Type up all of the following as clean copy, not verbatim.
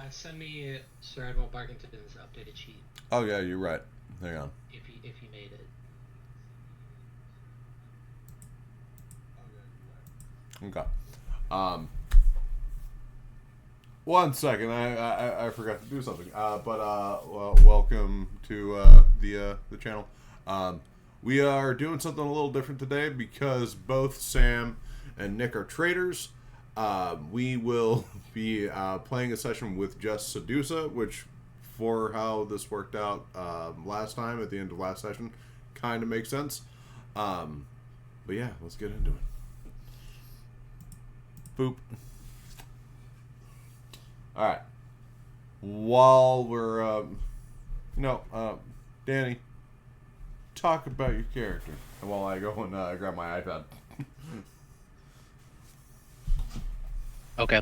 Send me Sir Admiral Barkington's updated sheet Oh yeah, you're right. Hang on. if you made it. Okay. Um, One second. I forgot to do something. Well, welcome to the channel. We are doing something a little different today because both Sam and Nick are traders. We will be playing a session with just Sedusa, which, for how this worked out last time at the end of last session, kind of makes sense. But yeah, let's get into it. Boop. All right. While we're, Danny, talk about your character. And while I go and grab my iPad. Okay.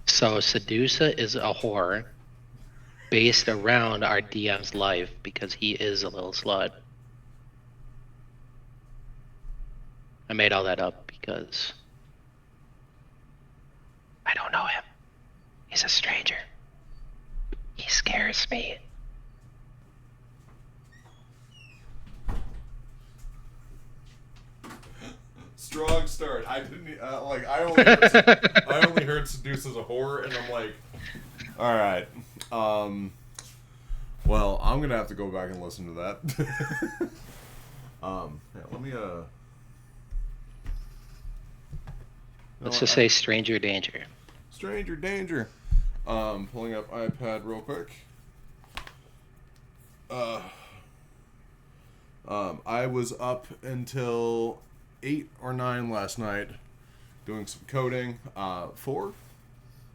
So Sedusa is a whore based around our DM's life because he is a little slut. I made all that up because I don't know him. He's a stranger. He scares me. Strong start. I didn't I only heard seduce as a whore, and I'm like, all right. Well, I'm gonna have to go back and listen to that. Yeah, let me Let's just say stranger danger. Stranger danger. Pulling up iPad real quick. I was up until 8 or 9 last night doing some coding for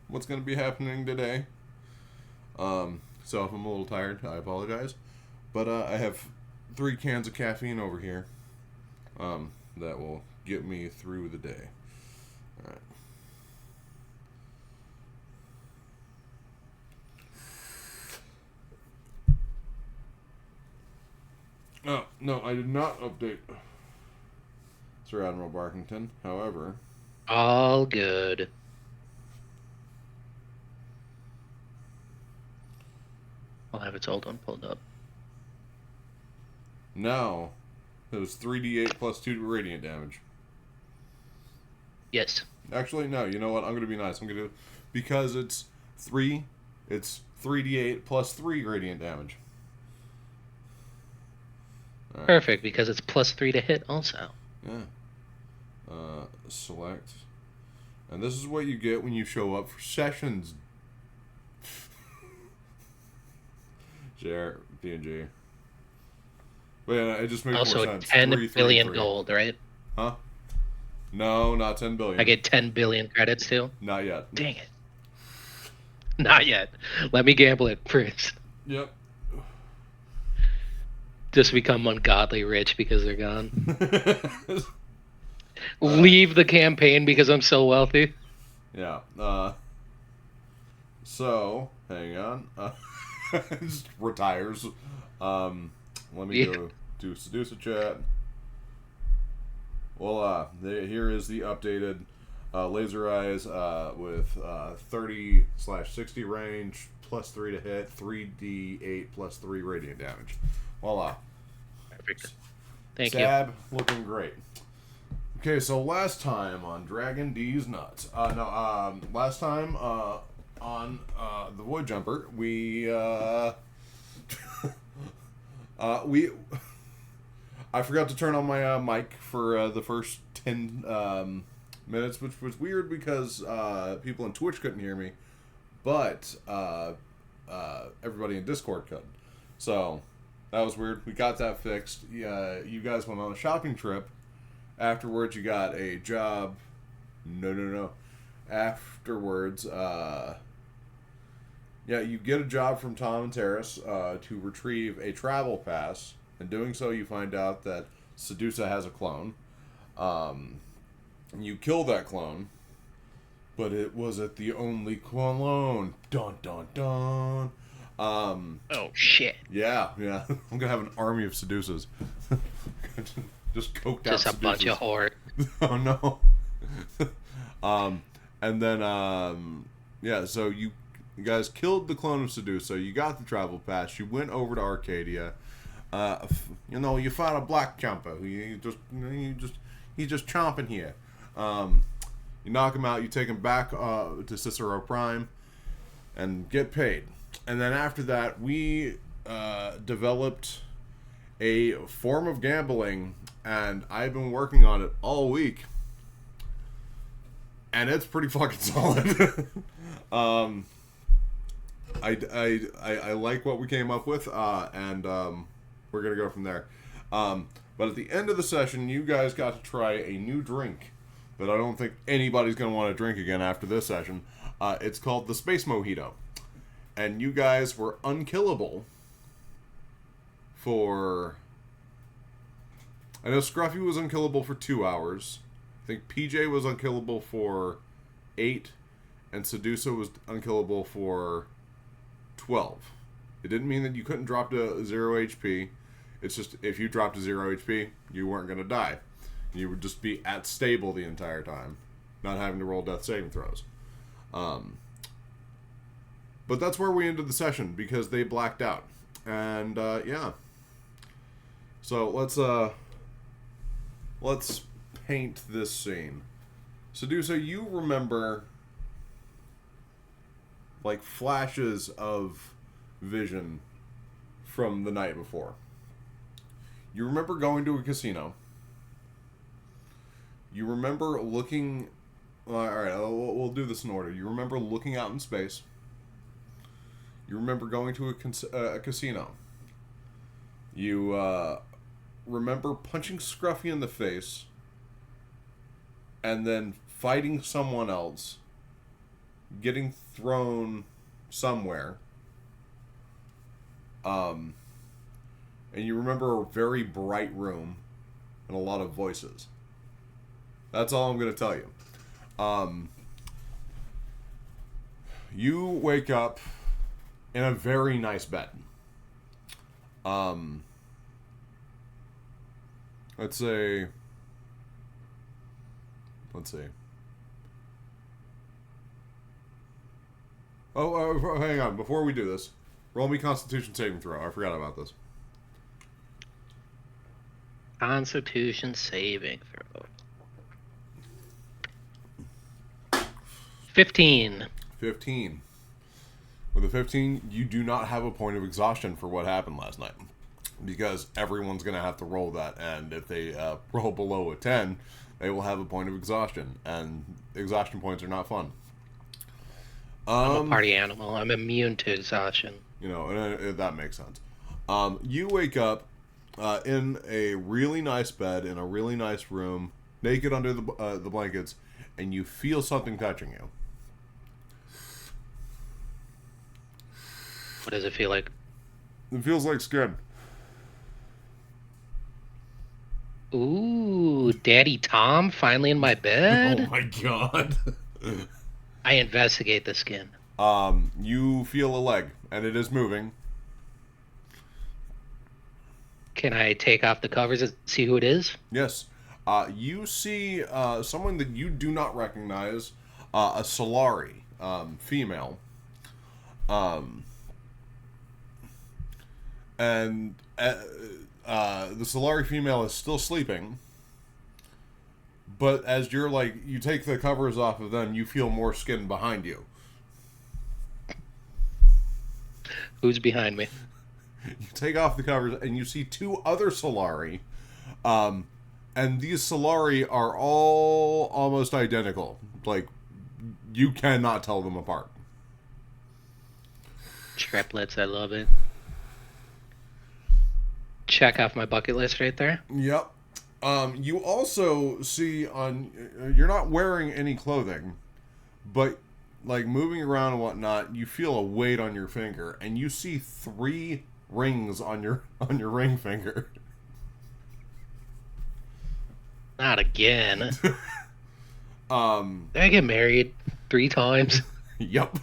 what's going to be happening today. So if I'm a little tired, I apologize. But I have 3 cans of caffeine over here that will get me through the day. All right. Oh, no, I did not update Sir Admiral Barkington. However, All good. I'll have its old one pulled up. now it was 3d8 plus 2 radiant damage. Yes. Actually, no, you know what? I'm going to be nice. I'm going to, because it's 3d8 plus 3 radiant damage. Right. Perfect, because it's +3 to hit also. Yeah. Select. And this is what you get when you show up for sessions. JR, D&G. But yeah, it just makes also more sense. 10 3, 3, billion 3. gold, right? Huh? No, not 10 billion. I get 10 billion credits too? Not yet. Dang it. Not yet. Let me gamble it first. Yep. Just become ungodly rich because they're gone. Leave the campaign because I'm so wealthy. Yeah. So, hang on. Just retires. Let me go do Sedusa chat. Well, here is the updated laser eyes with 30/60 range, +3 to hit, 3d8 plus 3 radiant damage. Voila. Perfect. Thank Stab, you. Looking great. Okay, so last time on Dragon D's Nuts. Last time on the Void Jumper, we I forgot to turn on my mic for the first 10 minutes, which was weird because people on Twitch couldn't hear me, but everybody in Discord could. So that was weird. We got that fixed. You guys went on a shopping trip. Afterwards, you got a job. No. Afterwards, you get a job from Tom and Terrace to retrieve a travel pass. In doing so, you find out that Sedusa has a clone. And you kill that clone, but it wasn't the only clone. Dun dun dun. Oh shit. Yeah. I'm gonna have an army of Sedusas. Just coked out. Just a bunch of whore. Oh no. And then so you You guys killed the clone of Sedusa. You got the travel pass. You went over to Arcadia. You found a black jumper. He's just chomping here. You knock him out. You take him back to Cicero Prime, and get paid. And then after that, we developed a form of gambling, and I've been working on it all week, and it's pretty fucking solid. I like what we came up with, and we're gonna go from there. But at the end of the session, you guys got to try a new drink that I don't think anybody's gonna want to drink again after this session. It's called the Space Mojito, and you guys were unkillable for... I know Scruffy was unkillable for 2 hours. I think PJ was unkillable for 8, and Sedusa was unkillable for 12. It didn't mean that you couldn't drop to 0 HP. It's just if you dropped to 0 HP, you weren't going to die. You would just be at stable the entire time, not having to roll death saving throws. But that's where we ended the session because they blacked out. And yeah. So let's paint this scene. Sedusa, you remember like flashes of vision from the night before. You remember going to a casino. You remember looking... Alright, we'll do this in order. You remember looking out in space. You remember going to a casino. You remember punching Scruffy in the face and then fighting someone else, getting thrown somewhere. And you remember a very bright room and a lot of voices. That's all I'm going to tell you. You wake up in a very nice bed. Let's see. Oh, hang on. Before we do this, roll me Constitution saving throw. I forgot about this. Constitution saving throw. 15. 15. With a 15, you do not have a point of exhaustion for what happened last night. Because everyone's going to have to roll that. And if they roll below a 10, they will have a point of exhaustion. And exhaustion points are not fun. I'm a party animal. I'm immune to exhaustion. You know, and that makes sense. You wake up in a really nice bed, in a really nice room, naked under the blankets, and you feel something touching you. What does it feel like? It feels like skin. Ooh, Daddy Tom finally in my bed? Oh my god. I investigate the skin. You feel a leg, and it is moving. Can I take off the covers and see who it is? Yes. You see someone that you do not recognize, a Solari, female. And the Solari female is still sleeping. But as you're you take the covers off of them, you feel more skin behind you. Who's behind me? You take off the covers and you see 2 other Solari. And these Solari are all almost identical. Like, you cannot tell them apart. Triplets, I love it. Check off my bucket list right there. Yep. You also see you're not wearing any clothing, but like moving around and whatnot, you feel a weight on your finger, and you see 3 rings on your ring finger. Not again. Did I get married 3 times? Yep.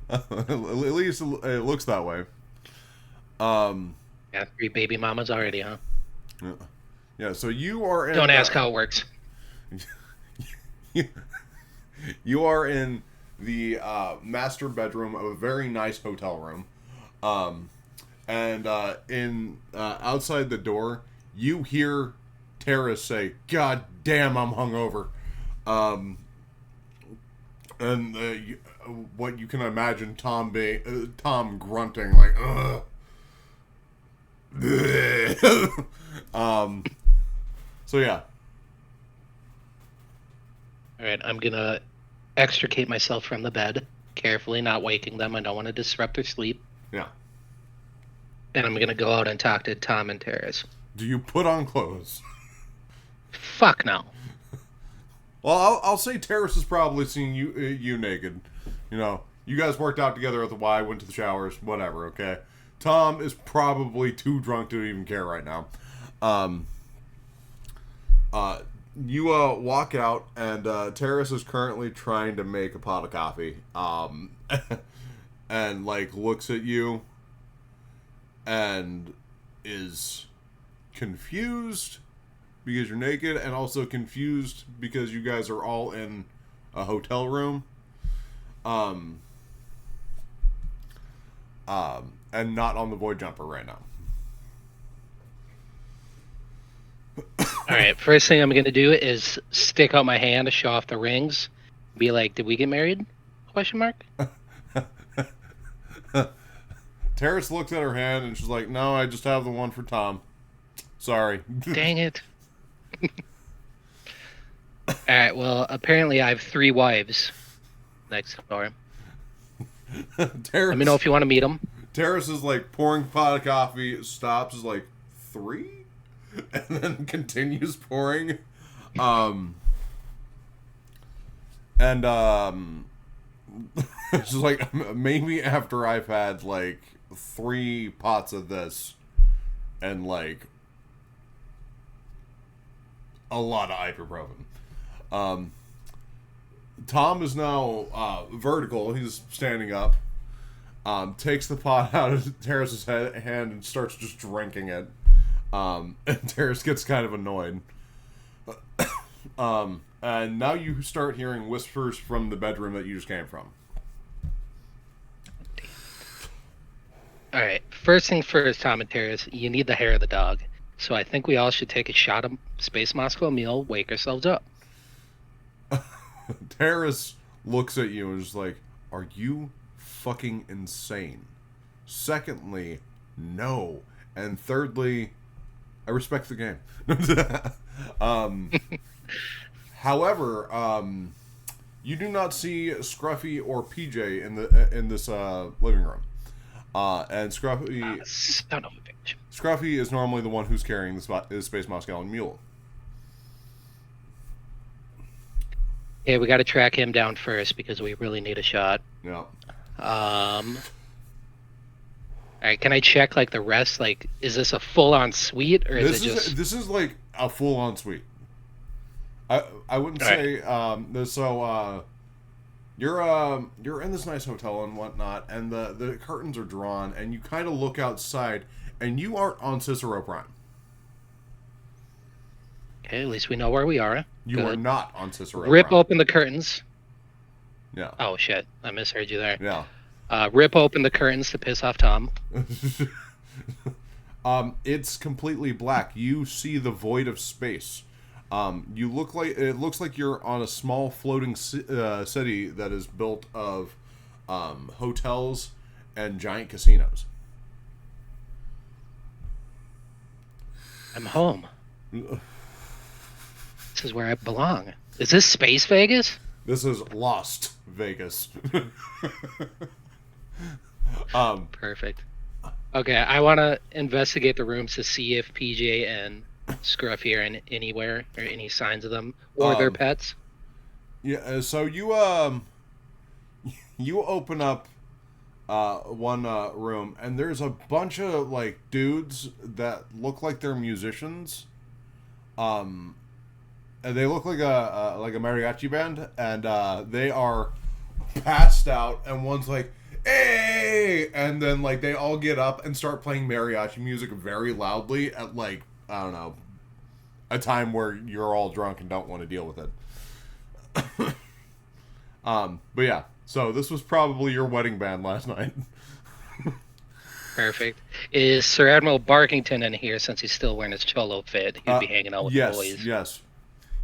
At least it looks that way. Got 3 baby mamas already, huh? Yeah, so you are in... Don't ask how it works. You are in the master bedroom of a very nice hotel room. Um, and in outside the door, you hear Tara say, "God damn, I'm hungover." Um, and what you can imagine Tom grunting like, "Ugh." um, so yeah, All right, I'm gonna extricate myself from the bed, carefully, not waking them. I don't want to disrupt their sleep. yeah. And I'm gonna go out and talk to Tom and Terrace. Do you put on clothes? Fuck no. Well, I'll say Terrace has probably seen you naked. You know, you guys worked out together at the Y, went to the showers, whatever. Okay, Tom is probably too drunk to even care right now. Um, you walk out, and Terrace is currently trying to make a pot of coffee. And like looks at you, and is confused because you're naked, and also confused because you guys are all in a hotel room. Um, and not on the Void Jumper right now. All right, first thing I'm gonna do is stick out my hand to show off the rings. Be like, "Did we get married?" Question mark. Terrace looks at her hand and she's like, "No, I just have the one for Tom. Sorry." Dang it. All right, well, apparently I have 3 wives next door. Terrace, Let me know if you want to meet them. Terrace is like pouring pot of coffee, stops, is like, 3? And then continues pouring. And it's just like, maybe after I've had like 3 pots of this and like a lot of ibuprofen. Tom is now vertical. He's standing up. Takes the pot out of Terrace's hand and starts just drinking it. And Terrace gets kind of annoyed. And now you start hearing whispers from the bedroom that you just came from. All right, first thing first, Tom and Terrace, you need the hair of the dog. So I think we all should take a shot of Space Moscow meal, wake ourselves up. Terrace looks at you and is like, "Are you fucking insane? Secondly, no. And thirdly, I respect the game." However, you do not see Scruffy or PJ in this living room. And Scruffy Son of a bitch. Scruffy is normally the one who's carrying the Space Moscow mule. Yeah, we got to track him down first because we really need a shot. Yeah. All right, can I check like the rest? Like, is this a full-on suite or is it just? This is like a full on suite. I wouldn't say you're in this nice hotel and whatnot, and the curtains are drawn, and you kind of look outside, and you aren't on Cicero Prime. Okay, at least we know where we are. You Good. are not on Cicero Rip Prime. open the curtains. Yeah. Oh shit, I misheard you there. Yeah. Rip open the curtains to piss off Tom. It's completely black. You see the void of space. It looks like you're on a small floating city that is built of hotels and giant casinos. I'm home. This is where I belong. Is this Space Vegas? This is Lost Vegas. Perfect. Okay, I want to investigate the rooms to see if PJ and Scruffy are anywhere or any signs of them or their pets. Yeah. So you you open up one room, and there's a bunch of like dudes that look like they're musicians. And they look like a mariachi band, and they are passed out, and one's like, "Hey!" And then like they all get up and start playing mariachi music very loudly at like, I don't know, a time where you're all drunk and don't want to deal with it. But yeah, So this was probably your wedding band last night. Perfect. Is Sir Admiral Barkington in here since he's still wearing his cholo fit? He'd be hanging out with the Yes, boys. yes.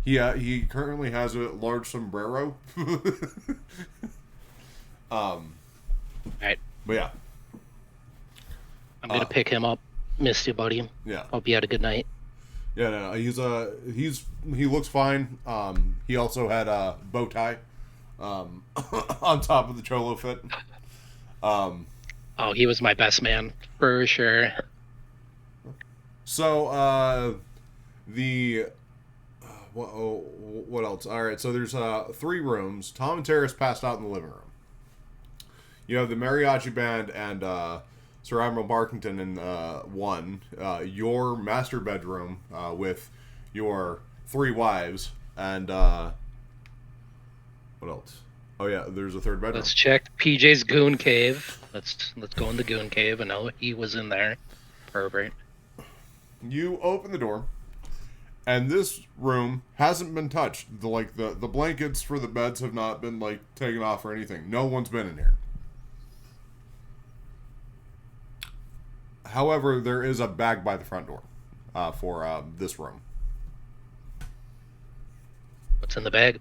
He currently has a large sombrero. All right. But yeah, I'm uh, gonna pick him up. Missed you, buddy. yeah, Hope you had a good night. yeah. No, he looks fine. He also had a bow tie, on top of the cholo fit. Um, Oh, he was my best man for sure. so the what else? All right, so there's 3 rooms. Tom and Terrace passed out in the living room. You have the mariachi band and Sir Admiral Barkington in one. Your master bedroom with your 3 wives and what else? Oh yeah, there's a 3rd bedroom. Let's check PJ's goon cave. Let's go in the goon cave. I know he was in there. Perfect. You open the door, and this room hasn't been touched. The blankets for the beds have not been like taken off or anything. No one's been in here. However, there is a bag by the front door for this room. What's in the bag?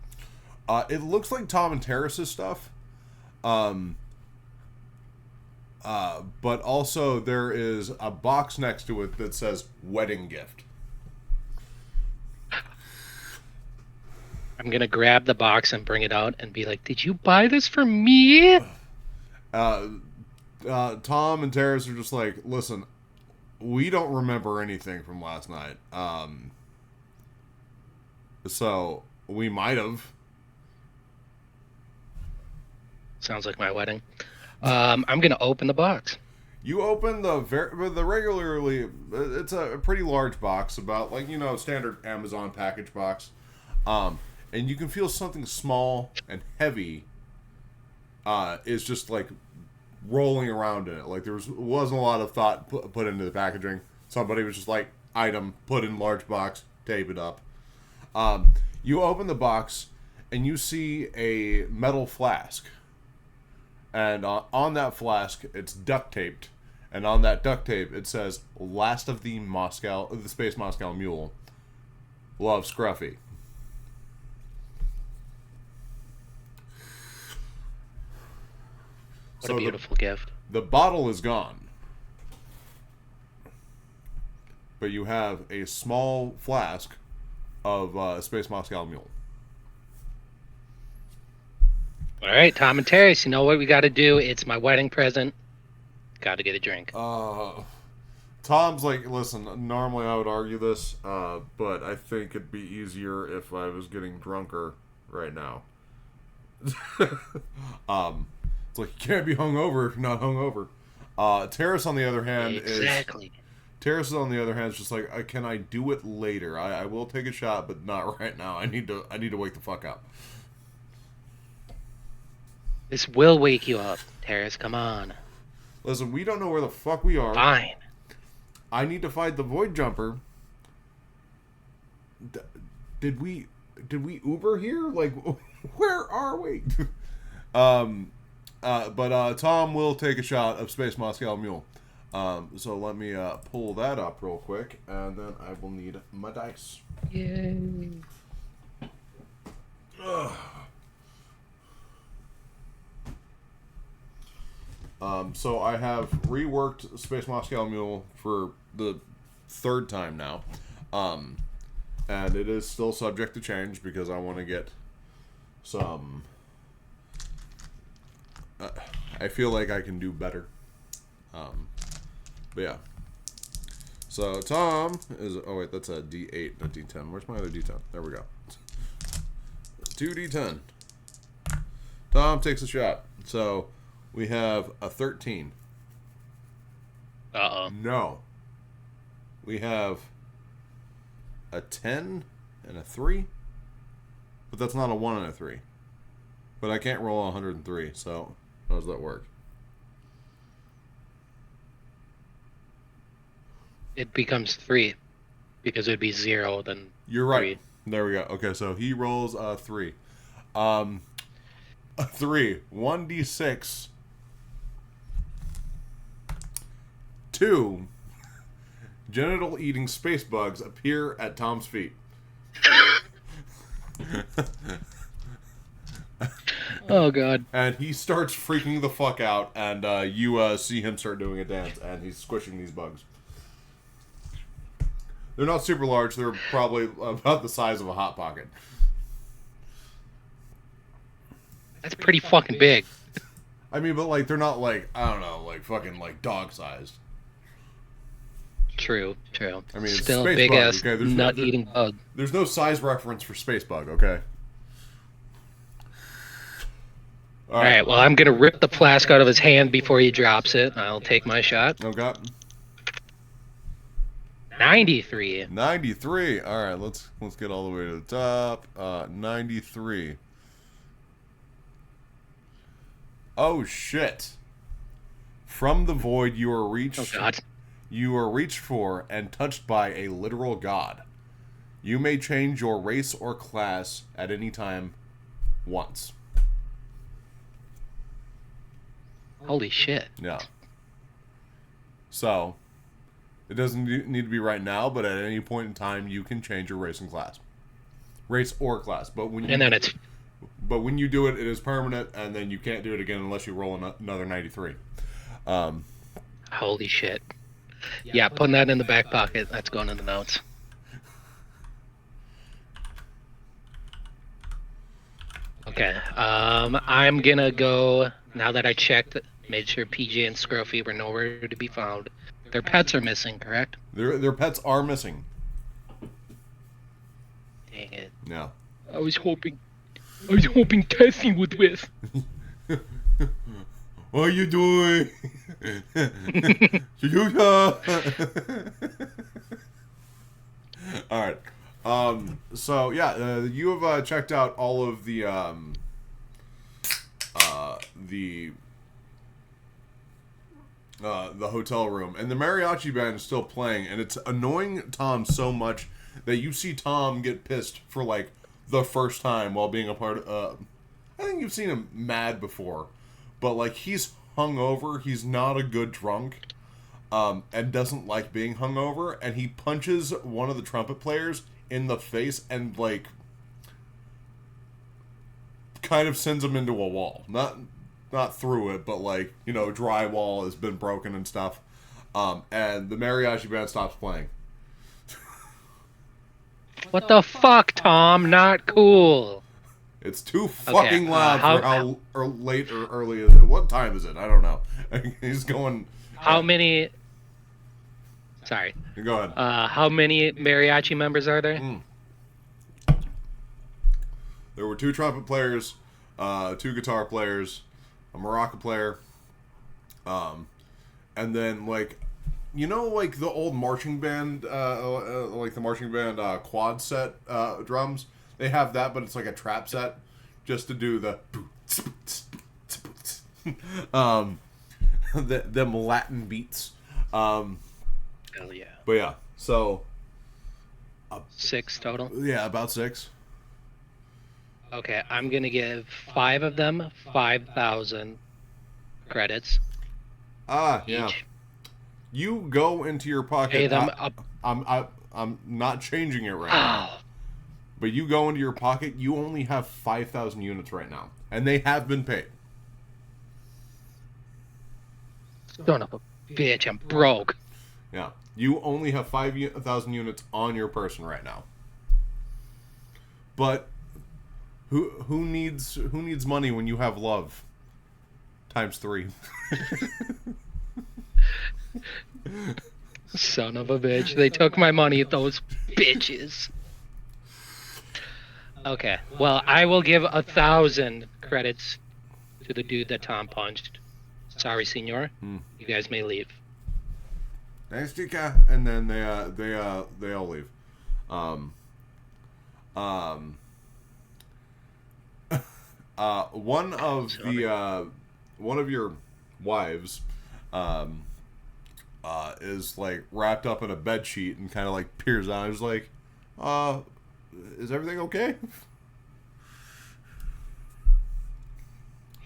It looks like Tom and Terrace's stuff. Um, but also there is a box next to it that says wedding gift. I'm gonna grab the box and bring it out and be like, "Did you buy this for me?" Uh, Tom and Terrace are just like, listen, we don't remember anything from last night. So we might have. Sounds like my wedding. I'm gonna open the box. You open the regularly. It's a pretty large box, about like standard Amazon package box, and you can feel something small and heavy. Is just like rolling around in it. Like wasn't a lot of thought put into the packaging. Somebody was just like item put in large box, tape it up. You open the box and you see a metal flask. And on that flask, it's duct taped, and on that duct tape, it says "Last of the Space Moscow Mule, love Scruffy." What a So beautiful gift. the bottle is gone, but you have a small flask of Space Moscow Mule. All right, Tom and Terrace, you know what we got to do? It's my wedding present. Got to get a drink. Tom's like, listen, normally I would argue this, but I think it'd be easier if I was getting drunker right now. It's like you can't be hungover if you're not hungover. Terrace, on the other hand, Exactly. Terrace on the other hand is just like, can I do it later? I will take a shot, but not right now. I need to wake the fuck up. This will wake you up, Terrace. Come on. Listen, we don't know where the fuck we are. Fine. I need to find the void jumper. Did we Uber here? Like, where are we? But Tom will take a shot of Space Moscow Mule. So let me pull that up real quick, and then I will need my dice. Yay. Ugh. So I have reworked Space Moscow Mule for the 3rd time now. And it is still subject to change because I want to get some... I feel like I can do better. But yeah. So Tom is... Oh wait, that's a D8, not D10. Where's my other D10? There we go. 2D10. Tom takes a shot. So... we have a 13. Uh-oh. No. We have a 10 and a 3. But that's not a 1 and a 3. But I can't roll 103, so how does that work? It becomes 3 because it would be 0, then You're right. 3. There we go. Okay, so he rolls a 3. Um, 3, 1d6. 2, genital eating space bugs appear at Tom's feet. Oh god. And he starts freaking the fuck out, and you see him start doing a dance, and he's squishing these bugs. They're not super large. They're probably about the size of a Hot Pocket. That's pretty fucking big. I mean, but like they're not like, I don't know, like fucking like dog sized. True. I mean, it's Still space big bug, ass okay? nut eating bug. There's no size reference for space bug, okay? All right. Well, I'm gonna rip the flask out of his hand before he drops it. I'll take my shot. Okay. 93. 93. All right, let's get all the way to the top. 93. Oh shit! From the void, you are reached. Oh god. You are reached for and touched by a literal god. You may change your race or class at any time, once. Holy shit. Yeah. So, it doesn't need to be right now, but at any point in time, you can change your race and class. Race or class. But when you do it, it is permanent, and then you can't do it again unless you roll another 93. Holy shit. Yeah, putting that in the back pocket. That's going in the notes. Okay. I'm gonna go, now that I checked, made sure PJ and Scruffy were nowhere to be found. Their pets are missing, correct? Their pets are missing. Dang it. Yeah. I was hoping Tessie would with. What are you doing? Sedusa! Alright. So, yeah, you have checked out all of the hotel room, and the mariachi band is still playing, and it's annoying Tom so much that you see Tom get pissed for, like, the first time while being a part of... I think you've seen him mad before, but, like, he's hungover, he's not a good drunk, and doesn't like being hungover, and he punches one of the trumpet players in the face and, like, kind of sends him into a wall. Not through it, but, like, you know, drywall has been broken and stuff. And the mariachi band stops playing. What the fuck, Tom? Not cool. It's too fucking loud for how late or early is it. What time is it? I don't know. He's going... How many... Sorry. Go ahead. How many mariachi members are there? There were 2 trumpet players, 2 guitar players, a maraca player, and then, like, you know, like the old marching band, like the marching band quad set drums? They have that, but it's like a trap set, just to do the them Latin beats. Hell yeah. But yeah, so 6 total? yeah, about 6. Okay, I'm gonna give 5 of them 5,000 credits. Yeah. Each. You go into your pocket. Pay them up. I'm not changing it right now. But you go into your pocket. You only have 5,000 units right now, and they have been paid. Son of a bitch, I'm broke. Yeah, you only have 5,000 units on your person right now. But who needs money when you have love? Times 3. Son of a bitch. They took my money, those bitches. Okay, well, I will give 1,000 credits to the dude that Tom punched. Sorry, senor. You guys may leave. Thanks, Chica. And then they all leave. One of your wives is like wrapped up in a bed sheet and kind of like peers out. He's like, "Is everything okay?"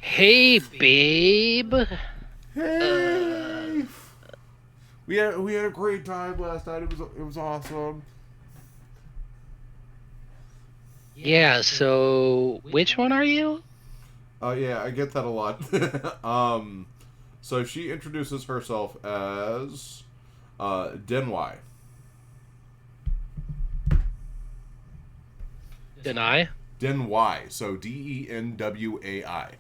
Hey, babe. Hey, we had a great time last night. It was awesome. Yeah, so which one are you? Yeah, I get that a lot. So she introduces herself as Denwai. Deny? Denwai. So Denwai.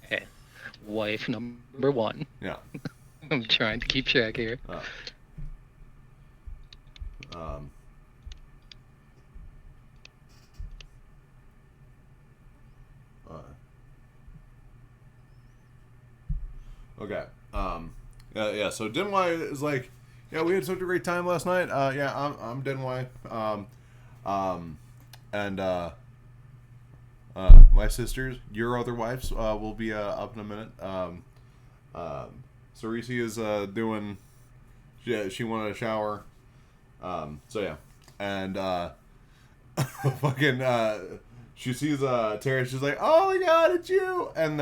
Okay. Wife number one. Yeah. I'm trying to keep track here. Uh, um, uh, okay. Yeah. So Denwai is like, yeah, we had such a great time last night. Yeah, I'm Denwai. Um, and my sisters, your other wives, will be up in a minute. Cerisi is doing. She wanted a shower. So yeah, and fucking she sees Terrace. She's like, "Oh my god, it's you!" And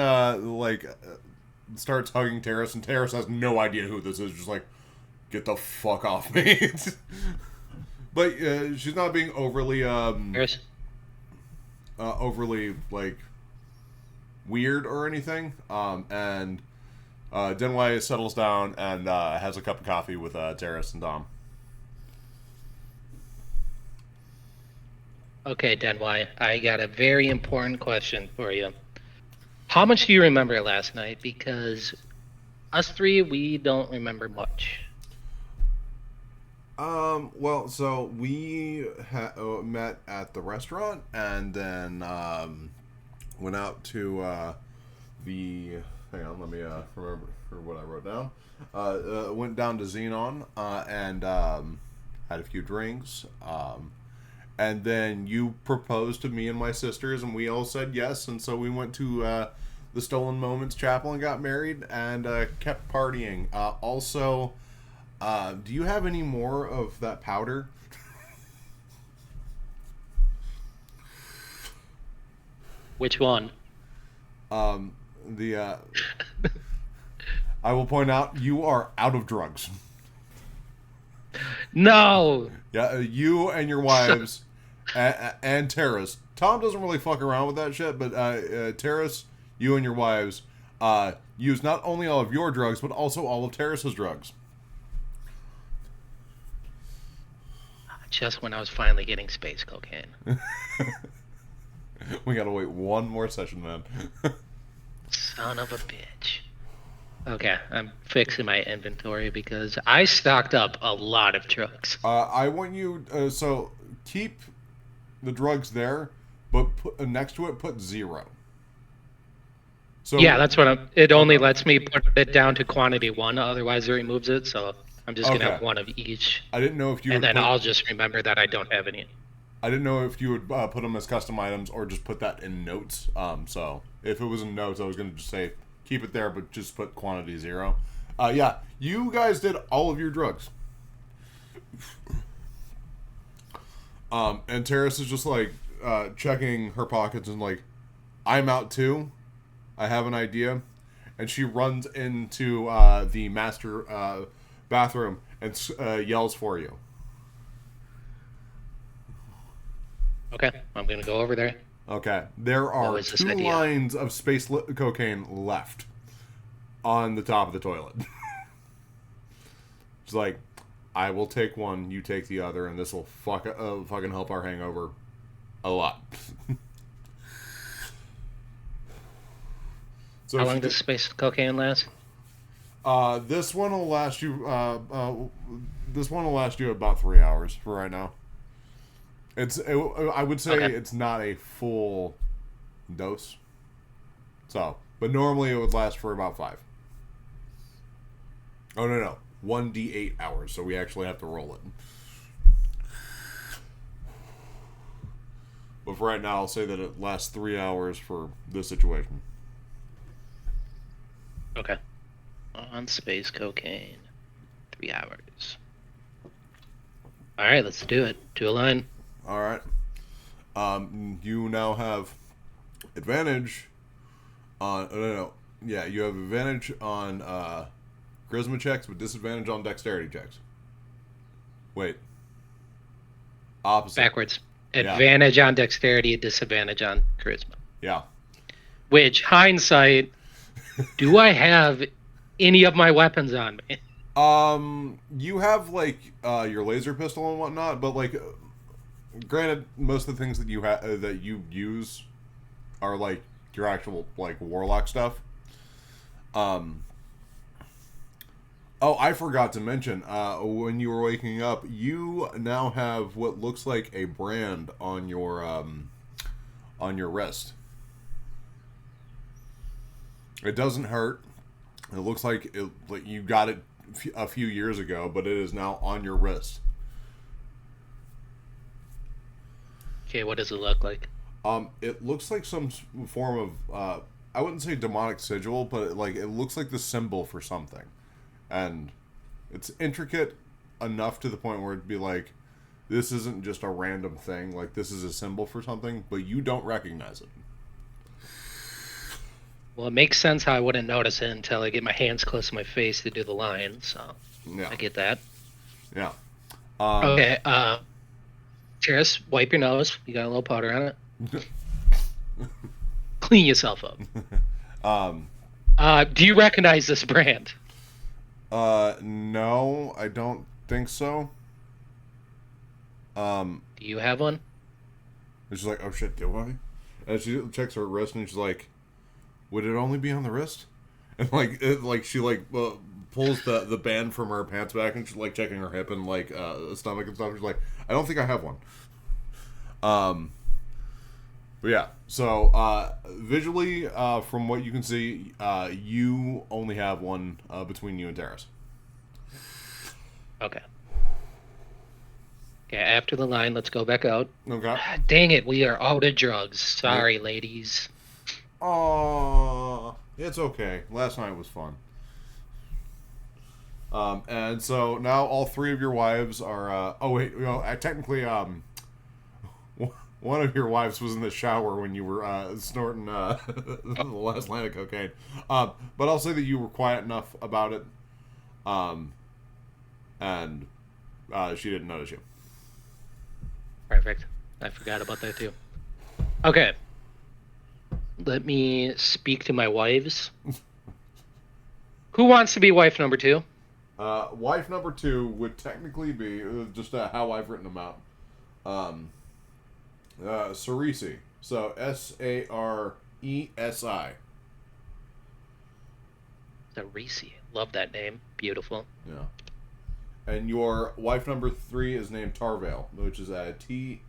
starts hugging Terrace, and Terrace has no idea who this is. Just like, get the fuck off me. But she's not being There's overly like weird or anything. And Denway settles down and has a cup of coffee with Terrace and Dom. Okay, Denwai. I got a very important question for you. How much do you remember last night? Because us three, we don't remember much. Well, so we met at the restaurant and then went out to the. Hang on, let me remember what I wrote down. Went down to Xenon and had a few drinks. And then you proposed to me and my sisters, and we all said yes. And so we went to the Stolen Moments Chapel and got married and kept partying. Also, do you have any more of that powder? Which one? The I will point out you are out of drugs. No. Yeah, you and your wives and Terrace. Tom doesn't really fuck around with that shit, but Terrace, you and your wives use not only all of your drugs, but also all of Terrace's drugs. Just when I was finally getting space cocaine. We gotta wait one more session, man. Son of a bitch. Okay, I'm fixing my inventory because I stocked up a lot of drugs. I want you so keep the drugs there, but next to it put 0. So Yeah, that's what it only okay, lets me put it down to quantity 1, otherwise it removes it, so I'm just gonna okay. have one of each. I didn't know if you And would then put. I'll just remember that I don't have any. I didn't know if you would put them as custom items or just put that in notes. So if it was in notes, I was gonna just say keep it there, but just put quantity 0. Yeah, you guys did all of your drugs. And Terrace is just like checking her pockets and like, I'm out too. I have an idea, and she runs into the master bathroom and yells for you. Okay, I'm gonna go over there. Okay, there What are was this 2 idea? lines of space cocaine left on the top of the toilet. It's like, I will take one, you take the other, and this will fucking help our hangover a lot. So How she long does did, space cocaine last? this one will last you. This one will last you about 3 hours for right now. I would say Okay. it's not a full dose. So, but normally it would last for about 5. Oh no, 1d8 hours. So we actually have to roll it. But for right now, I'll say that it lasts 3 hours for this situation. Okay. On space cocaine. 3 hours. Alright, let's do it. To a line. All right. You now have advantage on. No. Yeah, you have advantage on charisma checks, but disadvantage on dexterity checks. Wait. Opposite. Backwards. Yeah. Advantage on dexterity, disadvantage on charisma. Yeah. Which, hindsight, do I have any of my weapons on me? You have like your laser pistol and whatnot, but like, granted, most of the things that that you use are like your actual like warlock stuff. Um. Oh, I forgot to mention. When you were waking up, you now have what looks like a brand on your wrist. It doesn't hurt. It looks like you got it a few years ago, but it is now on your wrist. Okay, what does it look like? It looks like some form of I wouldn't say demonic sigil, but it looks like the symbol for something, and it's intricate enough to the point where it'd be like, this isn't just a random thing. Like, this is a symbol for something, but you don't recognize it. Well, it makes sense how I wouldn't notice it until I get my hands close to my face to do the line, so Yeah, I get that. yeah. Okay, Cheers, wipe your nose. You got a little powder on it. Clean yourself up. Um, Do you recognize this brand? no, I don't think so. Do you have one? And she's like, oh shit, do I? And she checks her wrist and she's like, would it only be on the wrist? And she pulls the band from her pants back and she's like checking her hip and like stomach and stuff. She's like, I don't think I have one. But yeah, so visually, from what you can see, you only have one between you and Terrace. Okay. Okay, after the line, let's go back out. Okay. Dang it, we are out of drugs. Sorry, ladies. Oh, it's okay. Last night was fun. And so now all three of your wives are. Oh wait, technically, one of your wives was in the shower when you were snorting the last line of cocaine. But I'll say that you were quiet enough about it, and she didn't notice you. Perfect. I forgot about that too. Okay. Let me speak to my wives. Who wants to be wife number 2? Wife number 2 would technically be just how I've written them out. Sarisi. So Saresi. Sarisi. Love that name. Beautiful. Yeah. And your wife number 3 is named Tarvael, which is Tarvael.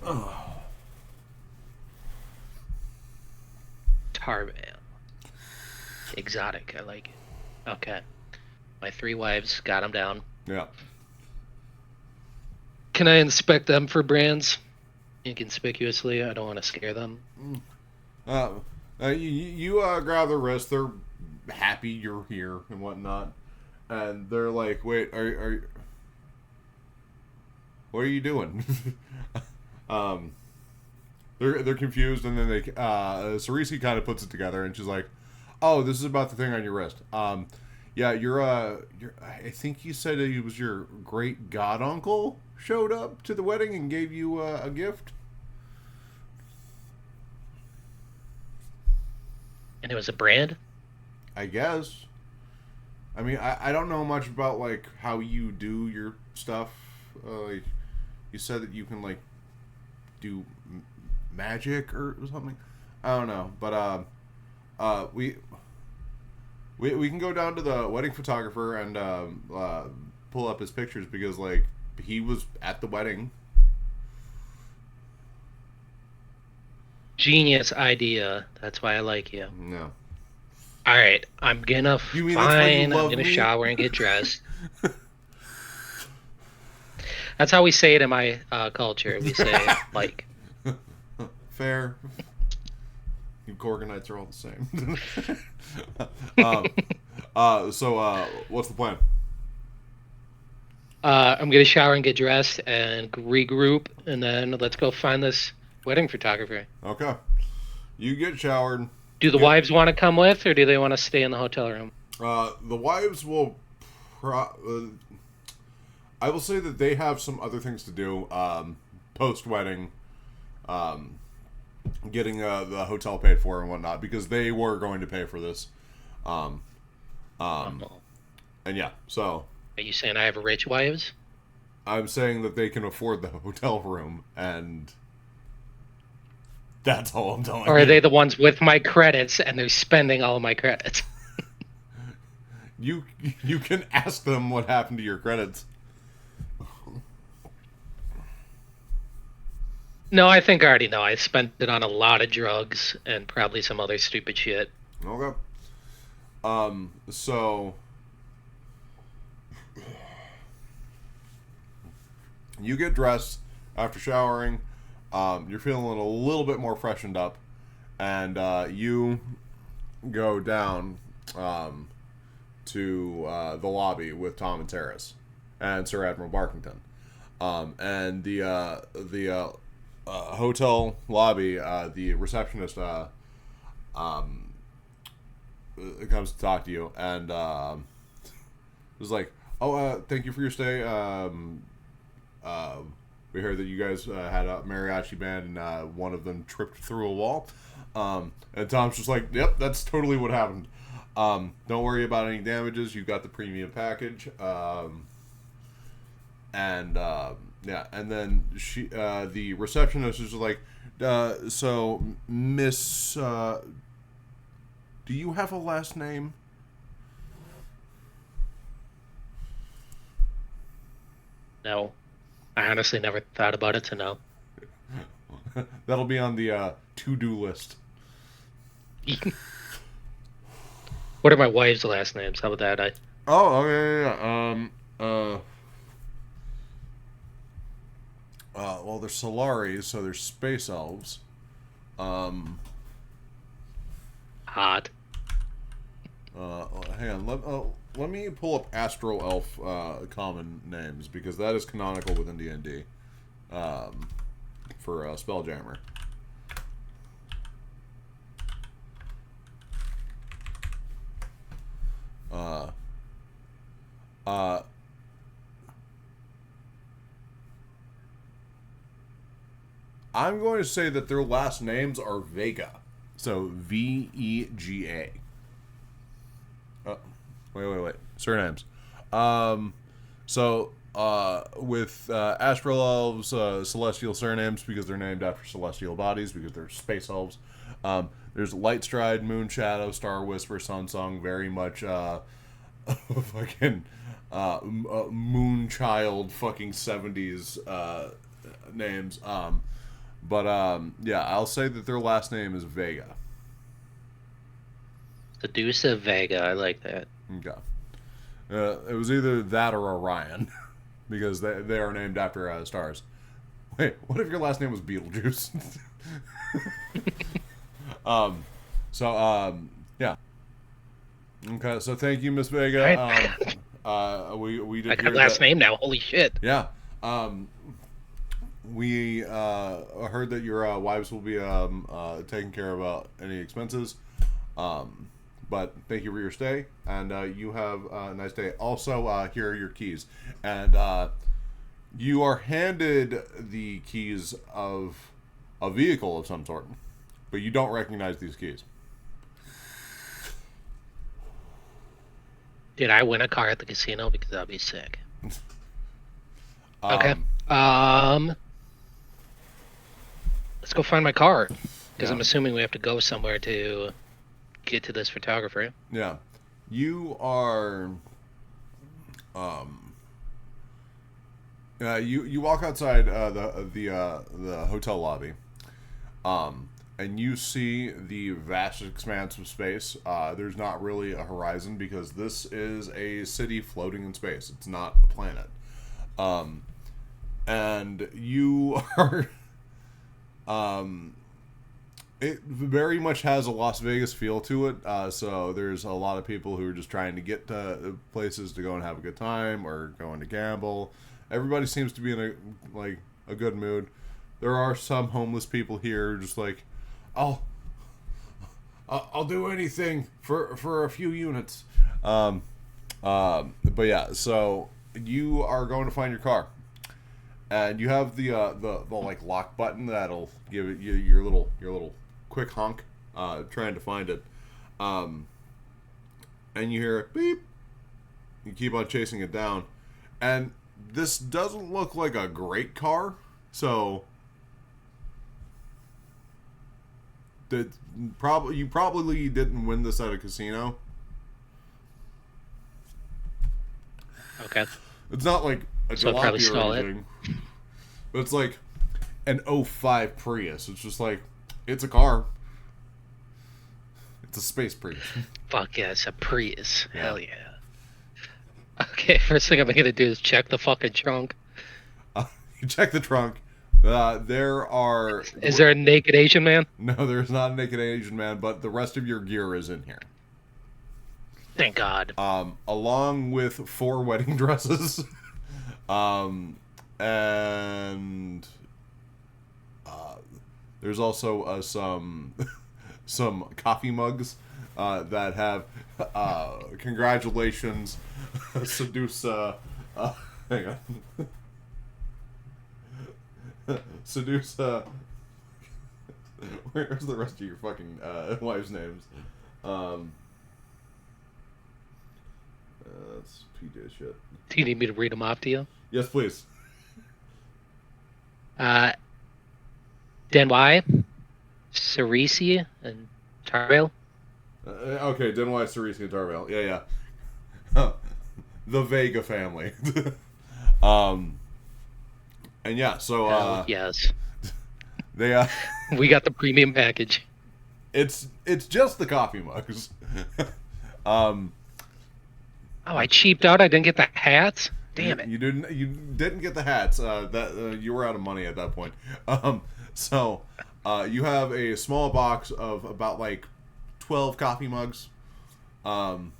Oh. Tarvael. Exotic. I like it. Okay. My 3 wives, got them down. Yeah. Can I inspect them for brands? Inconspicuously. I don't want to scare them. You grab their wrist. They're happy you're here and whatnot, and they're like, "Wait, are what are you doing?" They're confused, and then Sarisi kind of puts it together, and she's like, "Oh, this is about the thing on your wrist. Yeah, you're I think you said it was your great god uncle showed up to the wedding and gave you a gift." And it was a brand? I guess. I mean, I don't know much about like how you do your stuff. Like, you said that you can like do magic or something. I don't know, but we can go down to the wedding photographer and pull up his pictures because like he was at the wedding. Genius idea. That's why I like you. No. All right, I'm gonna You mean that's why you I'm love gonna me? shower and get dressed. That's how we say it in my culture. We say like. Fair. You Gorgonites are all the same. So what's the plan? I'm gonna shower and get dressed and regroup, and then let's go find this wedding photographer. Okay. You get showered. Do the Get wives want to come with, or do they want to stay in the hotel room? the wives will. I will say that they have some other things to do post wedding, um, getting the hotel paid for and whatnot because they were going to pay for this. Um, um, Oh. and yeah, so Are you saying I have rich wives? I'm saying that they can afford the hotel room, and that's all I'm telling Or are you. they the ones with my credits and they're spending all of my credits? You you can ask them what happened to your credits. No, I think I already know. I spent it on a lot of drugs and probably some other stupid shit. Okay. So you get dressed after showering. You're feeling a little bit more freshened up, and you go down to the lobby with Tom and Terrace and Sir Admiral Barkington. And the hotel lobby, the receptionist um, comes to talk to you and was like, "Oh, thank you for your stay. Uh, we heard that you guys had a mariachi band and one of them tripped through a wall." And Tom's just like, "Yep, that's totally what happened. Don't worry about any damages. You got the premium package." And yeah, and then the receptionist is like, "So, Miss, do you have a last name?" No, I honestly never thought about it to know. That'll be on the to-do list. What are my wife's last names? How about that? Oh, okay, yeah. Well, they're Solaris, so they're space elves. Um, Hot. Hang on. Let me pull up Astral Elf common names because that is canonical within D&D for Spelljammer. Uh, uh, I'm going to say that their last names are Vega. So Vega. Wait. Surnames. Um, with Astral Elves, Celestial surnames because they're named after celestial bodies because they're space elves. There's Lightstride, Moonshadow, Star Whisper, Sunsong, very much fucking Moonchild fucking 70s names. Yeah, I'll say that their last name is Vega. Sedusa Vega. I like that. Okay. It was either that or Orion, because they are named after stars. Wait, what if your last name was Beetlejuice? um, yeah. Okay, so thank you, Miss Vega. We did I hear got last that. name now. Holy shit. Yeah. We heard that your wives will be taking care of any expenses. But thank you for your stay, and you have a nice day. Also, here are your keys, and you are handed the keys of a vehicle of some sort, but you don't recognize these keys. Did I win a car at the casino? Because that'd be sick. Okay. Um, Let's go find my car. Because Yeah. I'm assuming we have to go somewhere to get to this photographer. Yeah, you are. Um, you walk outside the hotel lobby, and you see the vast expanse of space. There's not really a horizon because this is a city floating in space. It's not a planet. And you are It very much has a Las Vegas feel to it. So there's a lot of people who are just trying to get to places to go and have a good time or going to gamble. Everybody seems to be in a good mood. There are some homeless people here, just like, I'll do anything for a few units. But yeah, so you are going to find your car, and you have the like lock button that'll give it you your little quick honk, trying to find it, and you hear it beep. You keep on chasing it down, and this doesn't look like a great car, so that you probably didn't win this at a casino. Okay. It's not like a So I'll probably jalopy or stall it. anything, but it's like an '05 Prius. It's just like, it's a car. It's a space Prius. Fuck yeah, it's a Prius. Yeah. Hell yeah. Okay, first thing I'm gonna do is check the fucking trunk. You check the trunk. There are... Is there a naked Asian man? No, there's not a naked Asian man, but the rest of your gear is in here. Thank God. Along with 4 wedding dresses. And there's also some coffee mugs that have congratulations, Sedusa. Hang on. Sedusa. Where's the rest of your fucking wives' names? That's PJ shit. Do you need me to read them off to you? Yes, please. Denwai, Cerisi, and Tarville. Okay, Denwai, Cerisi, and Tarville. Yeah. The Vega family. And yeah, so yes. They We got the premium package. it's just the coffee mugs. Oh, I cheaped out. I didn't get the hats. Damn it. You didn't get the hats. That you were out of money at that point. So you have a small box of about like 12 coffee mugs. And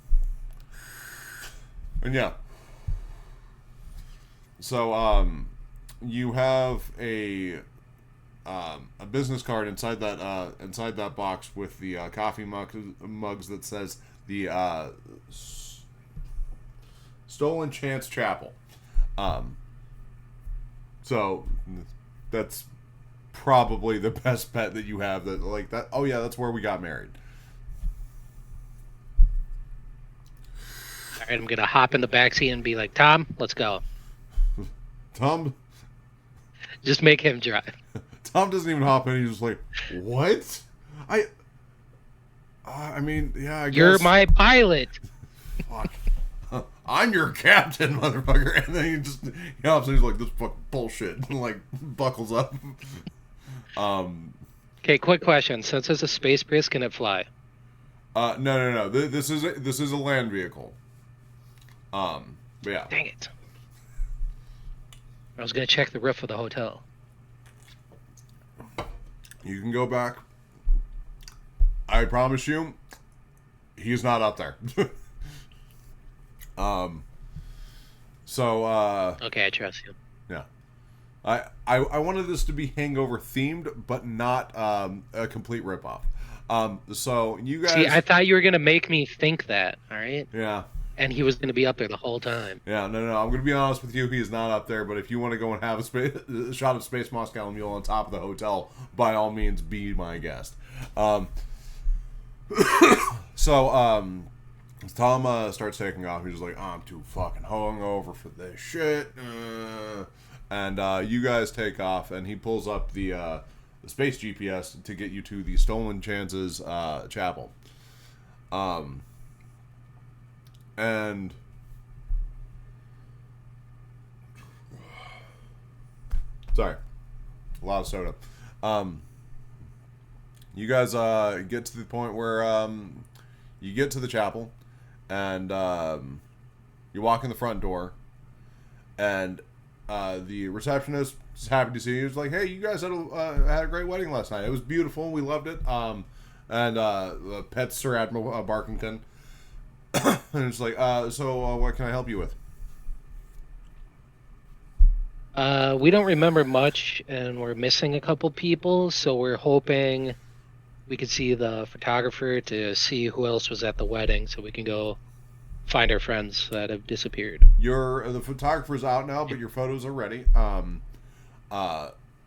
yeah. So you have a business card inside that box with the coffee mugs that says the Stolen Chance Chapel. So that's probably the best bet that you have. That like that. Oh yeah, that's where we got married. All right, I'm gonna hop in the backseat and be like, Tom, let's go. Tom Just make him drive. doesn't even hop in. He's just like, what? I mean, yeah. I guess You're my pilot. Fuck. I'm your captain, motherfucker. And then he just hops in. He's like, this fucking bullshit. And like buckles up. Okay, quick question. Since it's a space Prius, can it fly? No. This is a land vehicle. But yeah. Dang it. I was gonna check the roof of the hotel. You can go back. I promise you, he's not up there. Okay, I trust you. Yeah. I wanted this to be Hangover themed, but not a complete ripoff. So you guys... See, I thought you were gonna make me think that. All right. Yeah. And he was gonna be up there the whole time. Yeah, no. I'm going to be honest with you. He is not up there, but if you want to go and have a shot of Space Moscow Mule on top of the hotel, by all means, be my guest. So Tom starts taking off. He's just like, I'm too fucking hungover for this shit. And you guys take off, and he pulls up the space GPS to get you to the Stolen Chances chapel. And sorry, a lot of soda. You guys get to the point where you get to the chapel, and you walk in the front door, and the receptionist was happy to see you. He was like, "Hey, you guys had a great wedding last night. It was beautiful. We loved it." And pet Sir Admiral Barkington, and it's like, "So what can I help you with?" We don't remember much, and we're missing a couple people, so we're hoping we could see the photographer to see who else was at the wedding, so we can go find our friends that have disappeared. The photographer's out now, but your photos are ready. And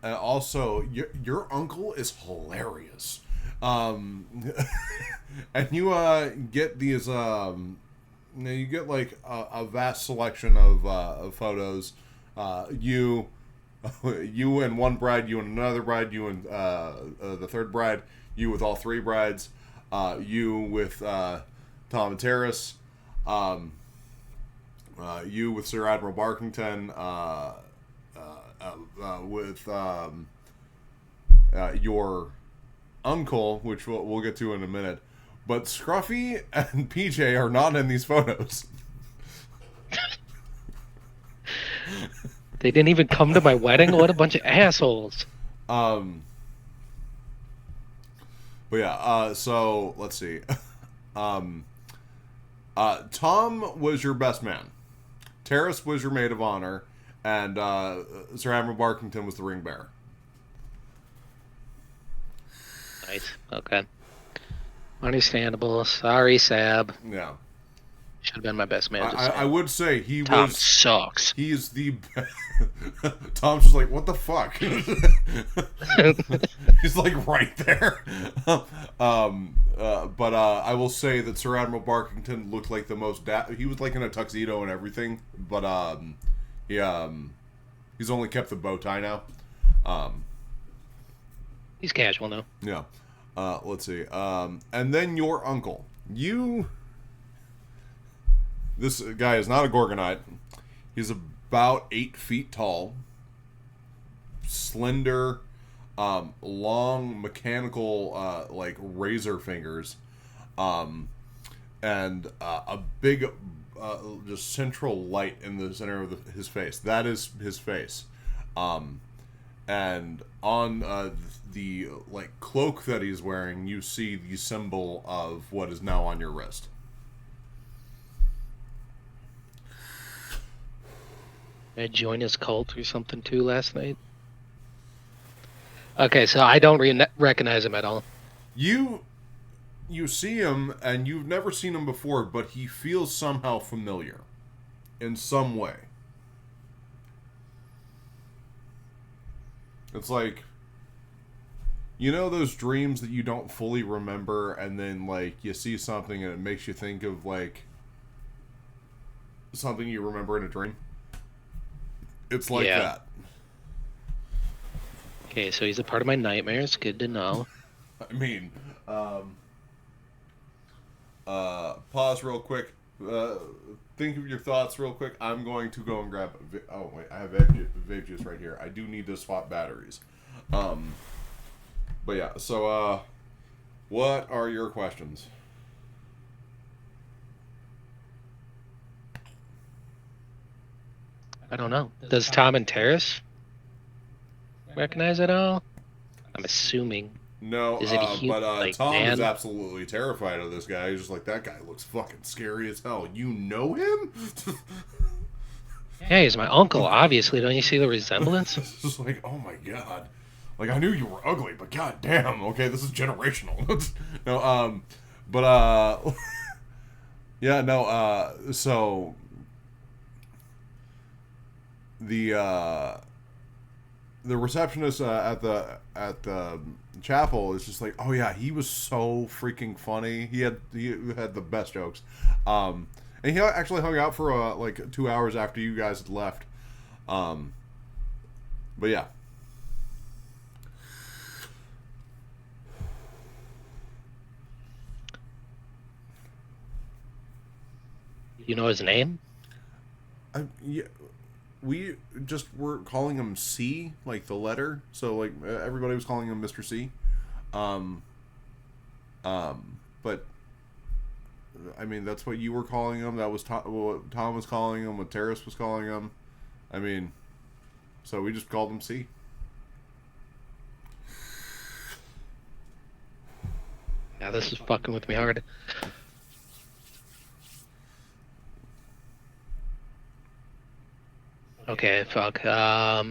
also, your uncle is hilarious. And you get these you get like a vast selection of photos. You and one bride, you and another bride, you and the third bride, you with all three brides, you with Tom and Terrace, you with Sir Admiral Barkington, with your uncle, which we'll get to in a minute. But Scruffy and PJ are not in these photos. They didn't even come to my wedding? What a bunch of assholes. But yeah, so let's see. Tom was your best man. Terrace was your maid of honor. And Sir Admiral Barkington was the ring bearer. Nice. Okay. Understandable. Sorry, Sab. Yeah. Should have been my best man. I would say Tom sucks. He's the Tom's just like, what the fuck? He's like right there. But I will say that Sir Admiral Barkington looked like the most he was like in a tuxedo and everything, but he's only kept the bow tie now. He's casual now. Yeah. Let's see. And then your uncle. This guy is not a Gorgonite. He's about 8 feet tall. Slender, long mechanical, like razor fingers. And a big, just central light in the center of his face. That is his face. And on the like cloak that he's wearing, you see the symbol of what is now on your wrist. I joined his cult or something too last night. Okay, so I don't recognize him at all. You see him, and you've never seen him before, but he feels somehow familiar in some way. It's like, you know those dreams that you don't fully remember, and then like you see something and it makes you think of like something you remember in a dream? It's like that. Okay, so he's a part of my nightmares. Good to know. I mean, pause real quick. Think of your thoughts real quick. I'm going to go and grab... Oh, wait. I have vape juice right here. I do need to swap batteries. But yeah, so, what are your questions? I don't know. Does Tom and Terrace recognize it all? I'm assuming. No, Is it but like, Tom man? is absolutely terrified of this guy. He's just like, that guy looks fucking scary as hell. You know him? Yeah, he's my uncle, obviously. Don't you see the resemblance? It's just like, oh my god. Like, I knew you were ugly, but god damn, okay, this is generational. No, but, yeah, no, so... The receptionist at the chapel is just like, oh yeah, he was so freaking funny. He had the best jokes, and he actually hung out for like 2 hours after you guys had left. But yeah. You know his name? Yeah. We just were calling him C, like the letter. So like everybody was calling him Mr. C. But I mean that's what you were calling him. That was what Tom was calling him. What Terrace was calling him. I mean, So we just called him C. Yeah, this is fucking with me hard. Okay, fuck. How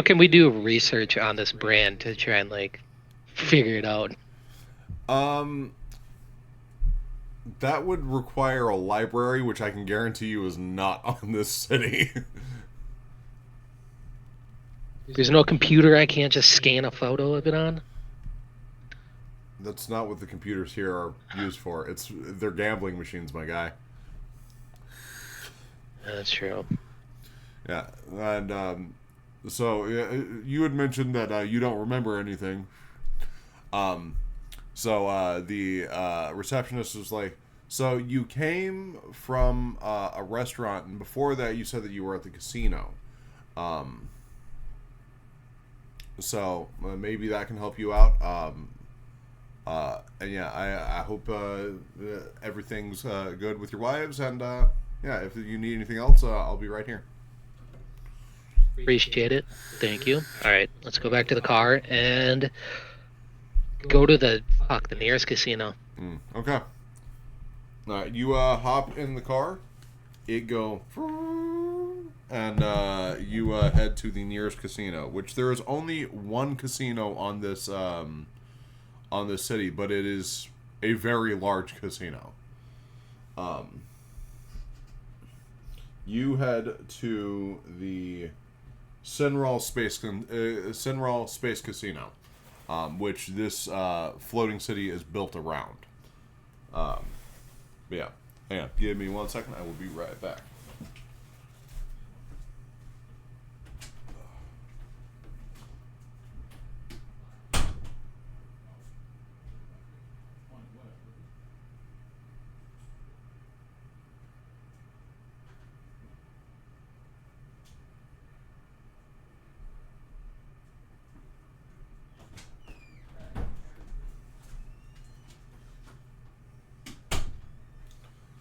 can we do research on this brand to try and like figure it out? Um, that would require a library, which I can guarantee you is not on this city. There's no computer I can't just scan a photo of it on? That's not what the computers here are used for. They're gambling machines, my guy. That's true. Yeah, and so you had mentioned that you don't remember anything. Um, so the receptionist was like, "So you came from a restaurant, and before that, you said that you were at the casino. Um, so maybe that can help you out. And yeah, I hope everything's good with your wives, and yeah, if you need anything else, I'll be right here." Appreciate it. Thank you. All right, let's go back to the car and go to the nearest casino. Okay. All right, you hop in the car. It go, and you head to the nearest casino, which there is only one casino on this city, but it is a very large casino. You head to the Sinral Space Casino, which this floating city is built around. But yeah, hang on, give me 1 second. I will be right back.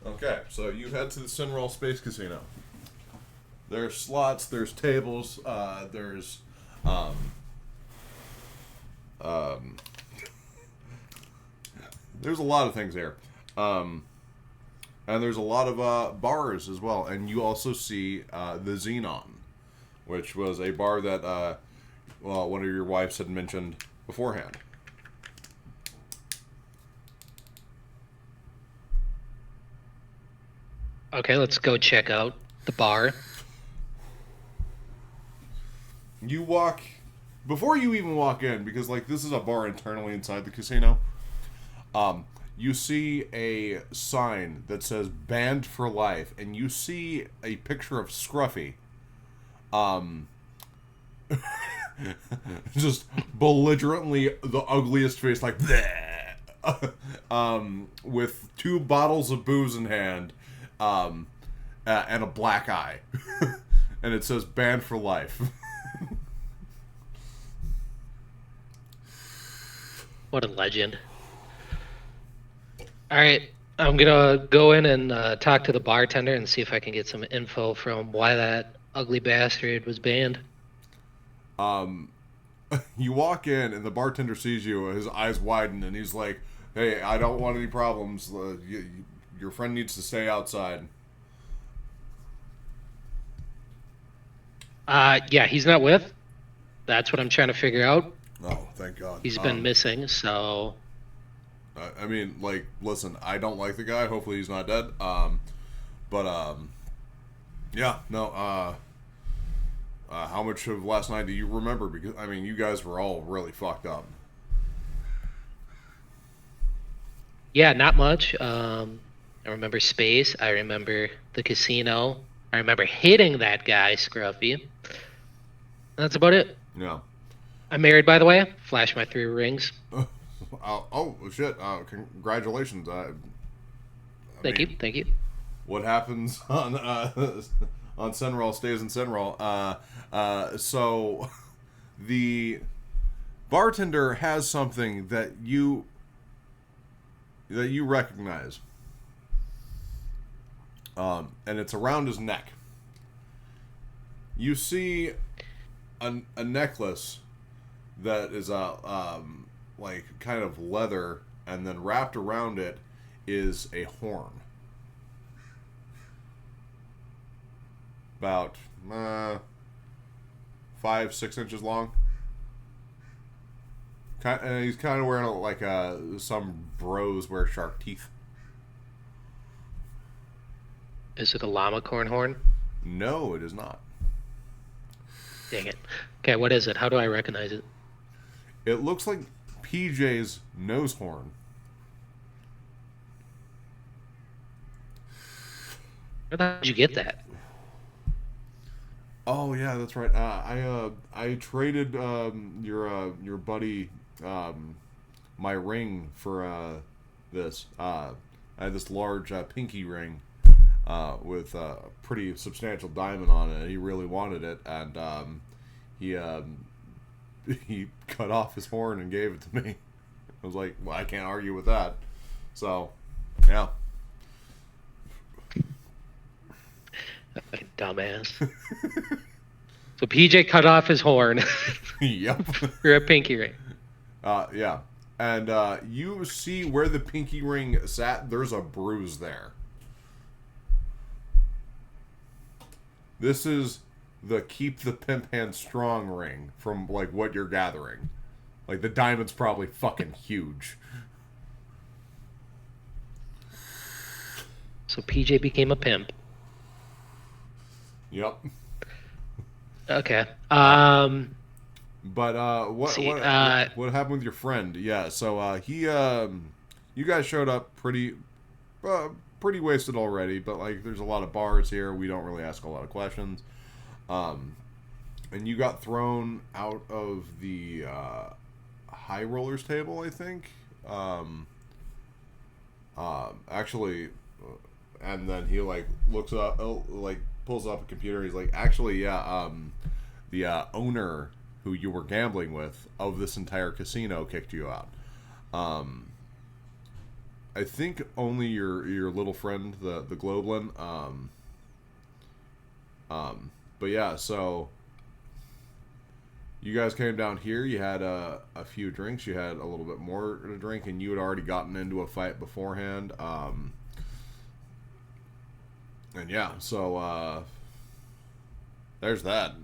Okay, so you head to the Sinral Space Casino. There's slots, there's tables, um, um, there's a lot of things there. And there's a lot of bars as well. And you also see the Xenon, which was a bar that one of your wives had mentioned beforehand. Okay, let's go check out the bar. You walk before you even walk in, because like this is a bar internally inside the casino. You see a sign that says "Banned for Life," and you see a picture of Scruffy. Just belligerently the ugliest face, like with 2 bottles of booze in hand, and a black eye, and it says "Banned for Life." What a legend. All right, I'm gonna go in and talk to the bartender and see if I can get some info from why that ugly bastard was banned. You walk in, and the bartender sees you. His eyes widen, and he's like, "Hey, I don't want any problems. Your friend needs to stay outside." Yeah, he's not with. That's what I'm trying to figure out. Oh, thank God. He's been missing, so I mean, like, listen, I don't like the guy. Hopefully, he's not dead. But yeah, no. How much of last night do you remember? Because I mean, you guys were all really fucked up. yeah, not much. I remember space. I remember the casino. I remember hitting that guy, Scruffy. That's about it. Yeah. I'm married, by the way. Flash my 3 rings. Oh shit! Congratulations. Thank you. Thank you. What happens on on Senral stays in Senral. So the bartender has something that you recognize, and it's around his neck. You see a necklace that is like kind of leather, and then wrapped around it is a horn, about 5-6 inches long. He's kind of wearing like some bros wear shark teeth. Is it a llama corn horn? No, it is not. Dang it. Okay, what is it? How do I recognize it? It looks like PJ's nose horn. Where the hell did you get that? Oh yeah, that's right. I traded your buddy my ring for this. I had this large pinky ring with a pretty substantial diamond on it. He really wanted it, and he he cut off his horn and gave it to me. I was like, well, I can't argue with that. So, yeah. Fucking dumbass. So PJ cut off his horn Yep. for a pinky ring. Yeah. And you see where the pinky ring sat, there's a bruise there. This is the keep the pimp hand strong ring from like what you're gathering. Like the diamond's probably fucking huge. So PJ became a pimp. Yep. Okay. But what see, what happened with your friend? Yeah, so he you guys showed up pretty wasted already, but like there's a lot of bars here. We don't really ask a lot of questions. And you got thrown out of the high rollers table, I think. Actually, and then he like looks up, like pulls up a computer. He's like, actually, yeah, the owner who you were gambling with of this entire casino kicked you out. I think only your little friend, the Globelin. But yeah, so you guys came down here. You had a few drinks. You had a little bit more to drink, and you had already gotten into a fight beforehand. And yeah, so there's that.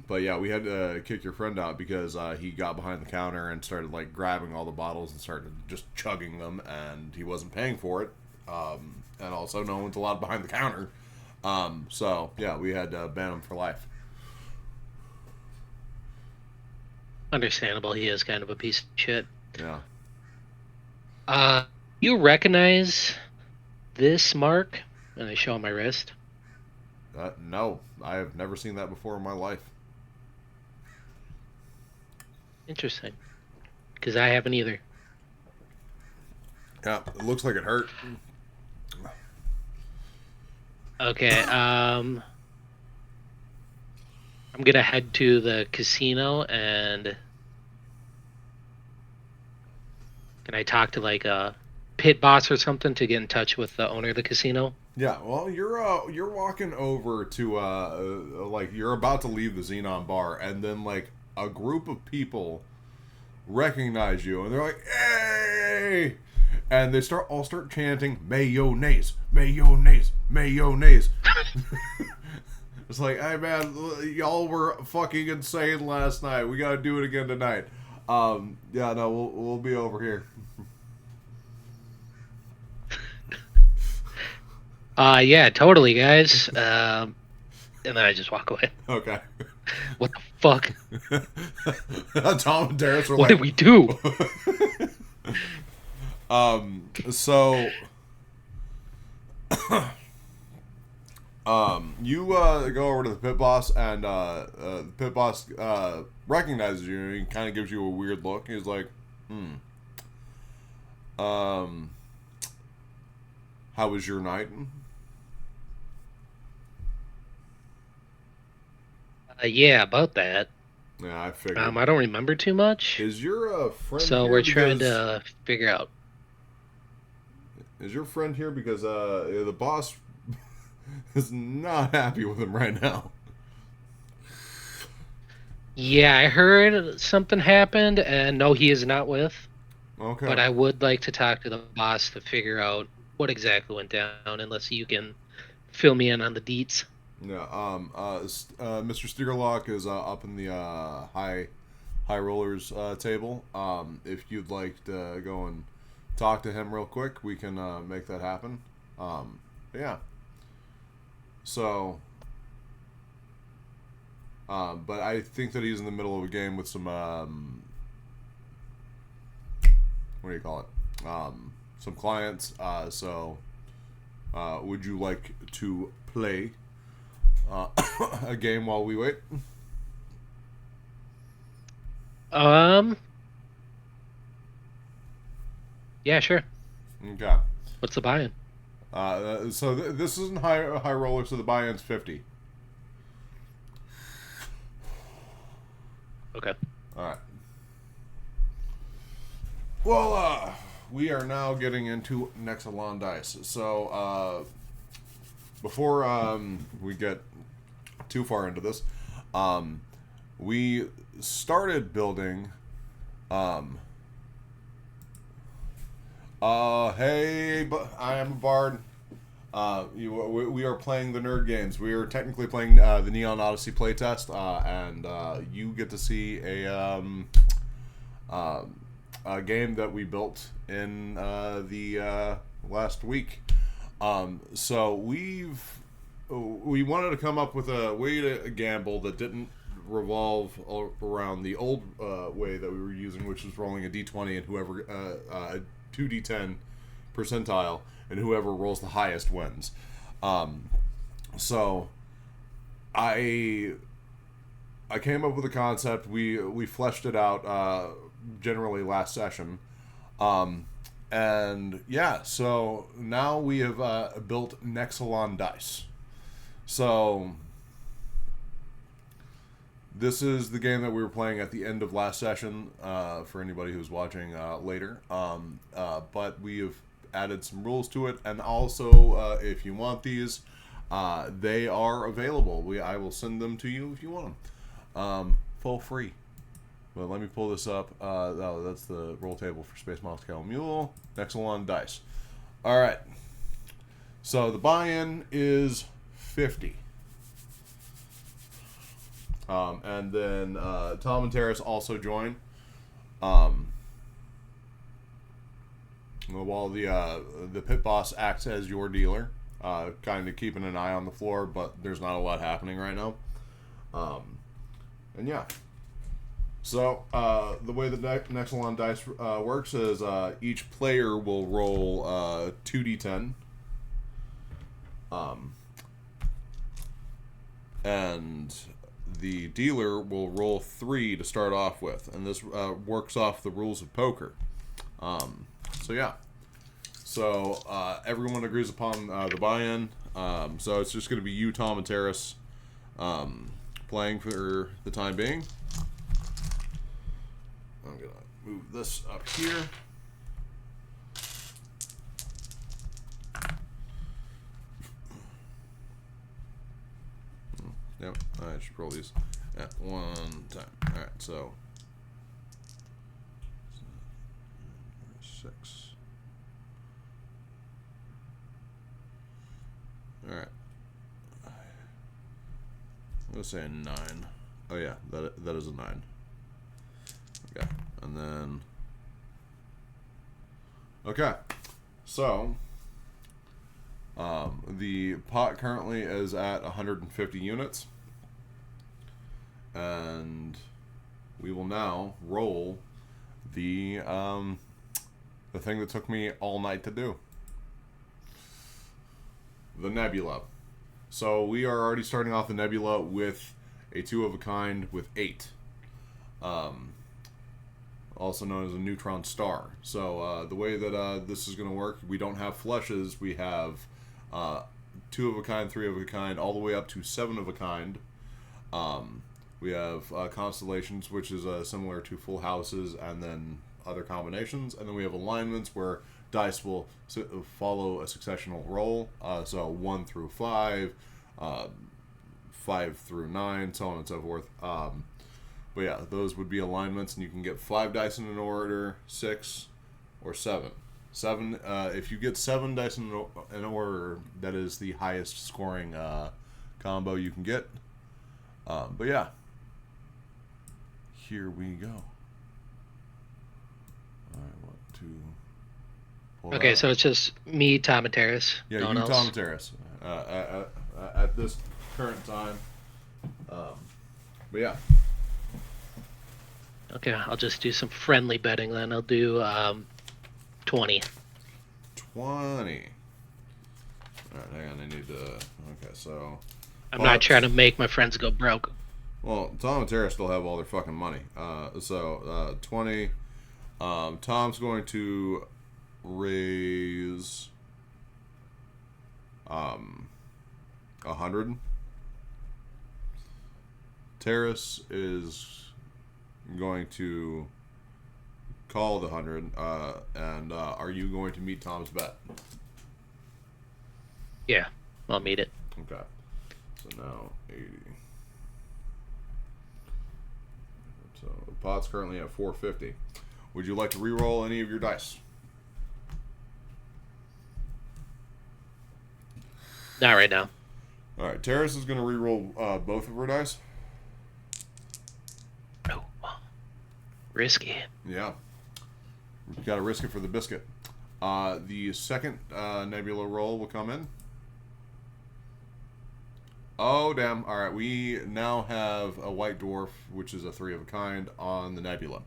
But yeah, we had to kick your friend out because he got behind the counter and started like grabbing all the bottles and started just chugging them, and he wasn't paying for it. And also, no one's allowed behind the counter. So yeah, we had to ban him for life. Understandable. He is kind of a piece of shit. Yeah. You recognize this mark? And I show him my wrist. No, I have never seen that before in my life. Interesting. Because I haven't either. Yeah, it looks like it hurt. Okay, I'm gonna head to the casino and can I talk to like a pit boss or something to get in touch with the owner of the casino? Yeah, well, you're walking over to like you're about to leave the Xenon bar, and then like a group of people recognize you, and they're like, "Hey!" And they all start chanting mayonnaise, mayonnaise, mayonnaise. It's like, hey man, y'all were fucking insane last night. We gotta do it again tonight. Yeah, no, we'll be over here. Yeah, totally, guys. And then I just walk away. Okay. What the fuck? Tom and Darius were What like, did we do? So, you go over to the pit boss, and the pit boss recognizes you, and he kind of gives you a weird look. He's like, how was your night? Yeah, about that. Yeah, I figured. I don't remember too much. Is your friend So here we're trying to figure out. Is your friend here because the boss is not happy with him right now? Yeah, I heard something happened, and no, he is not with. Okay. But I would like to talk to the boss to figure out what exactly went down, unless you can fill me in on the deets. Yeah. Mr. Steerlock is up in the high rollers table. If you'd like to go and talk to him real quick, we can make that happen. Yeah. So, but I think that he's in the middle of a game with some what do you call it? Some clients. Would you like to play uh, a game while we wait? Um, yeah, sure. Okay. What's the buy-in? This isn't high roller, so the buy-in's 50. Okay. All right. Well, we are now getting into Nexalon dice. So, before we get too far into this, um, we started building. Um, hey, I am a bard. We are playing the nerd games. We are technically playing the Neon Odyssey Playtest, and you get to see a game that we built in the last week. So we wanted to come up with a way to gamble that didn't revolve around the old way that we were using, which was rolling a d20 and whoever a 2d10 percentile, and whoever rolls the highest wins. So I came up with a concept. We fleshed it out generally last session. And yeah, so now we have built Nexalon dice. So this is the game that we were playing at the end of last session for anybody who's watching later. But we have added some rules to it, and also if you want these, they are available. I will send them to you if you want them, full free. But let me pull this up. That's the roll table for Space Moscow Mule. Nexalon dice. All right. So the buy-in is 50. And then Tom and Terrace also join. While the pit boss acts as your dealer, kind of keeping an eye on the floor, but there's not a lot happening right now. And yeah. So, the way the Nexalon dice works is each player will roll 2d10. And the dealer will roll 3 to start off with. And this works off the rules of poker. So, yeah. So, everyone agrees upon the buy-in. So, it's just going to be you, Tom, and Terrace playing for the time being. I'm going to move this up here. Yep, I should roll these at one time. Alright, so 6. Alright. I'm going to say a 9. Oh yeah, that is a 9. Okay, and then okay, so the pot currently is at 150 units, and we will now roll the thing that took me all night to do, the nebula. So we are already starting off the nebula with a 2 of a kind with 8. Also known as a neutron star. So the way that this is going to work, we don't have flushes. We have 2 of a kind, 3 of a kind, all the way up to 7 of a kind. We have constellations, which is similar to full houses, and then other combinations. And then we have alignments where dice will follow a successional roll. So 1 through 5, 5 through 9, so on and so forth. But yeah, those would be alignments, and you can get 5 dice in an order, 6, or 7. 7. If you get 7 dice in an order, that is the highest scoring combo you can get. But yeah, here we go. I want to pull Okay, that so up. it's just me, Tom, and Terrace. Yeah, No one you, else. Tom, and Terrace. At this current time. But yeah. Okay, I'll just do some friendly betting then. I'll do 20. 20. Alright, hang on. I need to. Okay, so. I'm not trying to make my friends go broke. Well, Tom and Tara still have all their fucking money. 20. Tom's going to raise 100. Terrace is going to call the 100. And are you going to meet Tom's bet? Yeah, I'll meet it. Okay. So now 80. So the pot's currently at 450. Would you like to re-roll any of your dice? Not right now. All right, Terrace is going to re-roll both of her dice. Oh, risky. Yeah. You got to risk it for the biscuit. The second nebula roll will come in. Oh, damn. All right, we now have a white dwarf, which is a 3 of a kind, on the nebula.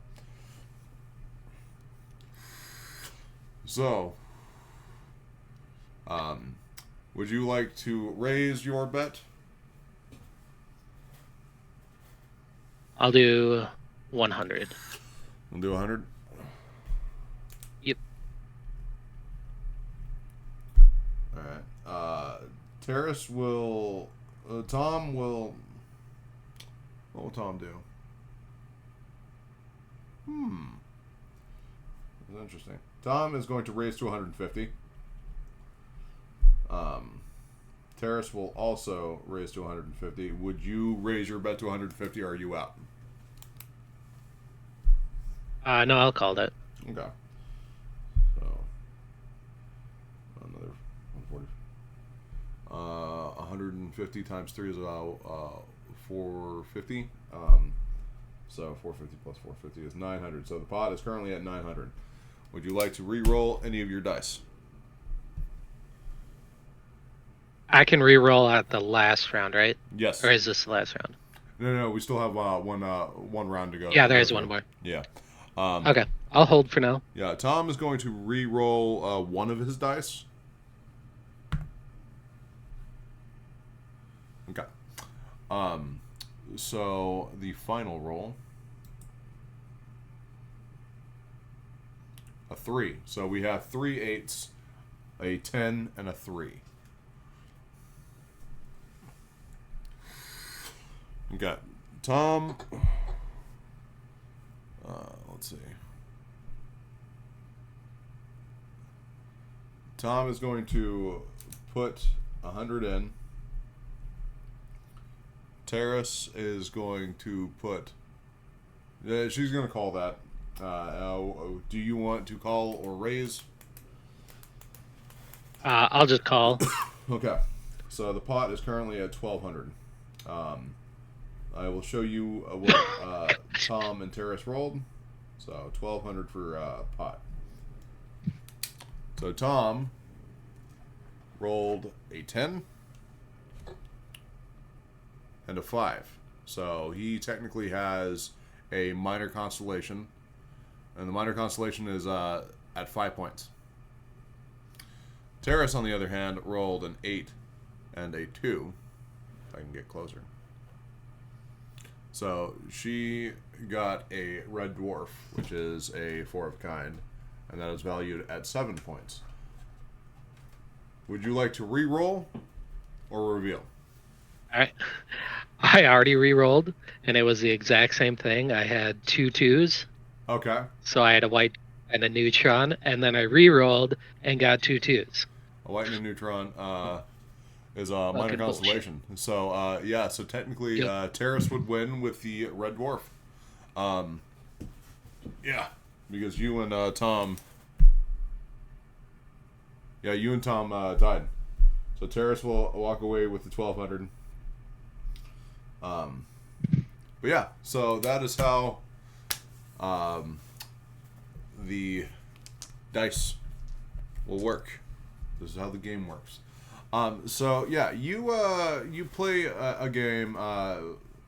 So, would you like to raise your bet? I'll do 100. We'll do 100. Yep. All right. Terrace will. Tom will. What will Tom do? That's interesting. Tom is going to raise to 150. Terrace will also raise to 150. Would you raise your bet to 150, or are you out? No, I'll call that. Okay. So another 140. 150 times 3 is 450. So 450 plus 450 is 900. So the pot is currently at 900. Would you like to re-roll any of your dice? I can re-roll at the last round, right? Yes. Or is this the last round? No. We still have one round to go. Yeah, there is one more. Yeah. Okay, I'll hold for now. Yeah. Tom is going to re-roll one of his dice. Okay. So the final roll, a 3. So we have 3 8s, a 10, and a 3. Okay. Tom. Let's see. Tom is going to put 100 in. Terrace is going to put. She's going to call that. Do you want to call or raise? I'll just call. Okay. So the pot is currently at 1,200. I will show you what Tom and Terrace rolled. So 1,200 for pot. So Tom rolled a 10 and a 5. So he technically has a minor constellation, and the minor constellation is at 5 points. Terrace, on the other hand, rolled an 8 and a 2. If I can get closer. So she got a red dwarf, which is a 4 of a kind, and that is valued at 7 points. Would you like to re-roll or reveal? Alright. I already re-rolled, and it was the exact same thing. I had 2 2s, Okay. so I had a white and a neutron, and then I re-rolled and got 2 2s. A white and a neutron is a minor constellation. So, yeah, so technically Yep. Terrace would win with the red dwarf. Um, yeah, because you and Tom, you and Tom died. So Terrace will walk away with the 1,200. But yeah, so that is how the dice will work. This is how the game works. So yeah, you play a game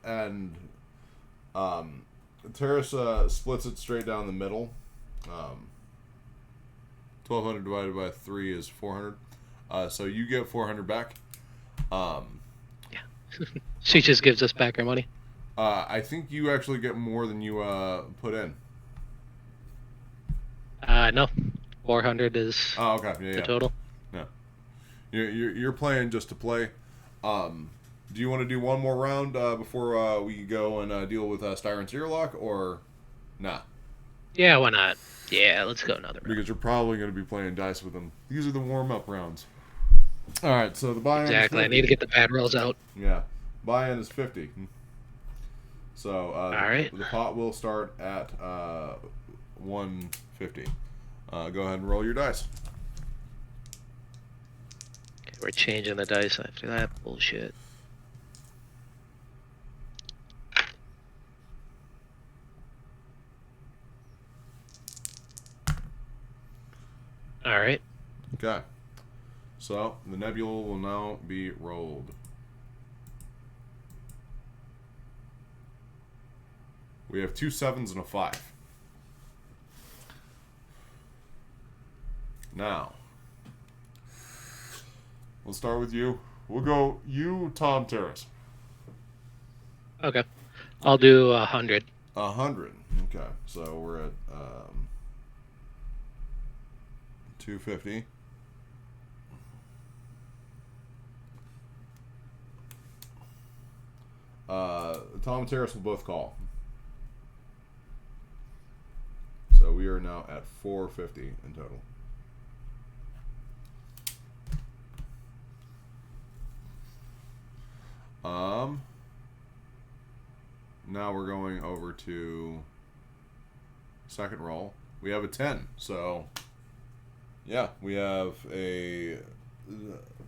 and Terrace splits it straight down the middle. 1,200 divided by 3 is 400. So you get 400 back. Yeah. She just gives us back our money. I think you actually get more than you put in. No. 400 is Oh, okay. the total. Yeah. You're playing just to play. Do you want to do one more round before we go and deal with Styron Searlock, or nah? Yeah, why not? Yeah, let's go another round. Because you're probably going to be playing dice with them. These are the warm-up rounds. All right, so the buy-in Exactly. is 50. I need to get the bad rolls out. Yeah, buy-in is 50. So All right. the pot will start at 150. Go ahead and roll your dice. Okay, we're changing the dice after that bullshit. All right. Okay. So the nebula will now be rolled. We have 2 7s and a 5. Now, we'll start with you. We'll go you, Tom, Terrace. Okay. I'll do 100. 100. Okay, so we're at 250. Tom and Terrace will both call. So we are now at 450 in total. Now we're going over to second roll. We have a 10. So yeah, we have a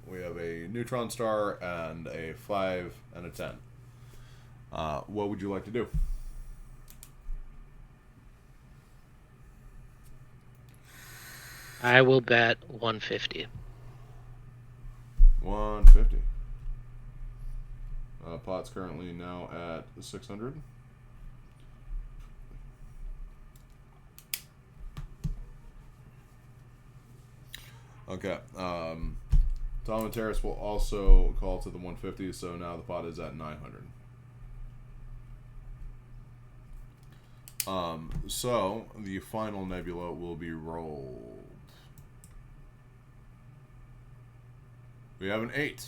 neutron star and a 5 and a 10. What would you like to do? I will bet 150. 150. Pot's currently now at 600. Okay. Tom and Terrace will also call to the 150, so now the pot is at 900. So the final nebula will be rolled. We have an 8.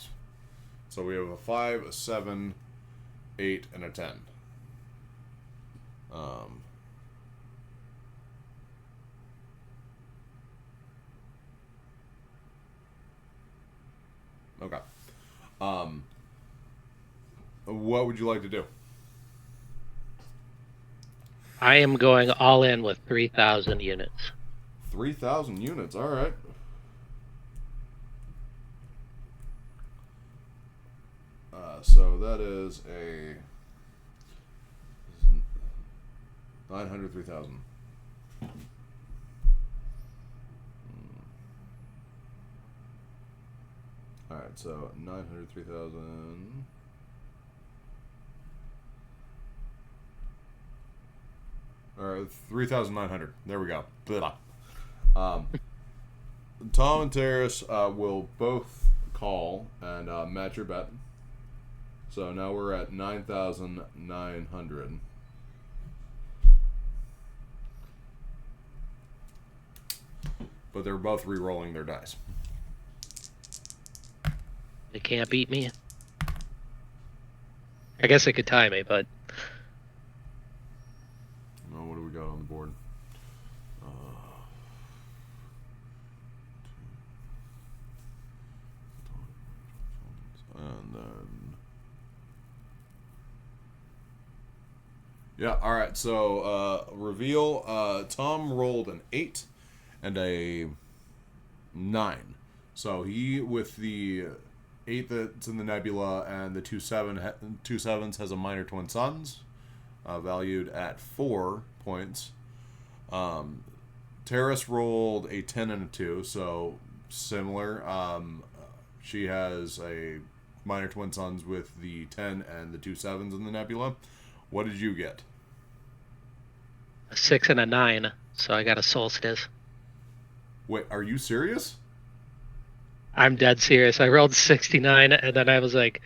So we have a 5, a 7, 8, and a 10. Okay. What would you like to do? I am going all in with 3,000 units. 3,000 units. All right. So that is a 900, 3,000. All right, so 900, 3,000. All right, 3,900. There we go. Tom and Terrace will both call and match your bet. So now we're at 9,900. But they're both re-rolling their dice. They can't beat me. I guess they could tie me, but... Oh, what do we got on the board? And then... Yeah. All right. So reveal. Tom rolled an 8 and a 9. So he with the 8 that's in the nebula and the 2 sevens has a minor twin suns, valued at 4 points. Terrace rolled a 10 and a 2, so similar. She has a minor twin suns with the 10 and the 2 sevens in the nebula. What did you get? A 6 and a 9. So I got a solstice. Wait, are you serious? I'm dead serious. I rolled 69, and then I was like,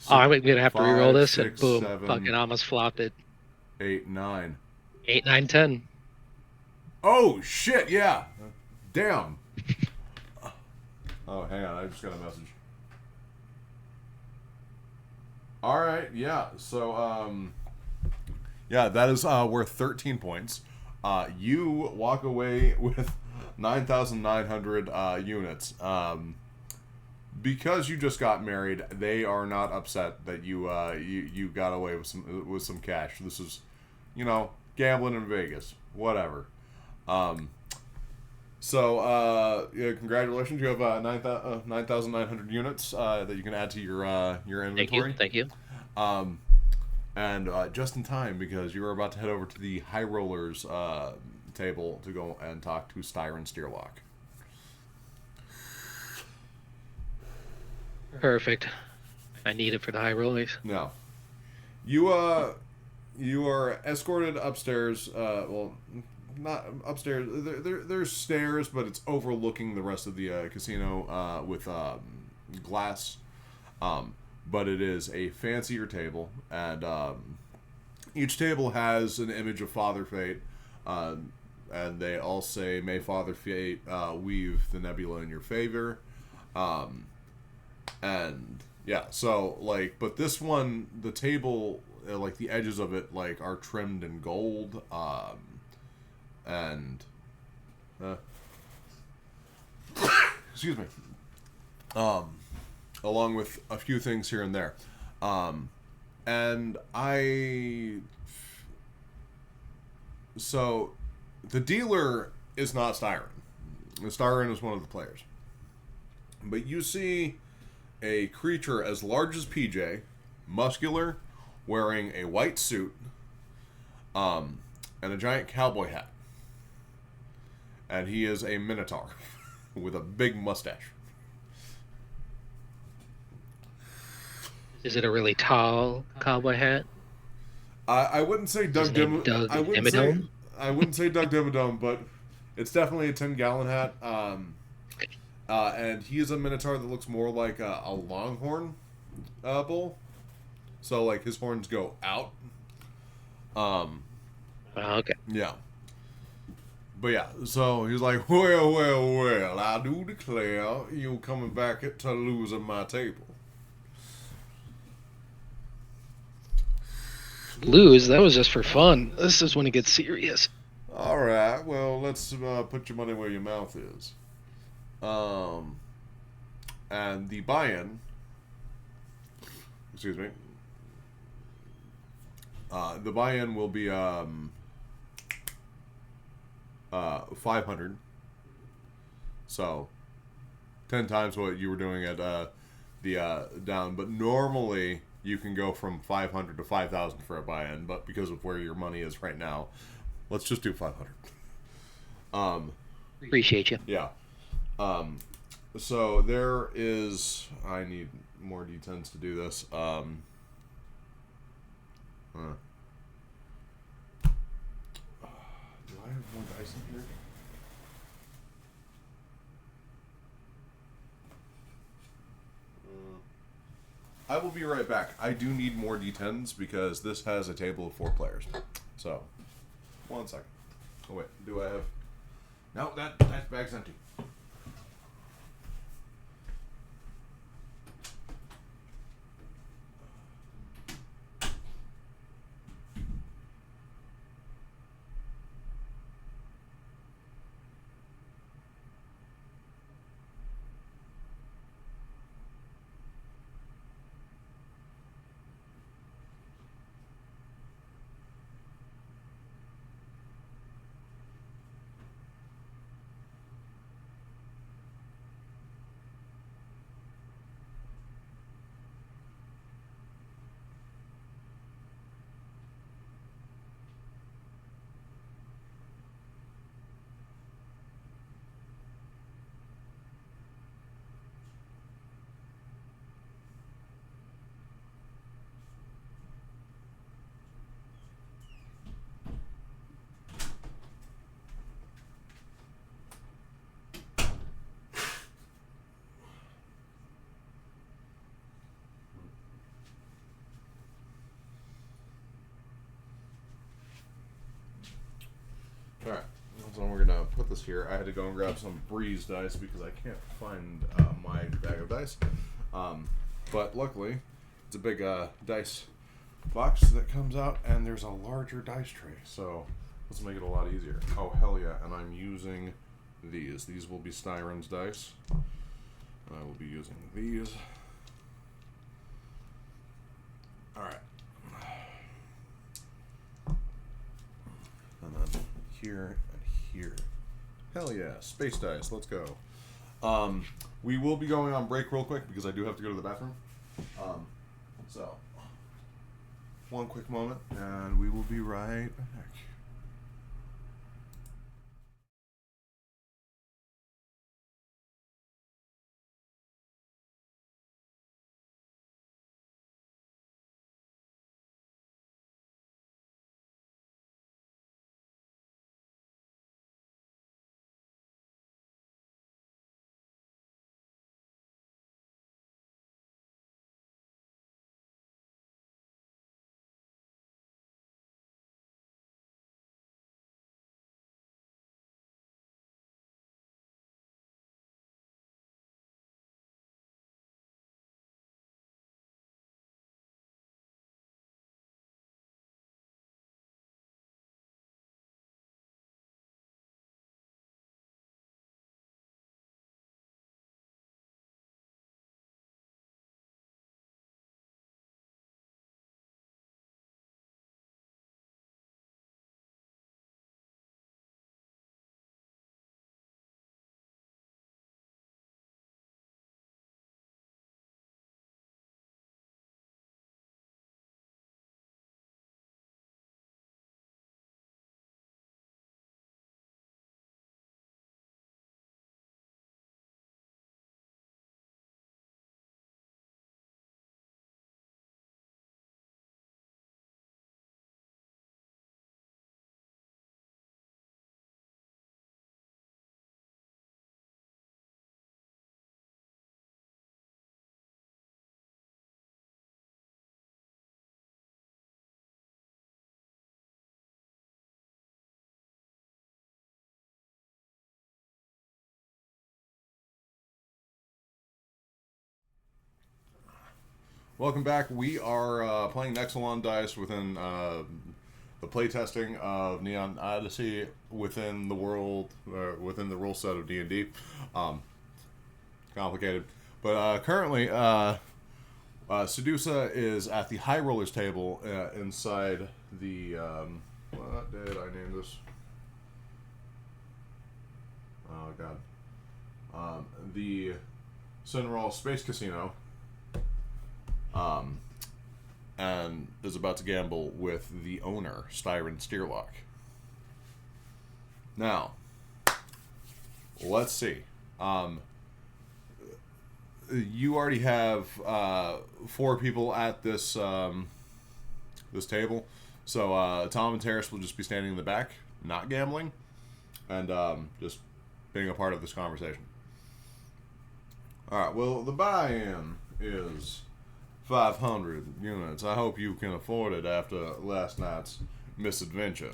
"Oh, Si I'm gonna have to re-roll 5, this," and 6, boom, 7, fucking almost flopped it. 8, 9. 8, 9, 10. Oh shit! Yeah. Damn. Oh, hang on. I just got a message. All right. Yeah. So, yeah, that is worth 13 points. You walk away with 9,900 units. Because you just got married, they are not upset that you got away with some cash. This is, gambling in Vegas, whatever. So yeah, congratulations, you have 9,900 units that you can add to your Thank you, inventory. thank you. Um, and just in time because you are about to head over to the High Rollers table to go and talk to Styron Steerlock. Perfect. I need it for the high rollers. Now, you you are escorted upstairs. Well, not upstairs. There's stairs, but it's overlooking the rest of the casino with glass. But it is a fancier table, and each table has an image of Father Fate, and they all say, "May Father Fate weave the nebula in your favor." And yeah, so like, but this one, the table, like the edges of it, like are trimmed in gold, and excuse me, along with a few things here and there, and so the dealer is not Styron. Styron is one of the players, but you see a creature as large as PJ, muscular, wearing a white suit, and a giant cowboy hat. And he is a minotaur with a big mustache. Is it a really tall cowboy hat? I wouldn't say His name Doug Dimmadome? I wouldn't say Doug Dimmadome, but it's definitely a 10-gallon hat. And he is a minotaur that looks more like a longhorn bull. So, like, his horns go out. Okay. Yeah. But yeah, so he's like, well, I do declare you coming back to losing my table. Lose? That was just for fun. This is when it gets serious. All right, well, let's put your money where your mouth is. And the buy-in, excuse me, the buy-in will be 500. So 10 times what you were doing at the down. But normally you can go from 500 to 5,000 for a buy-in. But because of where your money is right now, let's just do 500. Appreciate you. Yeah. So there is. I need more D10s to do this. Do I have more dice in here? I will be right back. I do need more D10s because this has a table of 4 players. So, 1 second. Oh wait, do I have? No, that bag's empty. Alright, so we're gonna put this here. I had to go and grab some Breeze dice because I can't find my bag of dice. But luckily, it's a big dice box that comes out, and there's a larger dice tray, so let's make it a lot easier. Oh, hell yeah, and I'm using these. These will be Styron's dice. I will be using these. Alright. And then here and here. Hell yeah, space dice, let's go. We will be going on break real quick because I do have to go to the bathroom. So, one quick moment, and we will be right back. Welcome back. We are playing Nexalon Dice within the playtesting of Neon Odyssey within the world, within the rule set of D&D. Complicated. But currently, Sedusa is at the High Rollers table inside the... what did I name this? Oh, God. The Sunrail Space Casino. And is about to gamble with the owner, Styron Steerlock. Now, let's see. You already have 4 people at this this table, so Tom and Terrace will just be standing in the back, not gambling, and just being a part of this conversation. All right. Well, the buy-in is 500 units. I hope you can afford it after last night's misadventure.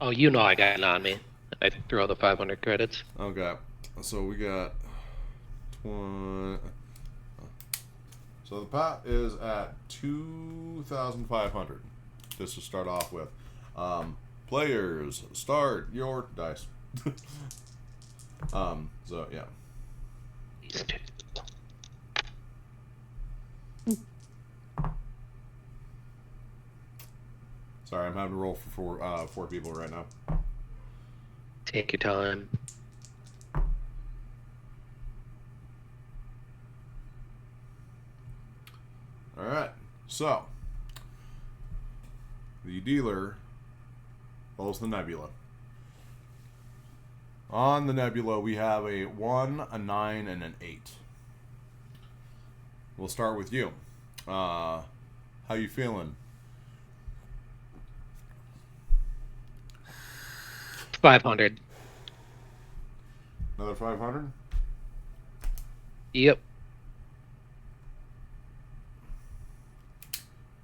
Oh, you know I got it on me. I throw the 500 credits. Okay. So we got 20. So the pot is at 2,500. Just to start off with. Players, start your dice. So yeah. These two. Sorry, I'm having to roll for 4 people right now. Take your time. All right. So the dealer rolls the nebula. On the nebula, we have a 1, a 9, and an 8. We'll start with you. How you feeling? 500. Another 500? Yep.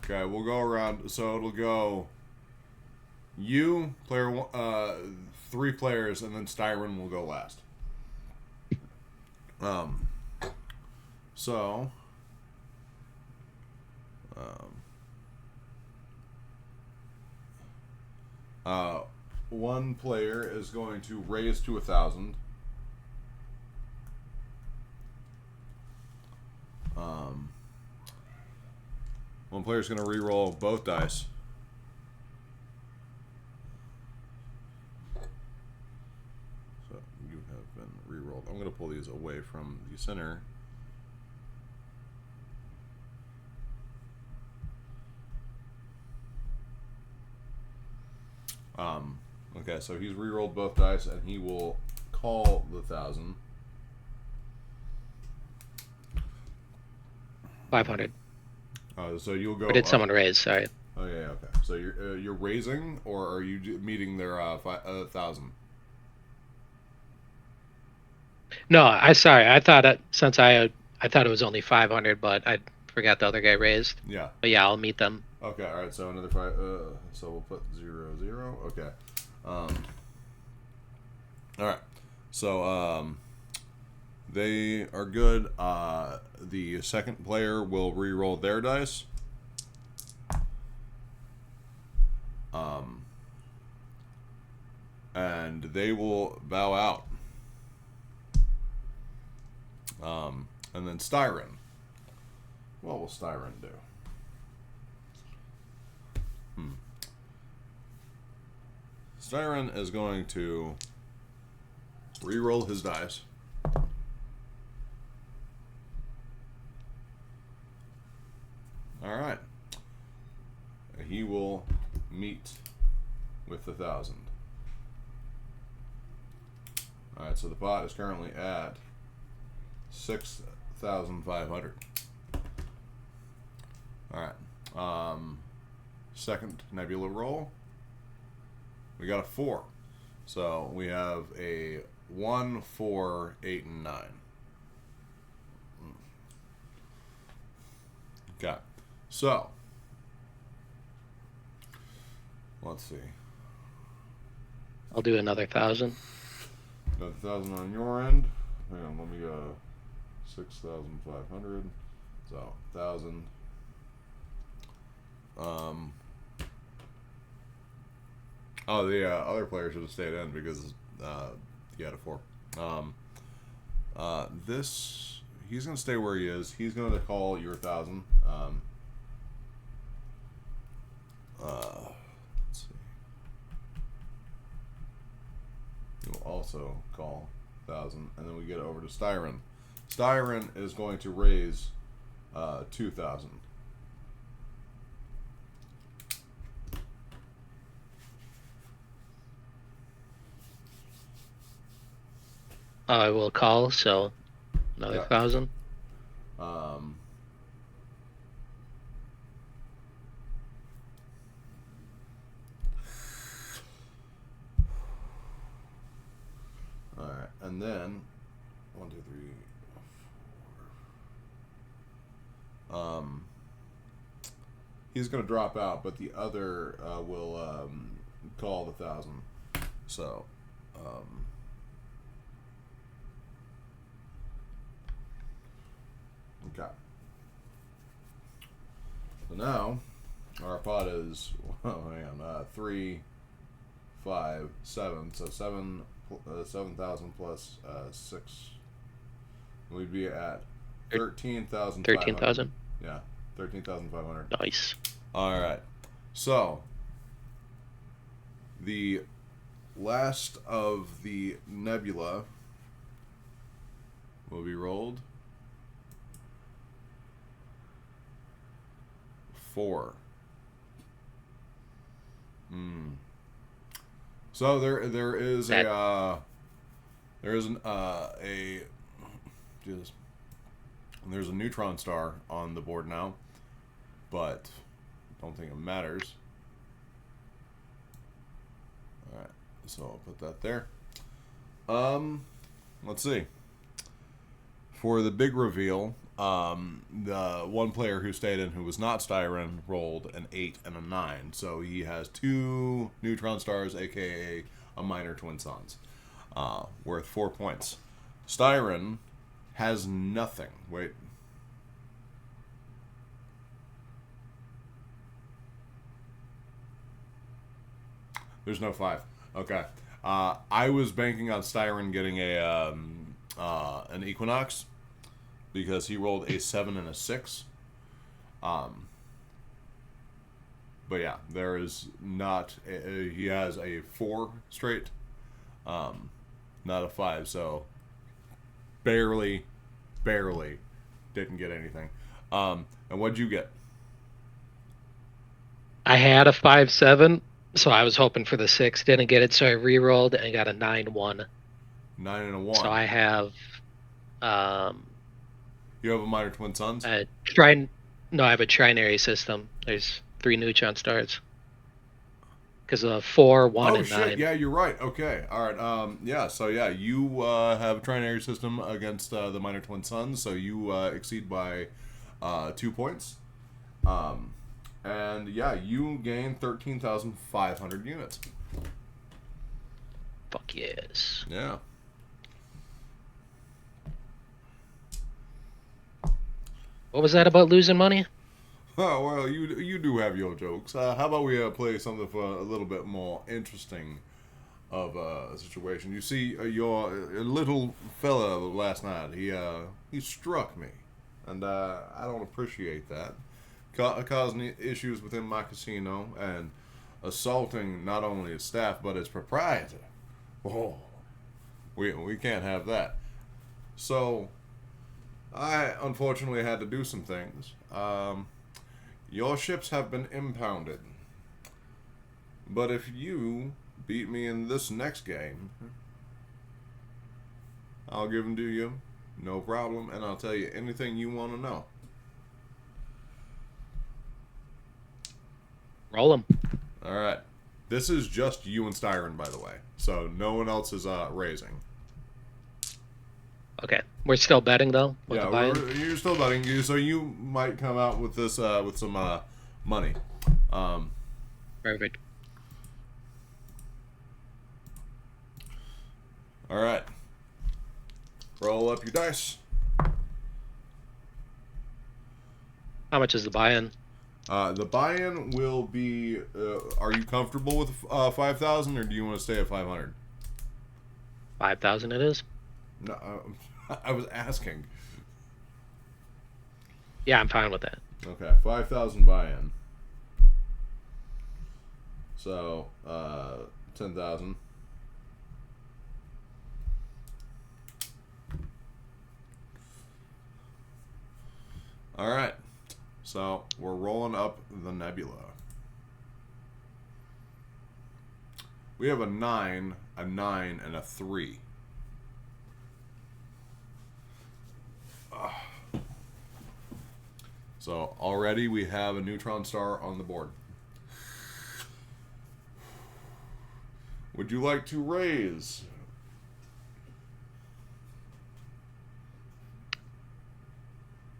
Okay, we'll go around. So it'll go you, player one, 3 players, and then Styron will go last. Um. So. Um. One player is going to raise to 1,000. One player is going to re-roll both dice. So you have been re-rolled. I'm going to pull these away from the center. Okay, so he's re-rolled both dice, and he will call the 1,000. 500. So you'll go. Or did someone raise? Sorry. Oh yeah, okay. So you're raising, or are you meeting their 1,000? No, sorry. I thought since I thought it was only 500, but I forgot the other guy raised. Yeah. But yeah, I'll meet them. Okay. All right. So another 5. So we'll put 0, 0. Okay. All right. So they are good. The second player will re-roll their dice. And they will bow out. And then Styron. What will Styron do? Styron is going to re-roll his dice. All right. He will meet with 1,000. All right, so the pot is currently at 6,500. All right. Second nebula roll. We got a 4. So we have a 1, 4, 8, and 9. Okay. So let's see. I'll do another 1,000. Got 1,000 on your end. Hang on, let me go 6,500. So 1,000. Oh, the other player should have stayed in because he had a 4. This he's gonna stay where he is. He's gonna call your 1,000. Let's see. He'll also call 1,000, and then we get over to Styron. Styron is going to raise 2,000. I will call, so another 1,000. All right, and then 1, 2, 3, 4. He's going to drop out, but the other will call the 1,000. So, okay. So now our pot is 3, 5, 7. So 7,000 plus 6. We'd be at 13,000. 13,000. Yeah, 13,500. Nice. All right. So the last of the nebula will be rolled. 4. So there is a there's a neutron star on the board now, but I don't think it matters. All right, so I'll put that there. Let's see. For the big reveal, The one player who stayed in, who was not Styron, rolled an 8 and a 9. So he has 2 neutron stars, aka a minor twin suns, worth 4 points. Styron has nothing. Wait. There's no 5. Okay. I was banking on Styron getting an Equinox because he rolled a 7 and a 6. But yeah, there is not. He has a 4 straight, not a 5. So barely didn't get anything. And what'd you get? I had a 5-7, so I was hoping for the 6. Didn't get it, so I re-rolled and got a 9-1. 9 and a 1. So I have You have a minor twin suns? I have a trinary system. There's 3 neutron stars. Because of 4, 1, and 9. Yeah, you're right. Okay, all right. Yeah, so yeah, you have a trinary system against the minor twin suns, so you exceed by 2 points. And yeah, you gain 13,500 units. Fuck yes. Yeah. What was that about losing money? Oh, well, you do have your jokes. How about we play something for a little bit more interesting of a situation? You see, your little fella last night, he struck me, and I don't appreciate that. Causing issues within my casino and assaulting not only its staff but its proprietor. Oh, we can't have that. So I unfortunately had to do some things. Your ships have been impounded. But if you beat me in this next game, I'll give them to you. No problem. And I'll tell you anything you want to know. Roll them. All right. This is just you and Styron, by the way. So no one else is raising. Okay. We're still betting, though? With Yeah, the buy-in? you're still betting. So you might come out with this with some money. Perfect. All right. Roll up your dice. How much is the buy-in? The buy-in will be. Are you comfortable with 5,000, or do you want to stay at 500? 5,000 it is? No, I was asking. Yeah, I'm fine with that. Okay, 5,000 buy-in. So 10,000. All right. So we're rolling up the nebula. We have a 9, a 9, and a 3. So already we have a neutron star on the board. Would you like to raise?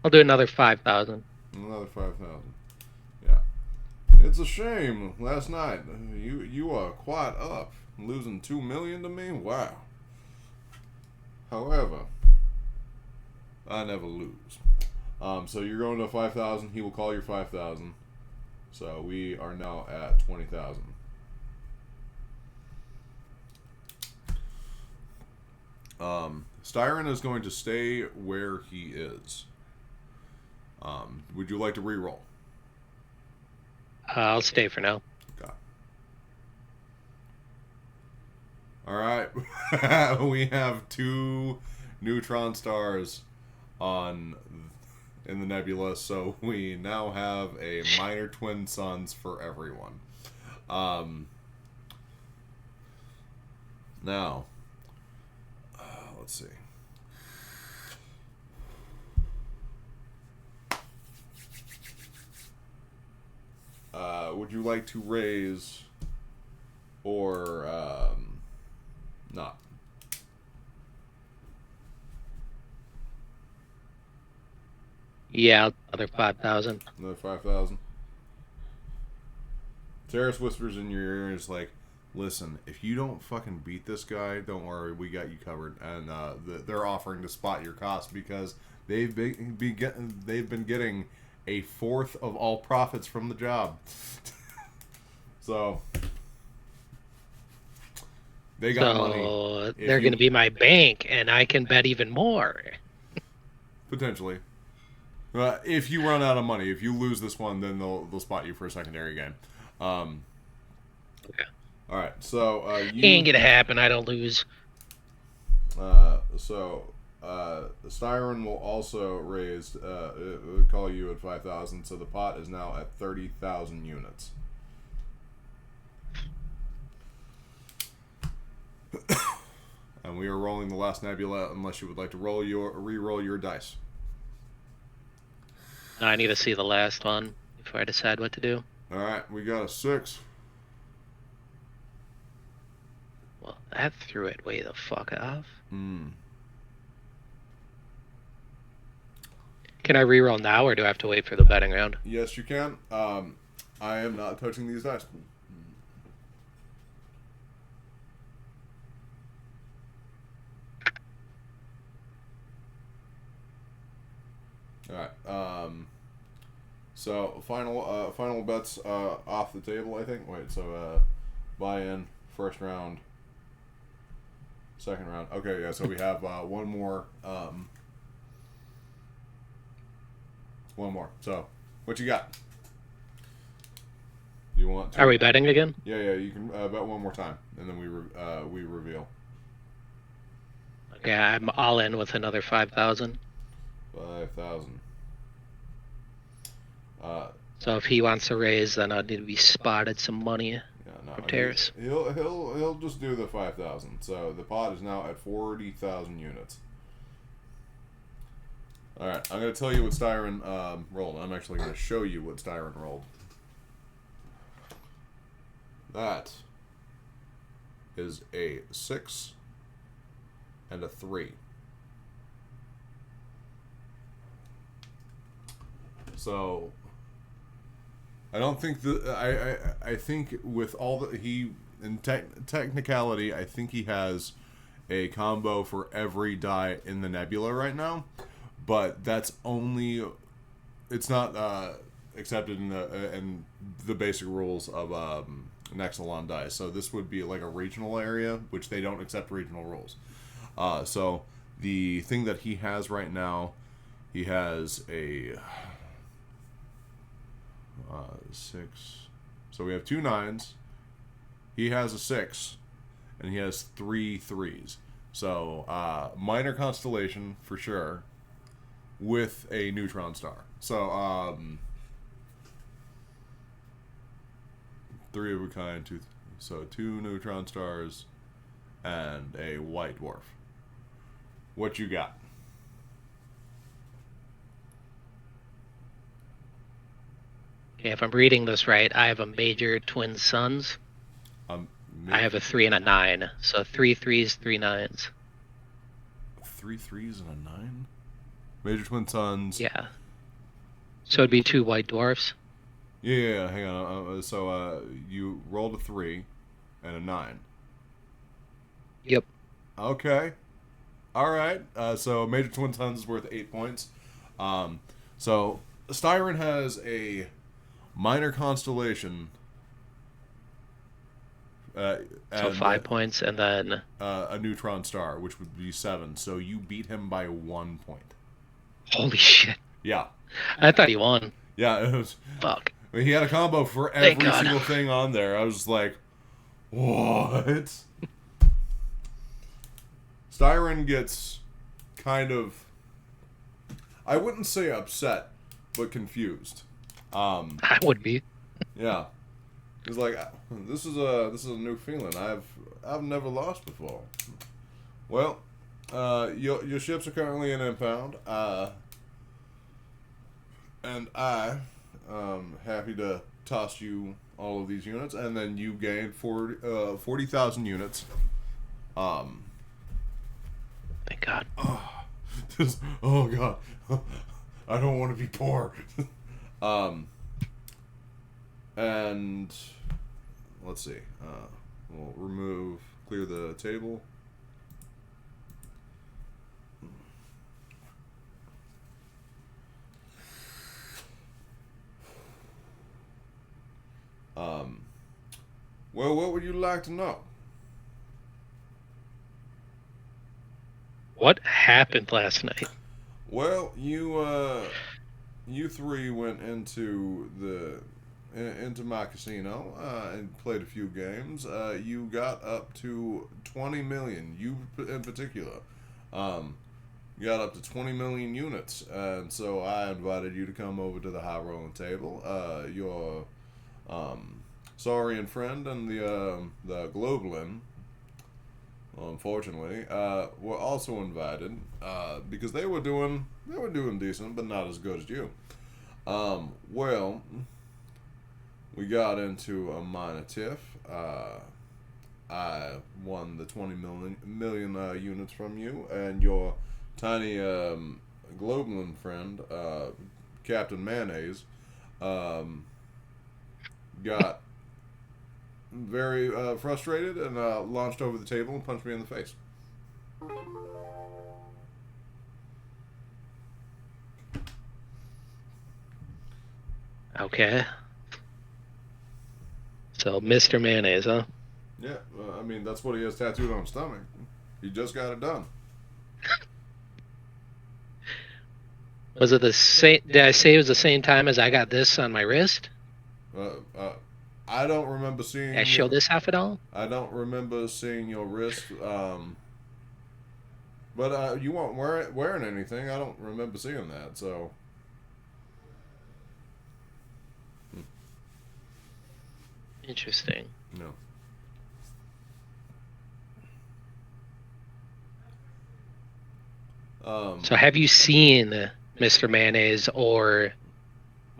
I'll do another 5,000. Another 5,000. Yeah. It's a shame. Last night, you are quite up. Losing 2 million to me? Wow. However, I never lose. So you're going to 5,000. He will call your 5,000. So we are now at 20,000. Styron is going to stay where he is. Would you like to re-roll? I'll stay for now. Okay. All right. We have 2 neutron stars in the nebula, so we now have a minor twin suns for everyone. Now, let's see. Would you like to raise or not? Yeah, another 5,000. Another 5,000. Terrace whispers in your ear and is like, listen, if you don't fucking beat this guy, don't worry, we got you covered. And they're offering to spot your cost because they've been getting a fourth of all profits from the job. So they got money. So If they're you going to be my bank, and I can bet even more. potentially, if you run out of money, if you lose this one, then they'll spot you for a secondary game. Okay. All right, so Ain't gonna happen. I don't lose. Styron will also raise call you at 5,000, so the pot is now at 30,000 units. And we are rolling the last nebula unless you would like to re-roll your dice. No, I need to see the last one before I decide what to do. All right, we got a 6. Well, that threw it way the fuck off. Can I reroll now, or do I have to wait for the betting round? Yes, you can. I am not touching these dice. All right. So final bets off the table. I think. Wait. So buy-in, first round, second round. Okay. Yeah. So we have one more. One more. So, what you got? You want to? Are we betting again? Yeah. You can bet one more time, and then we reveal. Okay, I'm all in with another 5,000. 5,000. So if he wants to raise, then I need to be spotted some money from Terrace. He'll just do the 5,000. So the pot is now at 40,000 units. All right, I'm going to tell you what Styron rolled. I'm actually going to show you what Styron rolled. That is a 6 and a 3. So I don't think I think with all that he in technicality, I think he has a combo for every die in the nebula right now, but that's only it's not accepted in the basic rules of Nexalon dice. So this would be like a regional area, which they don't accept regional rules. So the thing that he has right now, he has a 6. So we have 2 9s. He has a 6, and he has 3 3s. So minor constellation for sure, with a neutron star. So 3 of a kind. 2 neutron stars, and a white dwarf. What you got? If I'm reading this right, I have a major twin suns. I have a 3 and a 9, so 3 3s, 3 9s. 3 3s and a 9? Major twin suns. Yeah. So it'd be 2 white dwarfs. Yeah, hang on. So you rolled a 3 and a 9. Yep. Okay. All right. So major twin suns is worth 8 points. So Styron has a minor constellation. So 5 points, and then a neutron star, which would be 7. So you beat him by 1 point. Holy shit! Yeah. I thought he won. Yeah. It was, Fuck. I mean, he had a combo for Thank every God. single thing on there. I was just like, what? Styron gets kind of, I wouldn't say upset, but confused. I would be. Yeah. He's like, this is a new feeling. I've never lost before. Well, your ships are currently in impound. And I happy to toss you all of these units, and then you gain 40,000 units. Thank God. Oh God. I don't want to be poor. um, and let's see. We'll clear the table. Um, well, what would you like to know? What happened last night? Well, you three went into my casino and played a few games. You got up to 20 million. You in particular, um, got up to 20 million units, and so I invited you to come over to the high rolling table. Your Saurian friend and the Globalin, unfortunately, were also invited because they were doing decent, but not as good as you. Well, we got into a minor tiff. I won the 20 million units from you, and your tiny Globalin friend, Captain Mayonnaise, got very frustrated and launched over the table and punched me in the face. Okay. So, Mr. Mayonnaise, huh? Yeah, I mean, that's what he has tattooed on his stomach. He just got it done. Was it the same? Did I say it was the same time as I got this on my wrist? Uh, uh, I don't remember Did I seeing show your. this off at all? I don't remember seeing your wrist. But you weren't wearing anything. I don't remember seeing that. So. Interesting. No. So, have you seen Mr. Mayonnaise or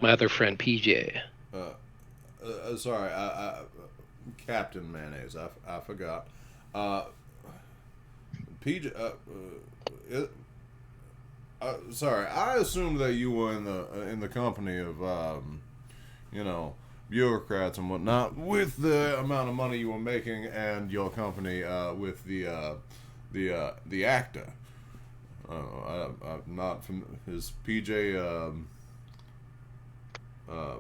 my other friend PJ? Sorry, Captain Mayonnaise. I forgot. Uh, PJ. Sorry, I assumed that you were in the company of you know, bureaucrats and whatnot with the amount of money you were making and your company with the actor. I'm not from his PJ. Uh, uh,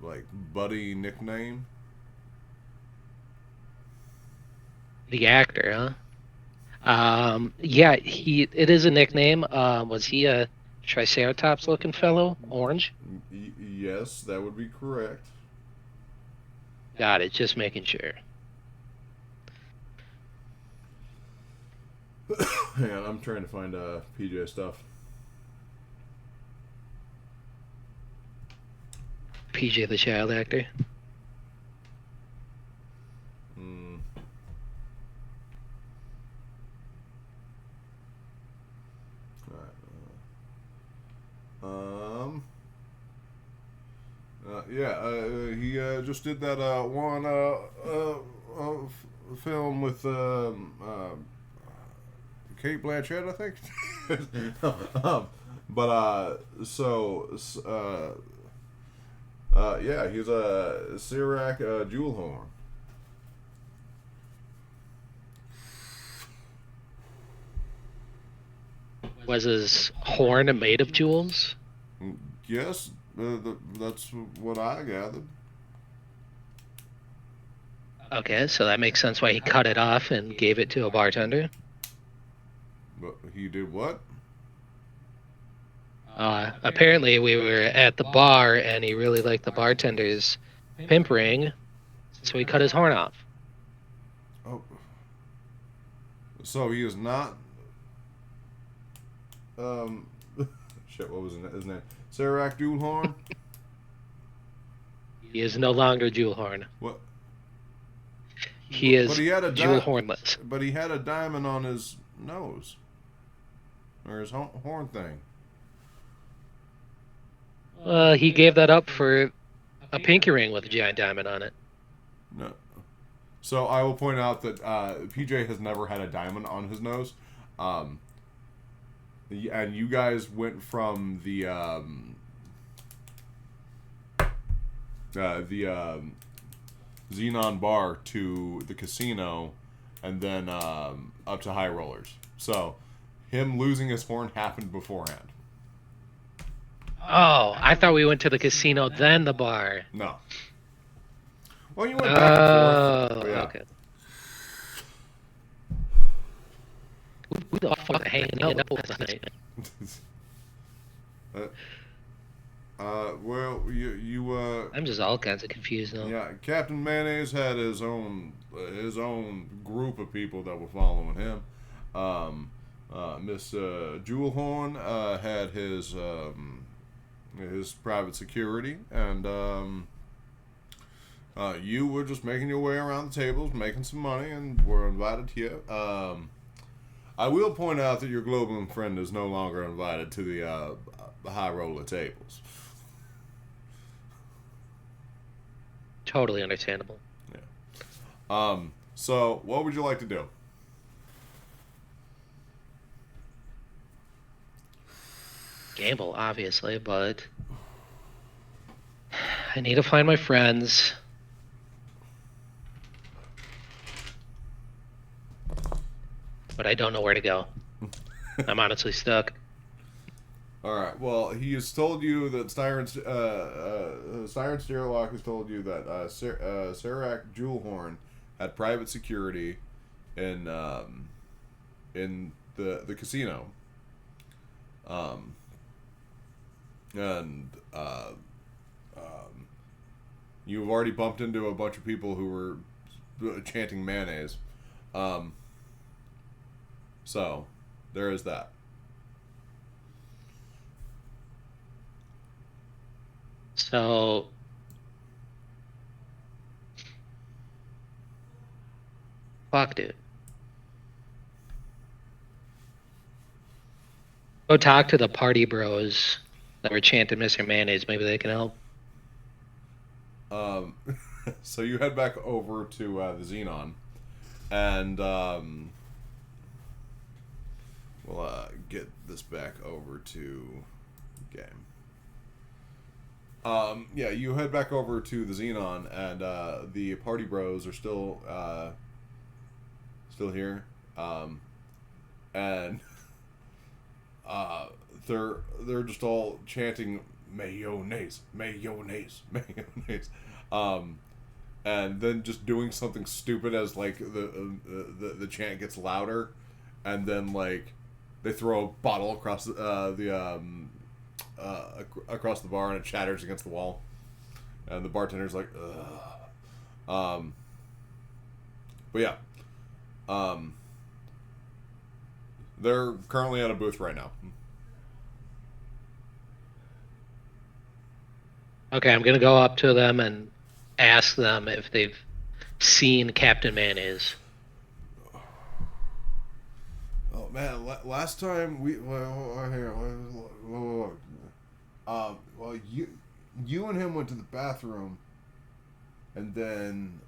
like buddy nickname. The actor, huh? Yeah, it is a nickname. Was he a Triceratops looking fellow? Orange? Yes, that would be correct. Got it, just making sure. Hang on, I'm trying to find PJ stuff. PJ the child actor. Mm. Alright. Yeah, he just did that one film with Kate Blanchett, I think. Yeah, he's a Sirac jewel horn. Was his horn made of jewels? Yes, that's what I gathered. Okay, so that makes sense why he cut it off and gave it to a bartender. But he did what? Apparently, we were at the bar and he really liked the bartender's pimp ring, so he cut his horn off. Oh, so he is not. Um, shit. What was his name? Sirac Jewelhorn. He is no longer jewel horn. What? He is But he had a jewel hornless. But he had a diamond on his nose, or his horn thing. He gave that up for a pinky ring with a giant diamond on it. No. So I will point out that PJ has never had a diamond on his nose. and you guys went from the Xenon bar to the casino, and then up to High Rollers. So, him losing his horn happened beforehand. Oh, I thought we went to the casino, then the bar. No. Well, you went back and forth. But yeah. Okay. Who the fuck hanging out with last night? Well, I'm just all kinds of confused now. yeah, Captain Mayonnaise had his own group of people that were following him. Miss Jewelhorn had his private security, and you were just making your way around the tables, making some money, and were invited here. I will point out that your global friend is no longer invited to the high roller tables. Totally understandable. Yeah. So, what would you like to do? Gamble, obviously, but I need to find my friends. But I don't know where to go. I'm honestly stuck. All right. Well, he has told you that Styron Steerlock has told you that Serac Jewelhorn had private security in the casino. And you've already bumped into a bunch of people who were chanting mayonnaise. So there is that. So fuck, dude. Go talk to the party bros that were chanting Mr. Mayonnaise. Maybe they can help. So you head back over to the Xenon, and we'll get this back over to game. Yeah, you head back over to the Xenon, and the party bros are still here, and they're just all chanting mayonnaise, mayonnaise, mayonnaise, and then just doing something stupid as like the chant gets louder, and then like they throw a bottle across across the bar, and it shatters against the wall, and the bartender's like, ugh. But yeah, they're currently at a booth right now. Okay, I'm gonna go up to them and ask them if they've seen Captain Mayonnaise. Oh man, last time you and him went to the bathroom, and then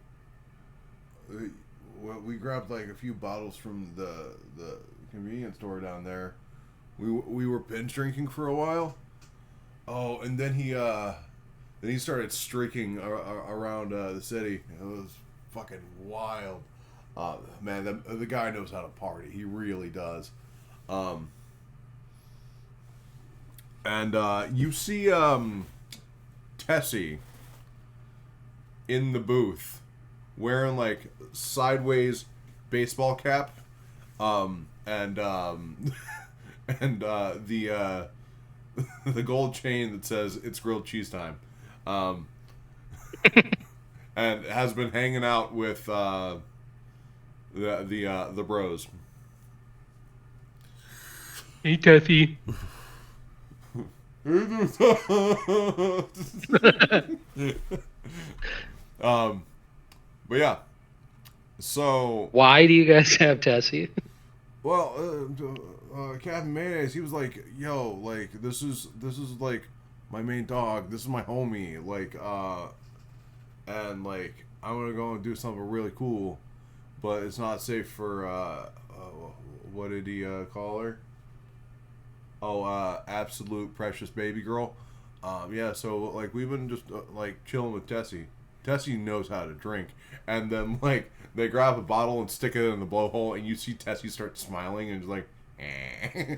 we grabbed like a few bottles from the convenience store down there. We were binge drinking for a while. Oh, and then he started streaking around the city. It was fucking wild. Man, the guy knows how to party. He really does. And you see Tessie in the booth wearing like sideways baseball cap, and and the the gold chain that says it's grilled cheese time, and has been hanging out with the bros. Hey, Tessie. But yeah, so Why do you guys have Tessie? well, Captain Mayonnaise, he was like, "Yo, like this is like my main dog. This is my homie. Like, and like I'm gonna go and do something really cool, but it's not safe for what did he call her? Oh, absolute precious baby girl. Yeah, so like we've been just like chilling with Tessie. Tessie knows how to drink, and then like they grab a bottle and stick it in the blowhole, and you see Tessie start smiling and just like, eh.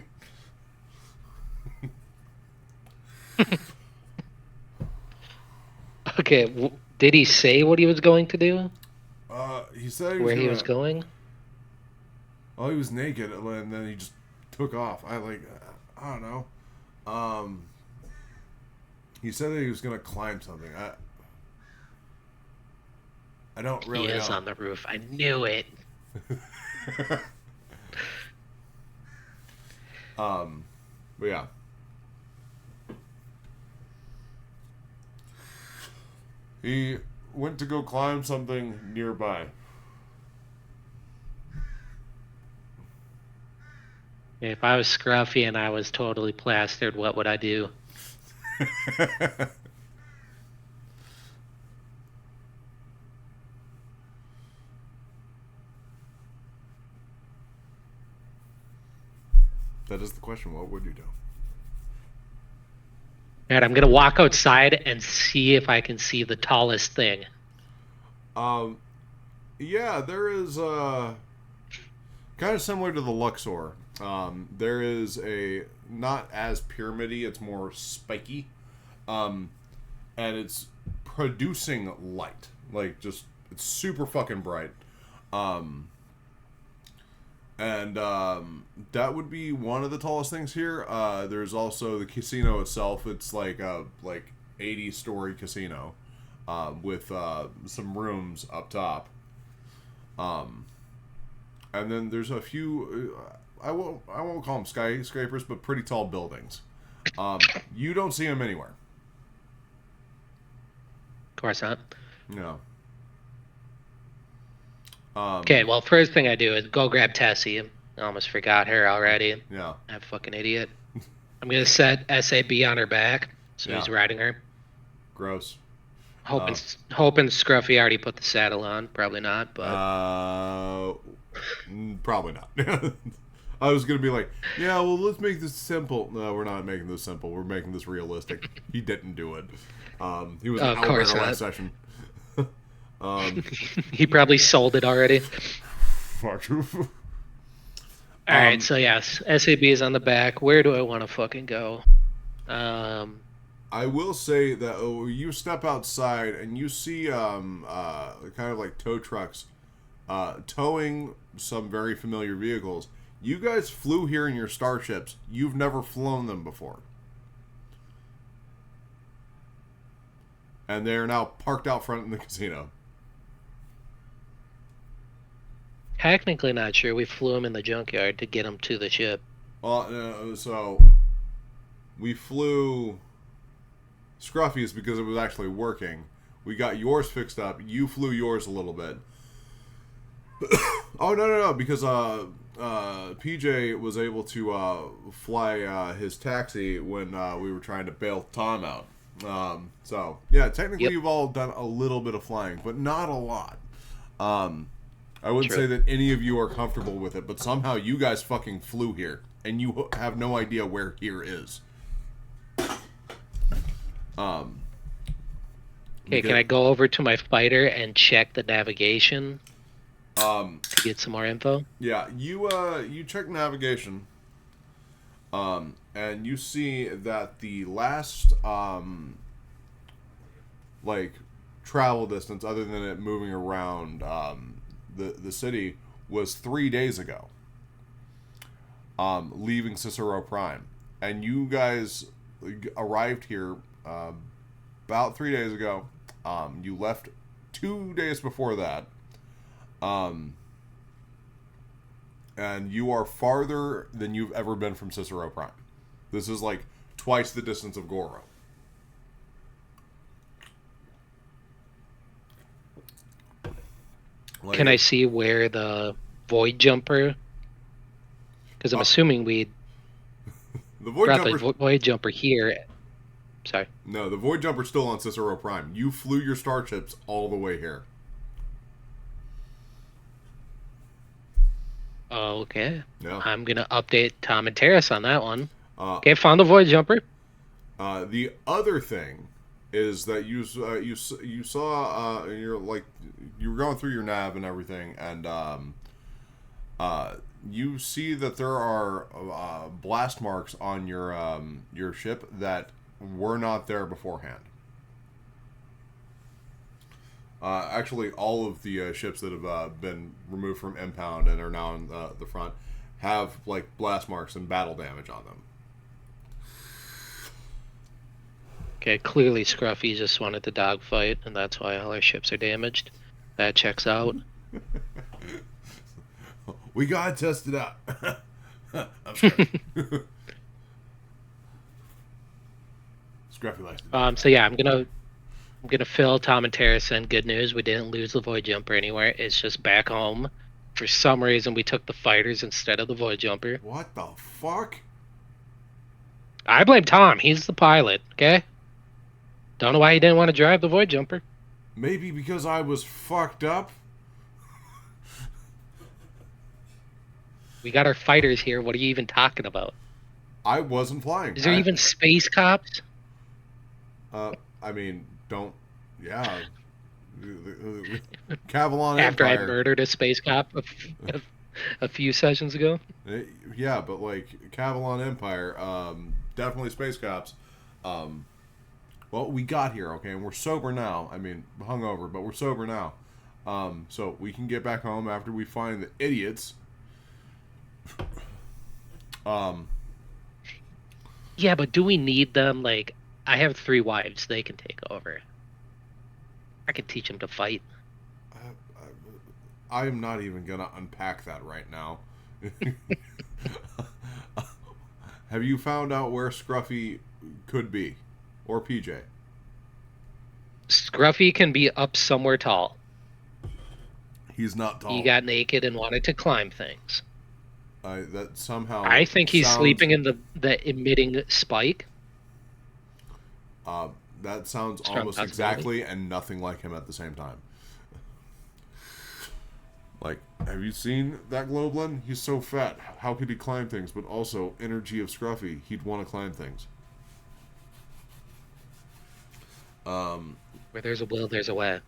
Okay, did he say what he was going to do? He said he was Where he gonna. was going? Oh, he was naked, and then he just took off. I don't know. Um, he said that he was gonna climb something. I don't He really is know. on the roof. I knew it. But yeah. He went to go climb something nearby. If I was scruffy and I was totally plastered, what would I do? That is the question. What would you do? And I'm gonna walk outside and see if I can see the tallest thing. Um, yeah, there is kind of similar to the Luxor. There is a not as pyramidy; it's more spiky, um, and it's producing light. Like just it's super fucking bright. Um, and that would be one of the tallest things here. There's also the casino itself. It's like a 80-story casino with some rooms up top. Um, and then there's a few. I won't call them skyscrapers, but pretty tall buildings. You don't see them anywhere. Of course not. No. Okay, well, first thing I do is go grab Tessie. I almost forgot her already. Yeah. I'm a fucking idiot. I'm gonna set SAB on her back, so Yeah. he's riding her. Gross. Hoping Scruffy already put the saddle on. Probably not, but Probably not. I was gonna be like, yeah, well, let's make this simple. No, we're not making this simple. We're making this realistic. He didn't do it. He was of an course outrigger not. last session. He probably sold it already. Far true. All right, so yes, SAB is on the back. Where do I want to fucking go? I will say that you step outside and you see kind of like tow trucks towing some very familiar vehicles. You guys flew here in your starships. You've never flown them before. And they are now parked out front in the casino. Technically not sure. We flew him in the junkyard to get him to the ship. Well, so we flew Scruffy's because it was actually working. We got yours fixed up. You flew yours a little bit. Oh no! Because PJ was able to fly his taxi when we were trying to bail Tom out. So yeah, technically you've all done a little bit of flying, but not a lot. I wouldn't say that any of you are comfortable with it, but somehow you guys fucking flew here, and you have no idea where here is. Okay, can I go over to my fighter and check the navigation? To get some more info? Yeah, you check navigation, and you see that the last like travel distance, other than it moving around the city, was 3 days ago. Leaving Cicero Prime, and you guys arrived here about 3 days ago. You left 2 days before that. And you are farther than you've ever been from Cicero Prime. This is like twice the distance of Goro. Like, Can I see where the Void Jumper? Because I'm assuming we the Void brought the Jumper. Void Jumper here. Sorry. No, the Void Jumper's still on Cicero Prime. You flew your starships all the way here. Okay. Yeah. I'm gonna update Tom and Terrace on that one. Okay, found the void jumper. The other thing is that you saw you're like you were going through your nav and everything, and you see that there are blast marks on your ship that were not there beforehand. Actually, all of the ships that have been removed from impound and are now in the front have like blast marks and battle damage on them. Okay, clearly Scruffy just wanted to dogfight, and that's why all our ships are damaged. That checks out. We gotta test it out. I'm Scruffy. Scruffy likes to do So yeah, I'm gonna fill Tom and Terrace in good news. We didn't lose the void jumper anywhere. It's just back home. For some reason, we took the fighters instead of the void jumper. What the fuck? I blame Tom. He's the pilot. Okay. Don't know why he didn't want to drive the void jumper. Maybe because I was fucked up? We got our fighters here. What are you even talking about? I wasn't flying. Is there even space cops? I mean, don't. Yeah. Cavalon After Empire. I murdered a space cop a few sessions ago. Yeah, but like Cavalon Empire, definitely space cops. Well, we got here, okay, and we're sober now. I mean, hungover, but we're sober now. So we can get back home after we find the idiots. Yeah, but do we need them? Like, I have 3 wives. They can take over. I can teach them to fight. I am not even gonna unpack that right now. Have you found out where Scruffy could be? Or PJ? Scruffy can be up somewhere tall. He's not tall. He got naked and wanted to climb things. That somehow. I think he's sounds, sleeping in the emitting spike. That sounds Strong almost possibility. exactly and nothing like him at the same time. Like, have you seen that Globlin? He's so fat. How could he climb things? But also, energy of Scruffy. He'd want to climb things. Where there's a will, there's a way.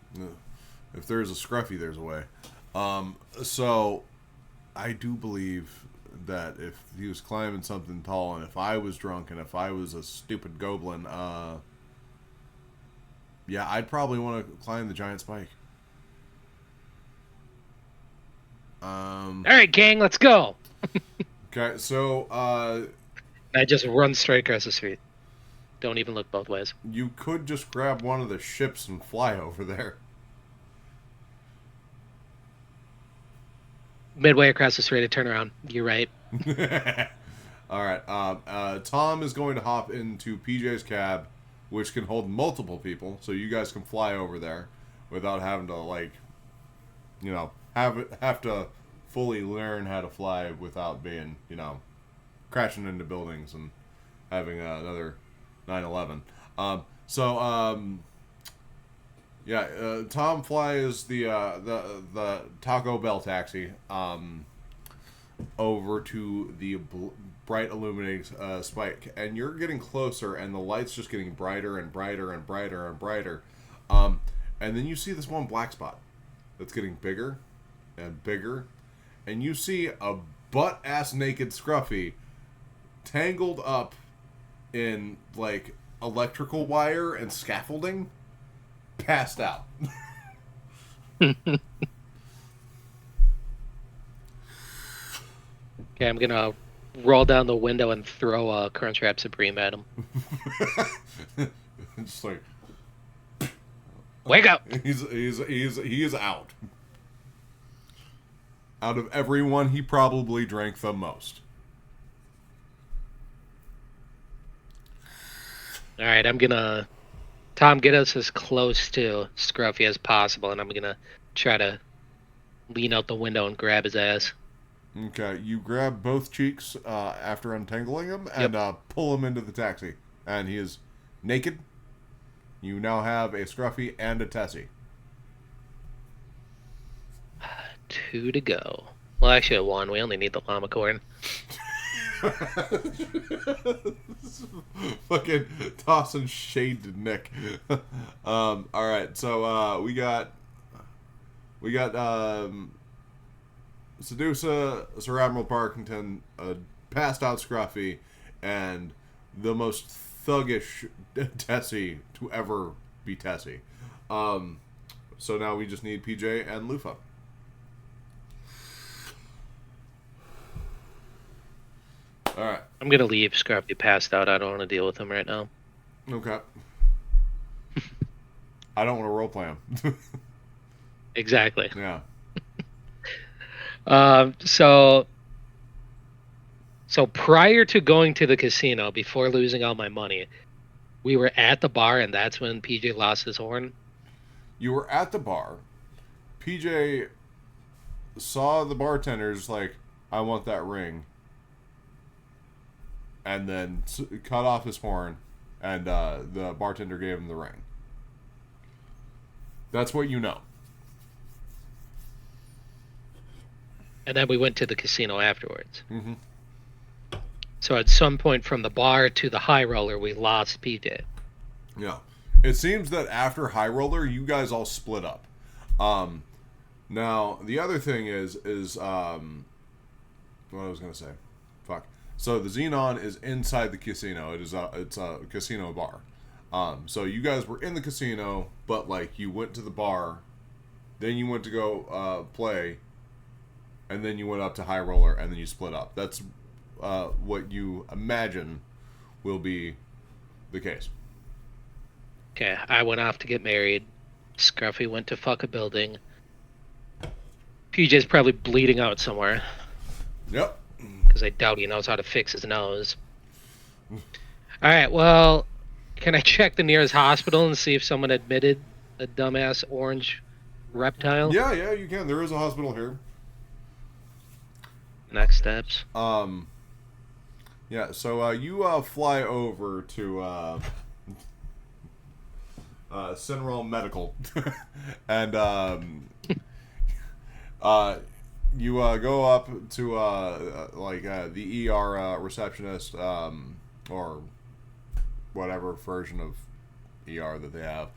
If there's a Scruffy, there's a way. So, I do believe that if he was climbing something tall, and if I was drunk, and if I was a stupid goblin, yeah, I'd probably want to climb the giant spike. All right, gang, let's go. Okay, so I just run straight across the street. Don't even look both ways. you could just grab one of the ships and fly over there. Midway across the street, I turn around. You're right. All right. Tom is going to hop into PJ's cab, which can hold multiple people, so you guys can fly over there without having to have to fully learn how to fly without being, crashing into buildings and having another 9/11. Tom flies the Taco Bell taxi over to the bright illuminating spike, and you're getting closer, and the light's just getting brighter and brighter and brighter and brighter, and then you see this one black spot that's getting bigger and bigger, and you see a butt-ass naked Scruffy tangled up in like electrical wire and scaffolding, passed out. Okay, I'm gonna roll down the window and throw a Crunchwrap Supreme at him. Just like, wake up! he is out. Out of everyone, he probably drank the most. All right, I'm gonna Tom, get us as close to Scruffy as possible, and I'm gonna try to lean out the window and grab his ass. Okay, you grab both cheeks after untangling him and pull him into the taxi. And he is naked. You now have a Scruffy and a Tessie. 2 to go. Well, actually, 1. We only need the llama corn. Fucking tossing shade to Nick. All right, so we got Sedusa, Sir Admiral Parkington, passed out Scruffy, and the most thuggish Tessie to ever be Tessie. So now we just need PJ and Lufa. All right. I'm gonna leave Scruffy passed out. I don't want to deal with him right now. Okay. I don't want to roleplay him. Exactly. Yeah. So prior to going to the casino, before losing all my money, we were at the bar, and that's when PJ lost his horn. You were at the bar. PJ saw the bartenders like, I want that ring. And then cut off his horn, and the bartender gave him the ring. That's what you know. And then we went to the casino afterwards. Mm-hmm. So at some point from the bar to the high roller, we lost PJ. Yeah. It seems that after High Roller, you guys all split up. Now, the other thing is what I was going to say. Fuck. So the Xenon is inside the casino. It's a casino bar. So you guys were in the casino, but like you went to the bar, then you went to go play, and then you went up to High Roller, and then you split up. That's what you imagine will be the case. Okay, I went off to get married. Scruffy went to fuck a building. PJ's probably bleeding out somewhere. Yep. Because I doubt he knows how to fix his nose. Alright, well, can I check the nearest hospital and see if someone admitted a dumbass orange reptile? Yeah, you can. There is a hospital here. Next steps. Yeah, so you fly over to Cinderella Medical, and you go up to the ER receptionist, or whatever version of ER that they have,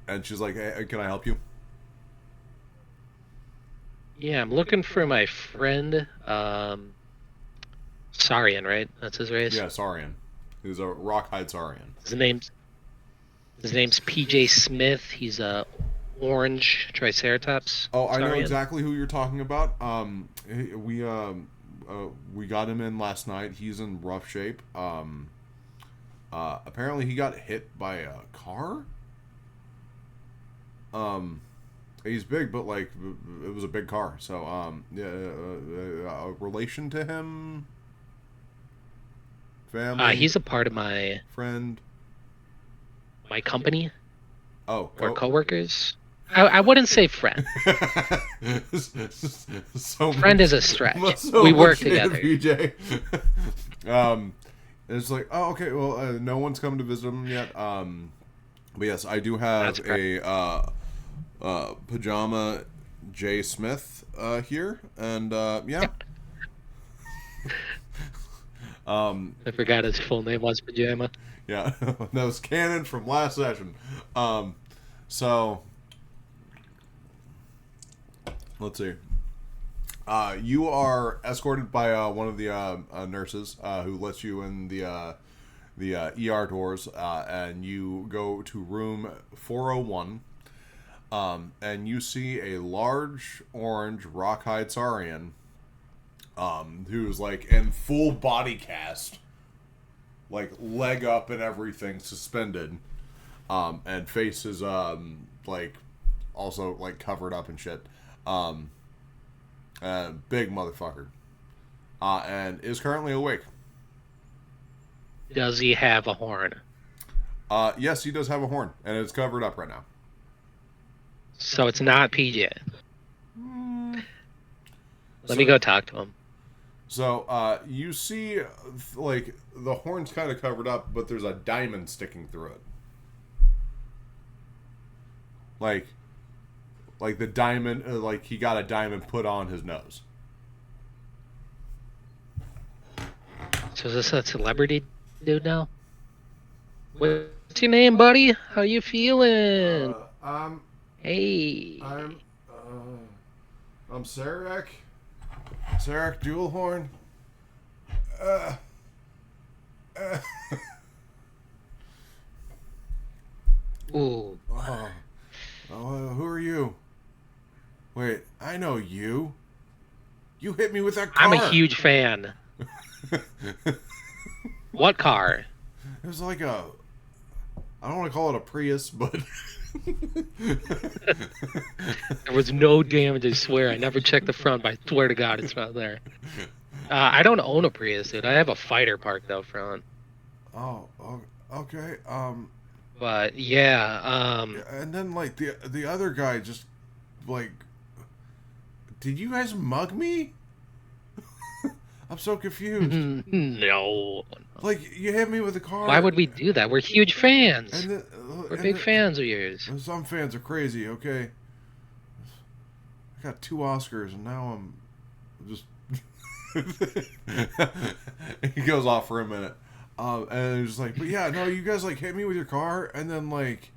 and she's like, "Hey, can I help you?" Yeah, I'm looking for my friend, Sarian, right? That's his race? Yeah, Saurian. He's a Rockhide Saurian. His name's PJ Smith. He's a orange Triceratops. Oh, I know Saurian. exactly who you're talking about. We got him in last night. He's in rough shape. Apparently he got hit by a car. He's big, but like it was a big car. So a relation to him, family. He's a part of my friend. My company. Oh, or coworkers. I wouldn't say friend. Friend is a stretch. We work together. PJ. It's like, oh, okay. Well, no one's come to visit him yet. But yes, I do have a pajama J Smith here, and yeah. I forgot his full name was Pajama. Yeah, that was canon from last session. So let's see. You are escorted by one of the nurses who lets you in the ER doors, and you go to room 401. And you see a large orange Rockhide Saurian, who's like in full body cast, like leg up and everything, suspended, and face is like also like covered up and shit, big motherfucker, and is currently awake. Does he have a horn? Yes, he does have a horn, and it's covered up right now. So it's not PJ. Let me go talk to him. So, you see, like, the horn's kind of covered up, but there's a diamond sticking through it. Like the diamond, like he got a diamond put on his nose. So is this a celebrity dude now? What's your name, buddy? How you feeling? I'm Hey. I'm I'm Sarek. Sarek Jewelhorn. Uh, uh, Ooh. who are you? Wait, I know you. You hit me with that car. I'm a huge fan. What car? It was like a. I don't want to call it a Prius, but. There was no damage, I swear. I never checked the front, but I swear to God it's not there. I don't own a Prius, dude. I have a fighter parked out front. Oh, okay. But yeah, And then like the other guy just like, did you guys mug me? I'm so confused. no. Like you hit me with a car. Why would we do that? We're huge fans. We're big fans. fans of yours. Some fans are crazy. Okay. I got 2 Oscars and now I'm just. He goes off for a minute. And it's just like, but yeah, no, you guys like hit me with your car, and then like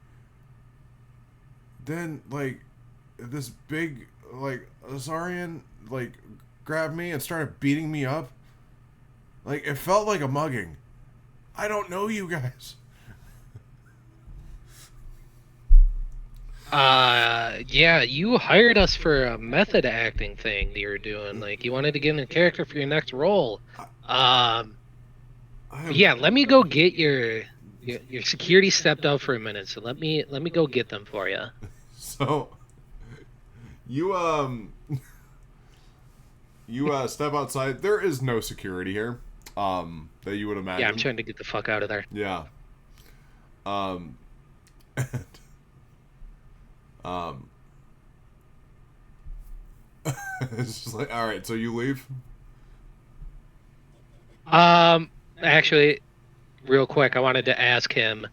this big like Azarian like grabbed me and started beating me up. Like it felt like a mugging. I don't know you guys. Yeah, you hired us for a method acting thing that you were doing. Like you wanted to get in a character for your next role. Yeah, let me go get your security stepped out for a minute, so let me go get them for you. So you step outside. There is no security here. That you would imagine. Yeah, I'm trying to get the fuck out of there. Yeah. It's just like, all right, so you leave. Actually, real quick, I wanted to ask him.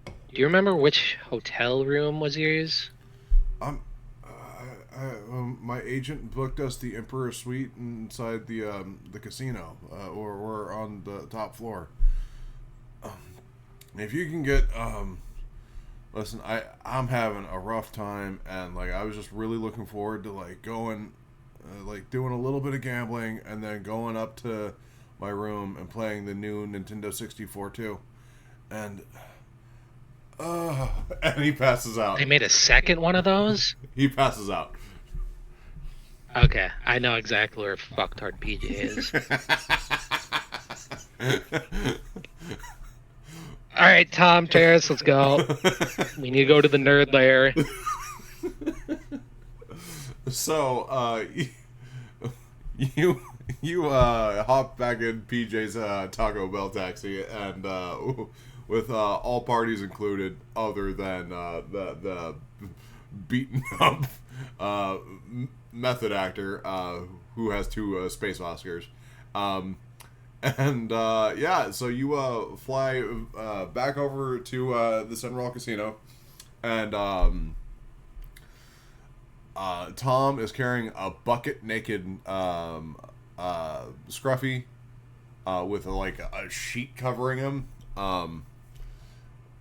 Do you remember which hotel room was yours? My agent booked us the Emperor Suite inside the casino, or we're on the top floor. If you can get, listen, I'm having a rough time, and like I was just really looking forward to like going, like doing a little bit of gambling, and then going up to my room and playing the new Nintendo 64 too, and he passes out. They made a second one of those? He passes out. Okay, I know exactly where fucktard PJ is. All right, Tom Terrace, let's go. We need to go to the nerd lair. So, you hop back in PJ's Taco Bell taxi, and with all parties included, other than the beaten up method actor who has 2 space Oscars. Yeah, so you fly back over to the Sunroll Casino, and Tom is carrying a bucket naked Scruffy with like a sheet covering him,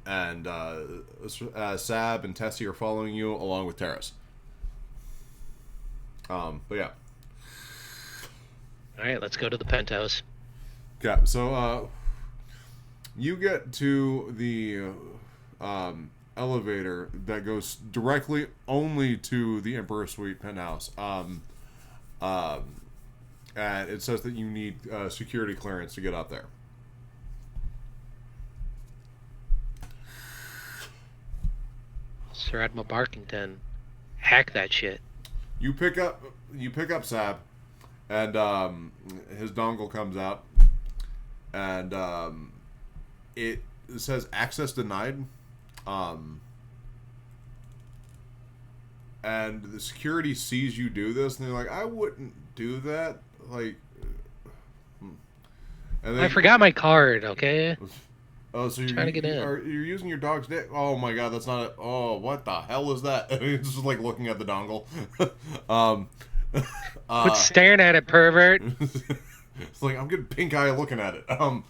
and Sab and Tessie are following you along with Terrace. But yeah. All right, let's go to the penthouse. Yeah, so you get to the elevator that goes directly only to the Emperor Suite penthouse. And it says that you need security clearance to get up there. Sir Admiral Barkington, hack that shit. You pick up Sab, and his dongle comes out, and it says access denied. And the security sees you do this, and they're like, "I wouldn't do that." Like, and I forgot my card. Okay. Oh, so you're trying to get in. You're using your dog's dick? Oh my god, that's not it. Oh, what the hell is that? It's just like looking at the dongle. Quit staring at it, pervert. It's like I'm getting pink eye looking at it. And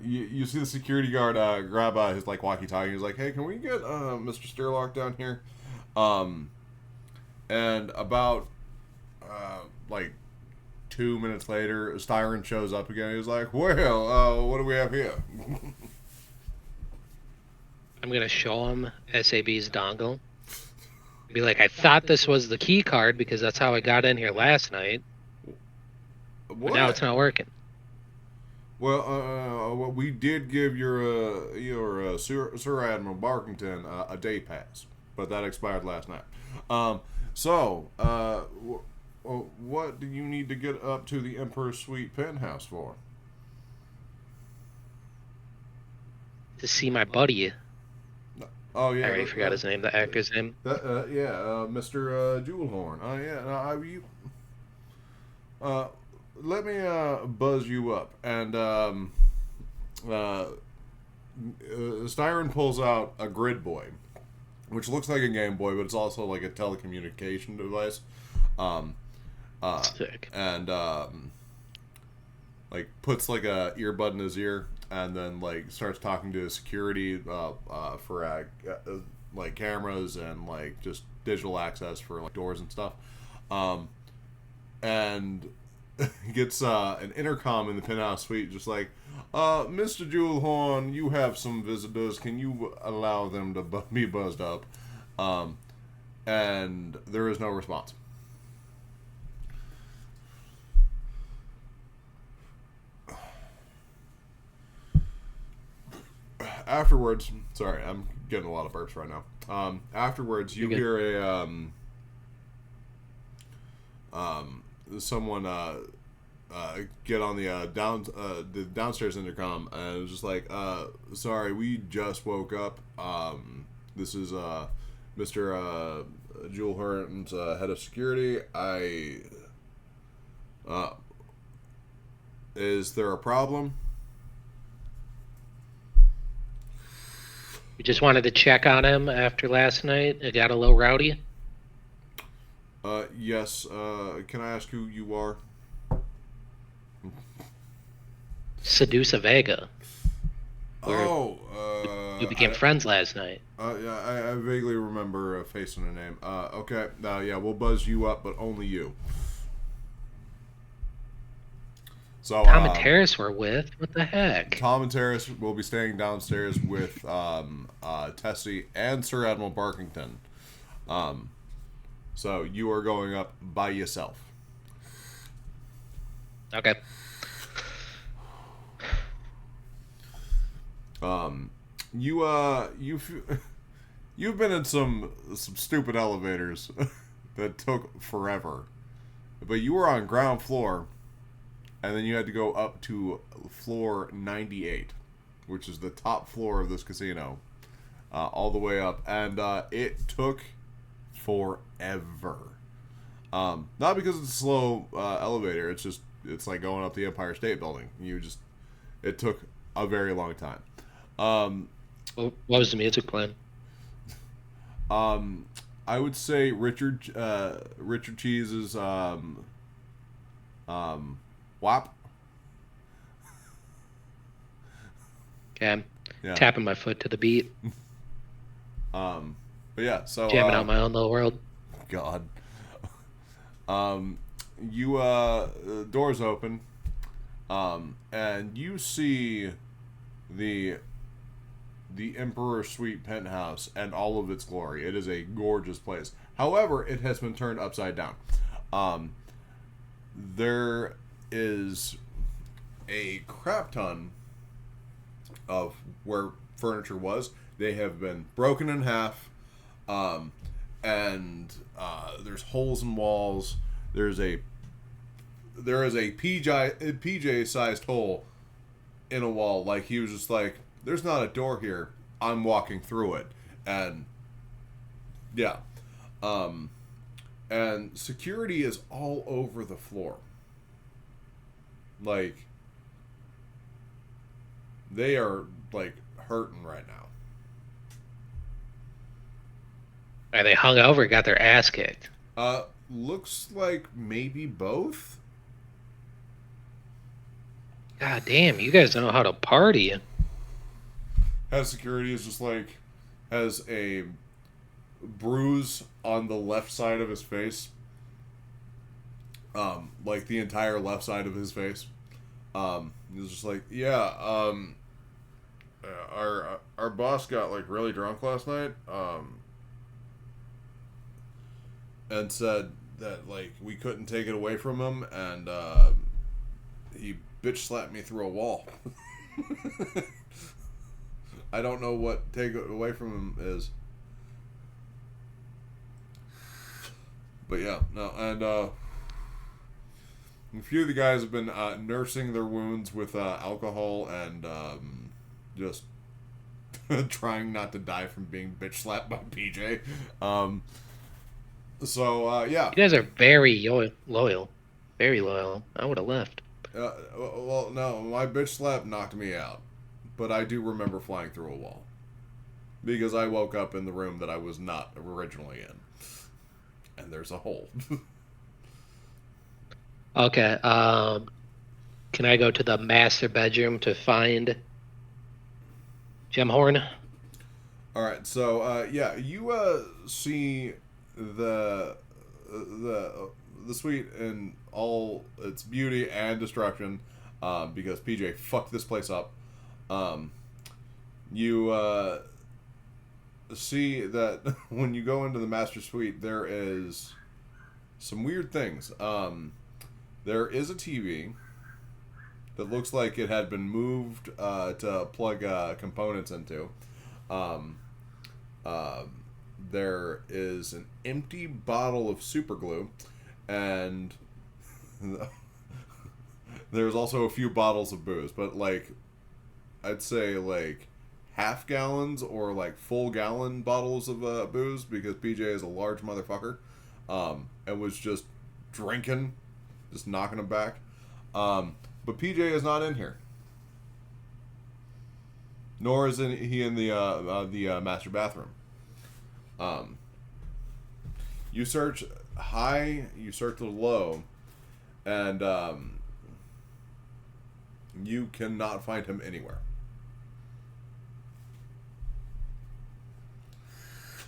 you see the security guard grab his like walkie-talkie. He's like, "Hey, can we get Mr. Sturlock down here?" And about like 2 minutes later, Styron shows up again. He's like, "Well, what do we have here?" I'm gonna show him SAB's dongle. Be like, I thought this was the key card because that's how I got in here last night. But now it's not working. Well, we did give your Sir Admiral Barkington a day pass, but that expired last night. What do you need to get up to the Emperor's Suite penthouse for? To see my buddy. Oh yeah, I already forgot his name, the actor's name. Mr. Jewelhorn. Oh yeah, let me buzz you up, and Styron pulls out a grid boy, which looks like a Game Boy, but it's also like a telecommunication device. Sick. And like puts like a earbud in his ear, and then like starts talking to security for like cameras and like just digital access for like doors and stuff. And gets an intercom in the penthouse suite, just like, Mr. Jewelhorn, you have some visitors. Can you allow them to be buzzed up? And there is no response. Afterwards, sorry, I'm getting a lot of burps right now. Afterwards, you hear someone get on the downstairs intercom, and it was just like, sorry, we just woke up. This is Mr. Jewelhorn's head of security. Is there a problem? We just wanted to check on him after last night. It got a little rowdy. Yes. Can I ask who you are? Sedusa Vega. We became friends last night. Yeah, I vaguely remember facing a name. Okay. Yeah, we'll buzz you up, but only you. So Tom and Terrace were with. What the heck? Tom and Terrace will be staying downstairs with Tessie and Sir Admiral Barkington. So you are going up by yourself. Okay. You've been in some stupid elevators that took forever, but you were on ground floor, and then you had to go up to floor 98, which is the top floor of this casino, all the way up, and it took forever. Not because it's a slow elevator. It's like going up the Empire State Building. It took a very long time. What was the music playing? I would say Richard Cheese's WAP. Okay, I'm tapping my foot to the beat. But yeah, so jamming out my own little world. God. Doors open, and you see the Emperor's Suite penthouse and all of its glory. It is a gorgeous place. However, it has been turned upside down. There is a crap ton of where furniture was. They have been broken in half, and there's holes in walls. There is a PJ sized hole in a wall. Like, he was just like, there's not a door here. I'm walking through it. And yeah. And security is all over the floor. Like, they are like hurting right now. Are they hung over? Got their ass kicked? looks like maybe both. God damn, you guys know how to party. Has security is just like has a bruise on the left side of his face, like the entire left side of his face. He's just like, yeah, our boss got like really drunk last night, and said that like we couldn't take it away from him, and he bitch slapped me through a wall. I don't know what take it away from him is. But yeah, no, and a few of the guys have been nursing their wounds with alcohol and just trying not to die from being bitch slapped by PJ. Yeah. You guys are very loyal. Very loyal. I would have left. Well, no, my bitch slap knocked me out, but I do remember flying through a wall because I woke up in the room that I was not originally in, and there's a hole. Okay, can I go to the master bedroom to find Gemhorn? All right, so yeah, you see the the suite in all its beauty and destruction, because PJ fucked this place up. You see that when you go into the master suite, there is some weird things. There is a TV that looks like it had been moved to plug components into. Um, there is an empty bottle of super glue, and there's also a few bottles of booze, but like I'd say like half gallons or like full gallon bottles of booze, because PJ is a large motherfucker, and was just drinking, just knocking them back. But PJ is not in here, nor is he in the master bathroom. You search high, you search low, and you cannot find him anywhere.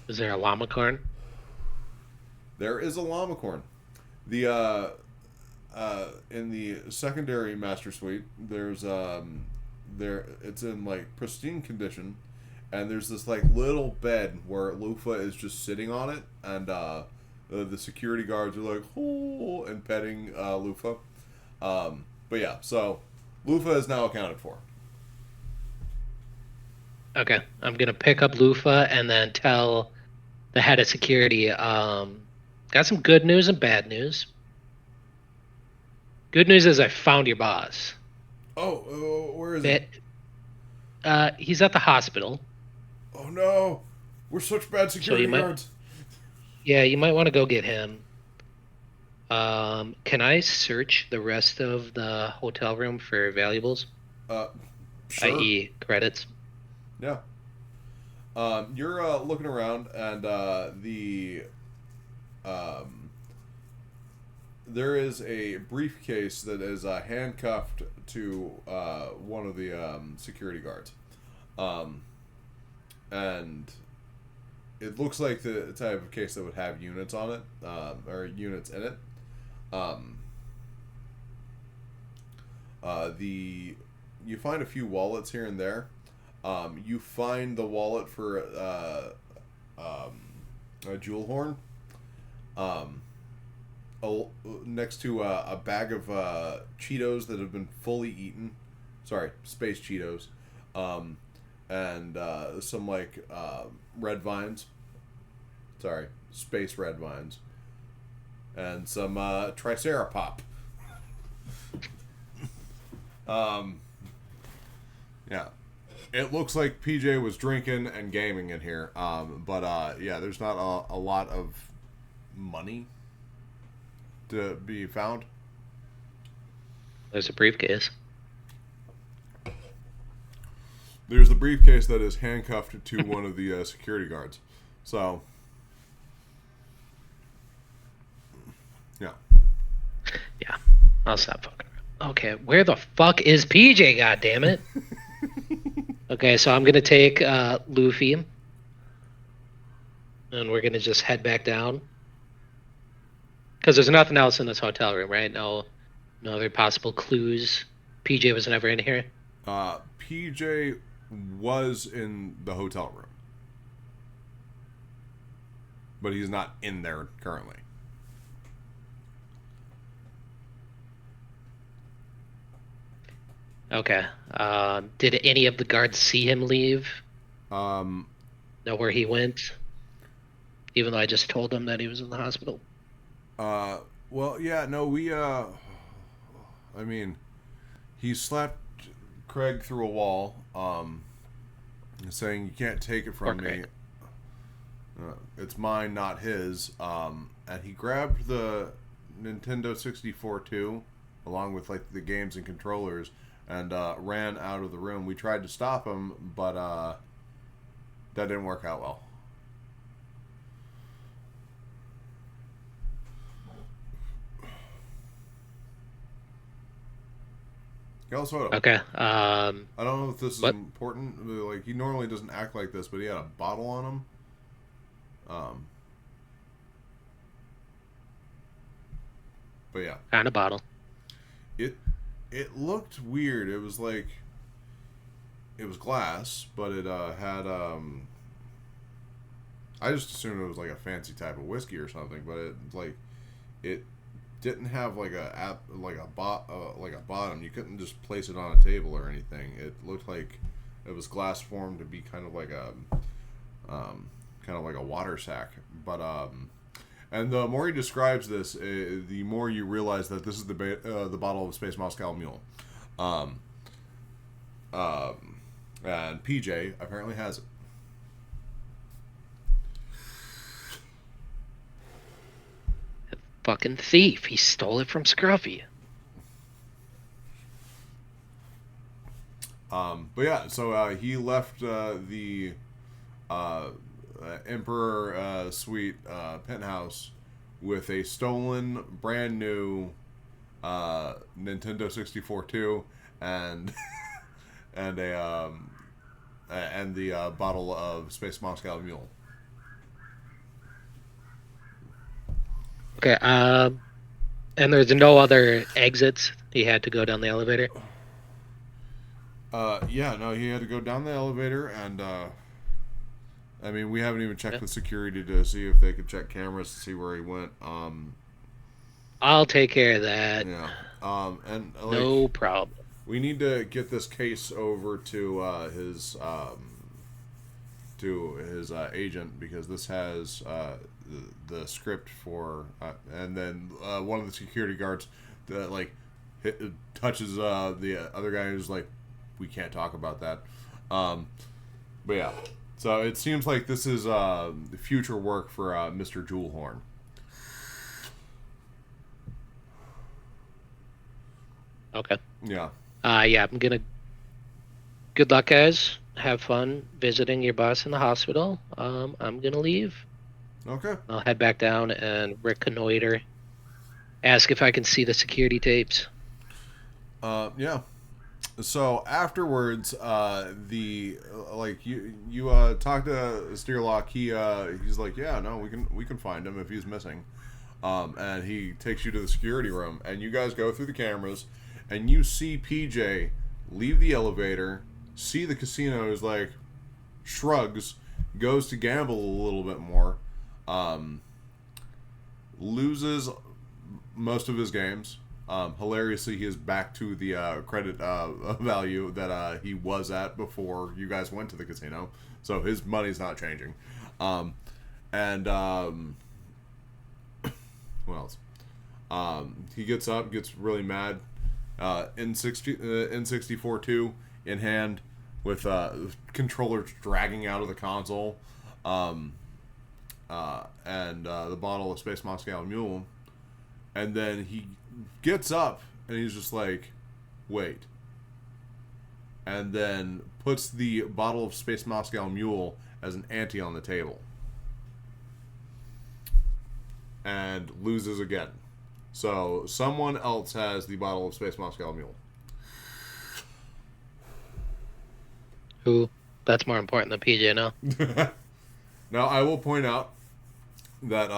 Is there a llama corn? There is a llama corn. The in the secondary master suite, there's it's in like pristine condition, and there's this like little bed where Lufa is just sitting on it, and the security guards are like, oh, and petting Lufa. But yeah, so Lufa is now accounted for. Okay, I'm gonna pick up Lufa and then tell the head of security. Got some good news and bad news. Good news is I found your boss. Oh, where is he? He's at the hospital. Oh no, we're such bad security guards. Yeah, you might want to go get him. Can I search the rest of the hotel room for valuables? Sure. I.e. credits. Yeah. You're looking around, and there is a briefcase that is handcuffed to one of the security guards, and it looks like the type of case that would have units on it, or units in it. You find a few wallets here and there. You find the wallet for a jewel horn, next to a bag of Cheetos that have been fully eaten. Sorry, space Cheetos. And some like red vines. Sorry, space red vines. And some Tricerapop. Yeah. It looks like PJ was drinking and gaming in here. But yeah, there's not a lot of money to be found. There's a briefcase. There's the briefcase that is handcuffed to one of the security guards. So, Yeah, I'll stop fucking around. Okay, where the fuck is PJ? God damn it! Okay, so I'm gonna take Luffy, and we're gonna just head back down because there's nothing else in this hotel room, right? No other possible clues. PJ was never in here. PJ was in the hotel room, but he's not in there currently. Okay. Did any of the guards see him leave? Um, Know where he went? Even though I just told them that he was in the hospital. well, yeah, no, I mean, he slapped Craig through a wall, saying, "You can't take it Poor from me. Craig. It's mine, not his." And he grabbed the Nintendo 64 too, along with like the games and controllers, and ran out of the room. We tried to stop him, but that didn't work out well. He also had Okay. I don't know if this is What? important. Like he normally doesn't act like this, but he had a bottle on him. Um, but yeah, Kind of bottle. it it looked weird. It was like it was glass, but it had I just assumed it was like a fancy type of whiskey or something, but it didn't have like like a bottom. You couldn't just place it on a table or anything. It looked like it was glass formed to be kind of like a water sack. But and the more he describes this, the more you realize that this is the bottle of Space Moscow Mule. Um, and PJ apparently has it. Fucking thief. He stole it from Scruffy. But yeah, so he left the uh, Emperor Suite penthouse with a stolen, brand new Nintendo 64 2 and and the bottle of Space Moscow Mule. Okay. And there's no other exits. He had to go down the elevator. Yeah, no, he had to go down the elevator, and I mean, we haven't even checked Yeah. with security to see if they could check cameras to see where he went. I'll take care of that. Yeah, and like No problem. we need to get this case over to his agent because this has the script for, and then one of the security guards that like touches the other guy who's like, we can't talk about that. But yeah, so it seems like this is future work for Mr. Jewelhorn. Okay. Yeah. Yeah, I'm gonna. Good luck, guys. Have fun visiting your boss in the hospital. I'm gonna leave. Okay. I'll head back down and reconnoiter. Ask if I can see the security tapes. Yeah. So afterwards, the like you talk to Steerlock. He's like, yeah, no, we can find him if he's missing. And he takes you to the security room, and you guys go through the cameras, and you see PJ leave the elevator, see the casino is like shrugs, goes to gamble a little bit more, loses most of his games. Hilariously, he is back to the credit value that he was at before you guys went to the casino. So his money's not changing. And what else? He gets up, gets really mad. N64 2 in hand with controllers dragging out of the console. And the bottle of Space Moscow Mule. And then he gets up and he's just like, wait. And then puts the bottle of Space Moscow Mule as an ante on the table. And loses again. So someone else has the bottle of Space Moscow Mule. Who? That's more important than PJ now. Now I will point out that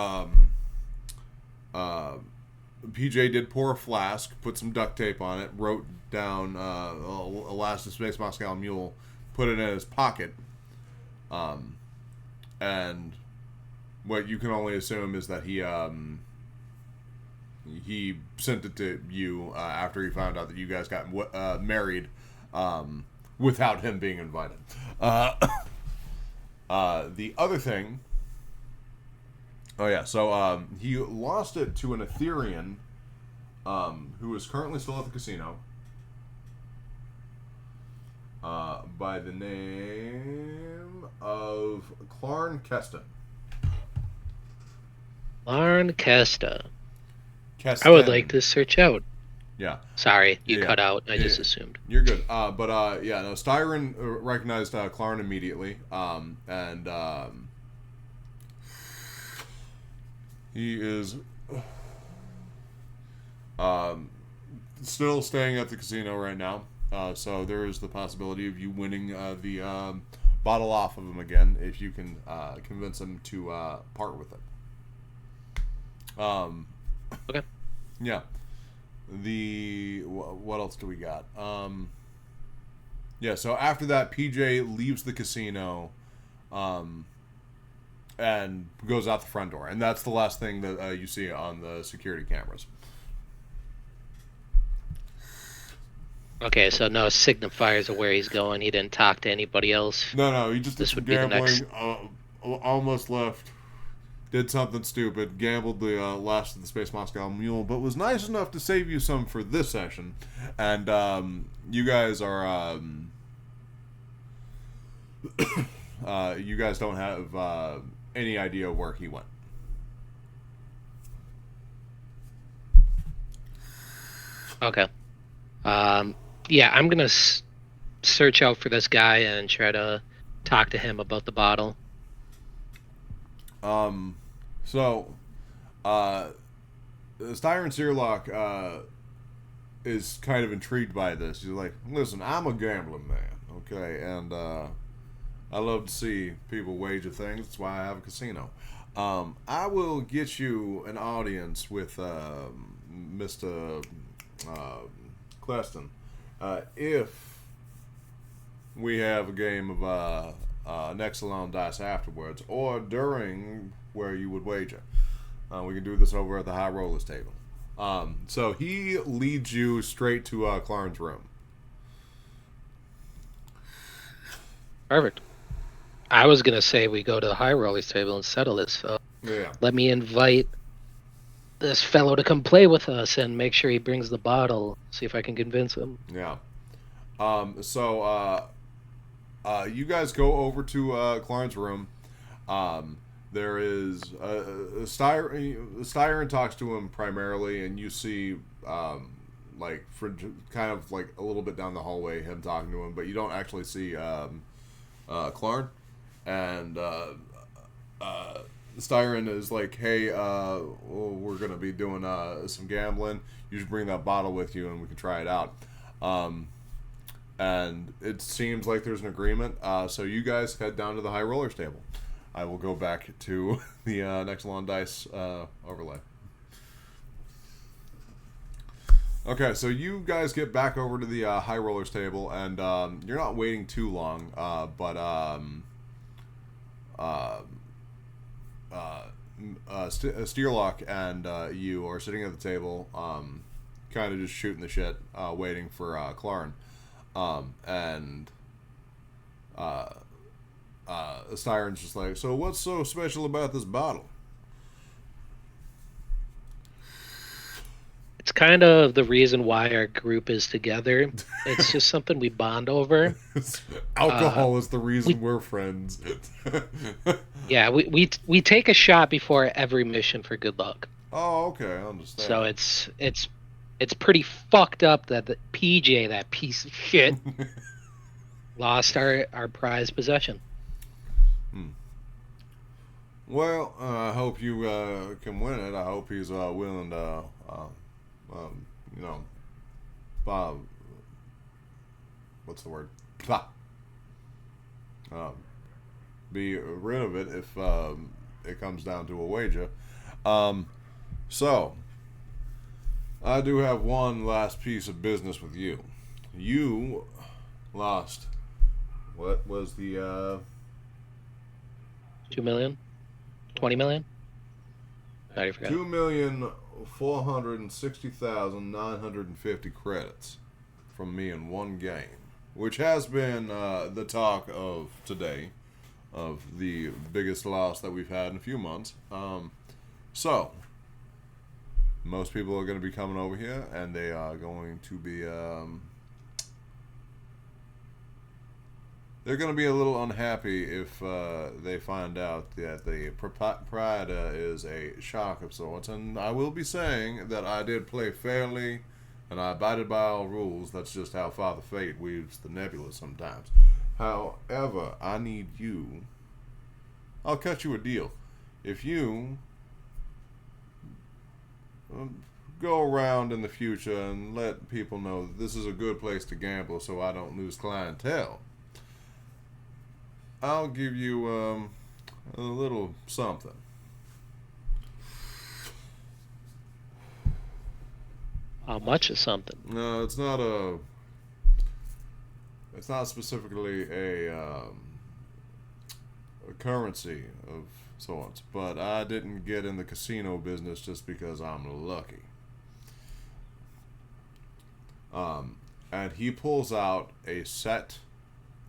PJ did pour a flask, put some duct tape on it, wrote down a last of Space Moscow Mule, put it in his pocket, and what you can only assume is that he sent it to you after he found out that you guys got married without him being invited. The other thing... Oh, yeah. So he lost it to an Etherean who is currently still at the casino by the name of Clarn Keston. Larn Kesta. Keston. I would like to search out. Yeah. Sorry, you Yeah. cut out. I just assumed. You're good. Yeah, no, Styron recognized Clarn immediately. And he is still staying at the casino right now. So there is the possibility of you winning the bottle off of him again if you can convince him to part with it. Okay. Yeah. What else do we got? Yeah, so after that, PJ leaves the casino and goes out the front door. And that's the last thing that you see on the security cameras. Okay, so no signifiers of where he's going. He didn't talk to anybody else. No, he just did This some would be the gambling, next. almost left, did something stupid, gambled the last of the Space Moscow Mule, but was nice enough to save you some for this session. And you guys are... you guys don't have any idea where he went. Okay. Yeah, I'm gonna search out for this guy and try to talk to him about the bottle. So, Styron Searlock is kind of intrigued by this. He's like, listen, I'm a gambling man, okay? And I love to see people wager things. That's why I have a casino. I will get you an audience with Mr. Cleston if we have a game of Nexalon dice afterwards, or during where you would wager. We can do this over at the High Rollers table. So he leads you straight to Clarn's room. Perfect. I was gonna say we go to the High Rollers table and settle this. So Yeah. let me invite this fellow to come play with us and make sure he brings the bottle. See if I can convince him. Yeah. So you guys go over to Clarn's room. There is Styron talks to him primarily, and you see like for kind of like a little bit down the hallway him talking to him, but you don't actually see Clarn. And Styron is like, hey, we're gonna be doing some gambling. You should bring that bottle with you, and we can try it out. And it seems like there's an agreement. So you guys head down to the High Rollers table. I will go back to the Nexalon dice overlay. Okay, so you guys get back over to the High Rollers table, and you're not waiting too long, but Steerlock and you are sitting at the table, kind of just shooting the shit, waiting for Clarn. And Styron's just like, so what's so special about this bottle? It's kind of the reason why our group is together. It's just something we bond over. Alcohol is the reason we're friends. Yeah, we take a shot before every mission for good luck. Oh, okay, I understand. So it's pretty fucked up that the PJ, that piece of shit, lost our prized possession. Well, I hope you can win it. I hope he's willing to, you know, uh, what's the word? Um, be rid of it if it comes down to a wager. Um, so, I do have one last piece of business with you. You lost. What was the 2 million? 20 million? I already forgot. 2,460,950 credits from me in one game, which has been the talk of today, of the biggest loss that we've had in a few months. So, most people are going to be coming over here, and they are going to be they're going to be a little unhappy if they find out that the proprietor is a shark of sorts. And I will be saying that I did play fairly, and I abided by all rules. That's just how Father Fate weaves the nebula sometimes. However, I need you. I'll cut you a deal. If you go around in the future and let people know that this is a good place to gamble so I don't lose clientele, I'll give you a little something. How much is something? No, it's not specifically a currency of sorts, but I didn't get in the casino business just because I'm lucky. And he pulls out a set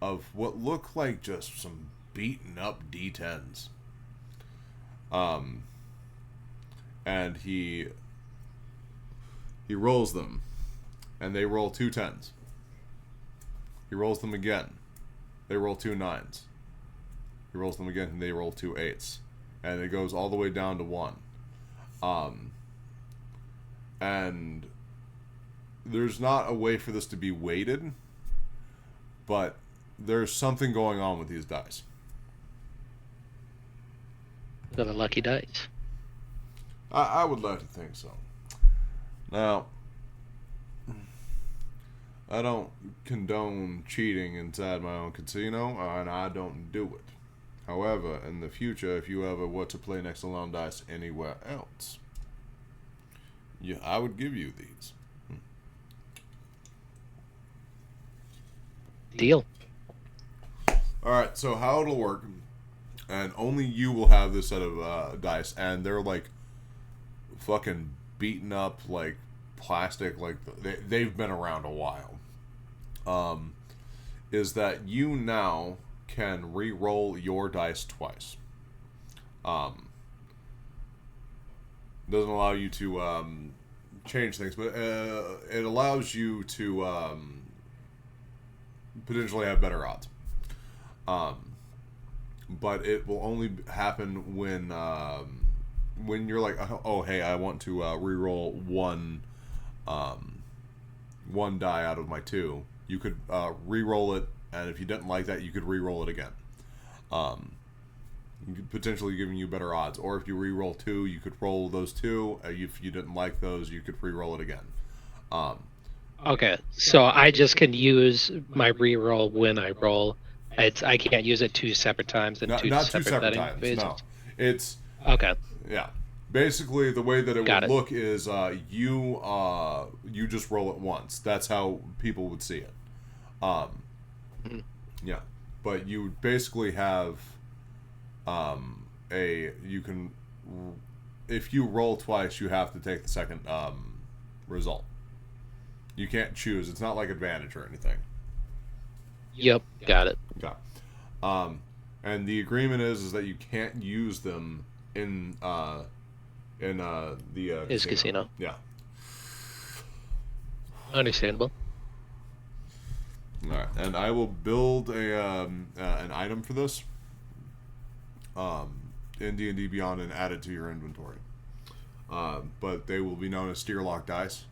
of what look like just some beaten up D10s. And he rolls them, and they roll 2 10s. He rolls them again. They roll 2 9s. He rolls them again, and they roll 2 8s. And it goes all the way down to 1. And there's not a way for this to be weighted, but there's something going on with these dice. They're the lucky dice. I would like to think so. Now, I don't condone cheating inside my own casino, and I don't do it. However, in the future, if you ever were to play next to Lone Dice anywhere else, yeah, I would give you these. Deal. Alright, so how it'll work, and only you will have this set of dice, and they're like fucking beaten up, like plastic, like they've been around a while. Is that you now can re-roll your dice twice. Doesn't allow you to change things, but it allows you to potentially have better odds. But it will only happen when you're like, oh hey, I want to re-roll one die out of my 2. You could re-roll it, and if you didn't like that, you could re-roll it again. Potentially giving you better odds. Or if you re-roll 2, you could roll those 2. If you didn't like those, you could re-roll it again. Okay, so I just can use my re-roll when I roll. I can't use it 2 separate times in not 2 separate separate times. phases. No, it's Okay. Yeah. Basically, the way that it Got would it. look is you just roll it once. That's how people would see it. Yeah. But you basically have you can, if you roll twice, you have to take the second result. You can't choose. It's not like advantage or anything. Yep, got it. Okay. And the agreement is that you can't use them in the His casino. Yeah. Understandable. All right, and I will build an item for this in D&D Beyond and add it to your inventory. But they will be known as Steerlock dice.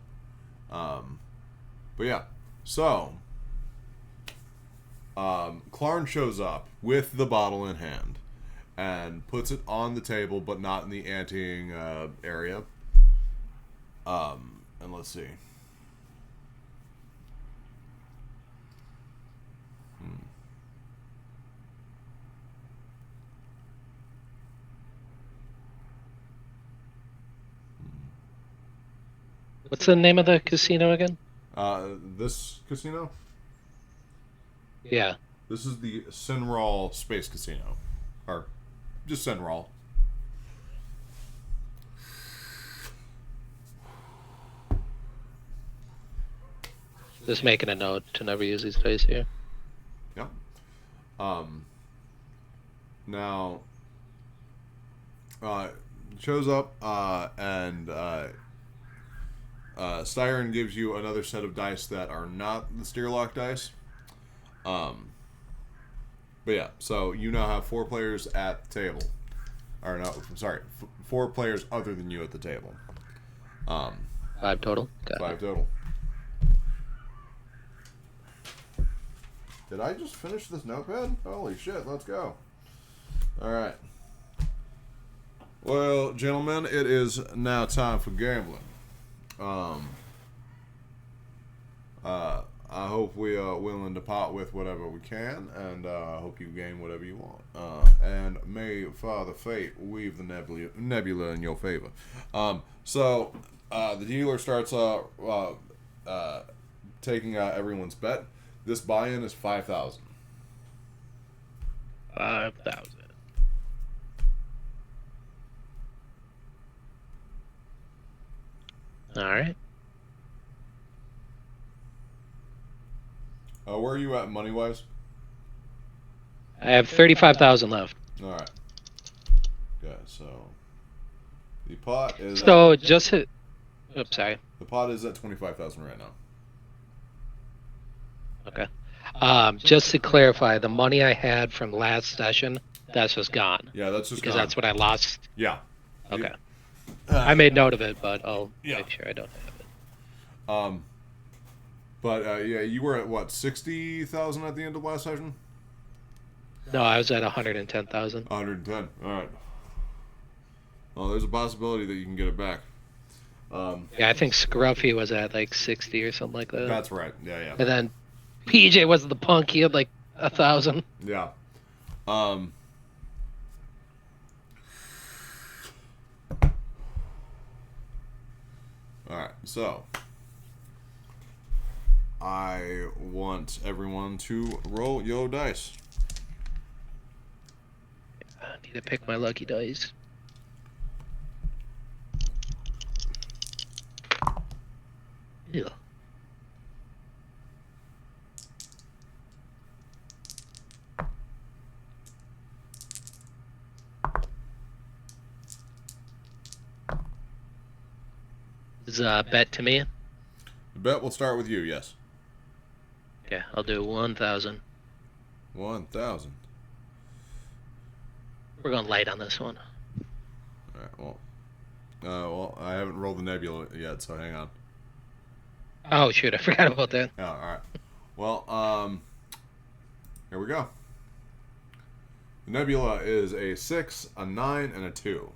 But yeah, so Clarn shows up with the bottle in hand, and puts it on the table, but not in the anteing area. And let's see. What's the name of the casino again? This casino? Yeah. This is the Sinral Space Casino. Or just Sinral. Just making a note to never use these dice here. Yep. Now, shows up and Styron gives you another set of dice that are not the Steerlock dice. But yeah, so you now have 4 players at the table. Or no, sorry, 4 players other than you at the table. 5 total. Got 5 it. total. Did I just finish this notepad? Holy shit, let's go. Alright. Well, gentlemen, it is now time for gambling. I hope we are willing to part with whatever we can, and I hope you gain whatever you want. And may Father Fate weave the nebula in your favor. So the dealer starts taking everyone's bet. This buy-in is 5,000. 5,000. All right. Where are you at money-wise? I have 35,000 left. All right. Okay, so the pot is So just hit. Oops, sorry. the pot is at 25,000 right now. Okay. Just to clarify, the money I had from last session, that's just gone. Yeah, that's just Because gone. that's what I lost. Yeah. Okay. I made note of it, but I'll make sure I don't have it. But yeah, you were at what, 60,000 at the end of last session? No, I was at 110,000. 110. All right. Well, there's a possibility that you can get it back. Yeah, I think Scruffy was at like 60 or something like that. That's right. Yeah, yeah. And then PJ was the punk. He had like 1,000. Yeah. Alright, so I want everyone to roll your dice. I need to pick my lucky dice. Yeah. Is bet to me? The bet will start with you, yes. Okay, I'll do 1,000. 1,000. We're going light on this one. Alright, well, I haven't rolled the nebula yet, so hang on. Oh shoot, I forgot about that. Yeah, alright. Well, here we go. The nebula is a 6, a 9, and a 2.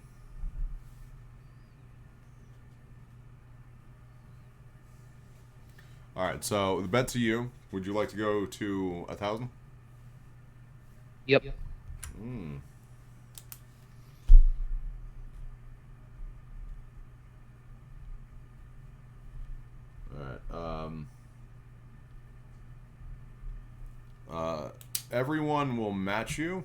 Alright, so the bet to you. Would you like to go to 1,000? Yep. Alright, everyone will match you.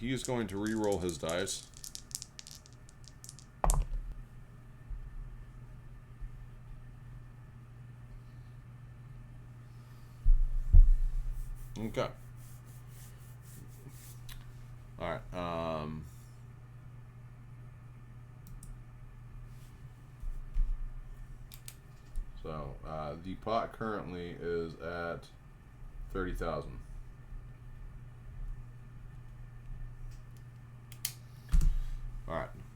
He is going to re-roll his dice. Okay. Alright, so, the pot currently is at 30,000.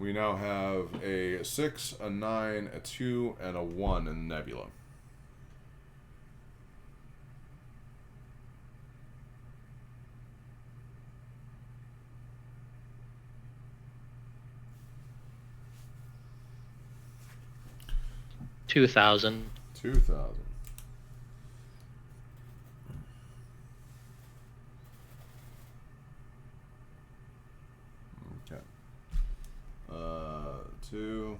we now have a 6, a 9, a 2, and a 1 in Nebula. $2,000. 2,000. Okay. 2.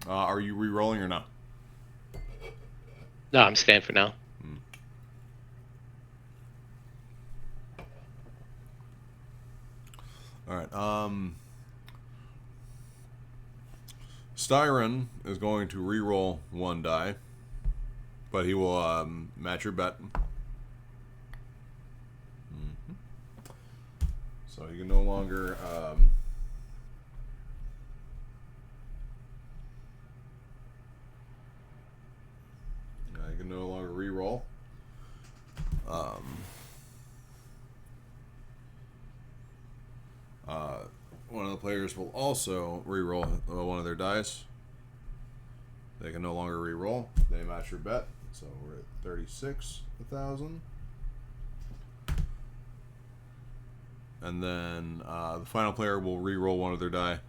Are you re-rolling or not? No, I'm staying for now. All right. Styron is going to re-roll 1 die, but he will match your bet. So you can no longer. You can no longer re-roll. One of the players will also re-roll one of their dice. They can no longer re-roll. They match your bet. So we're at 36,000. And then the final player will re-roll one of their die.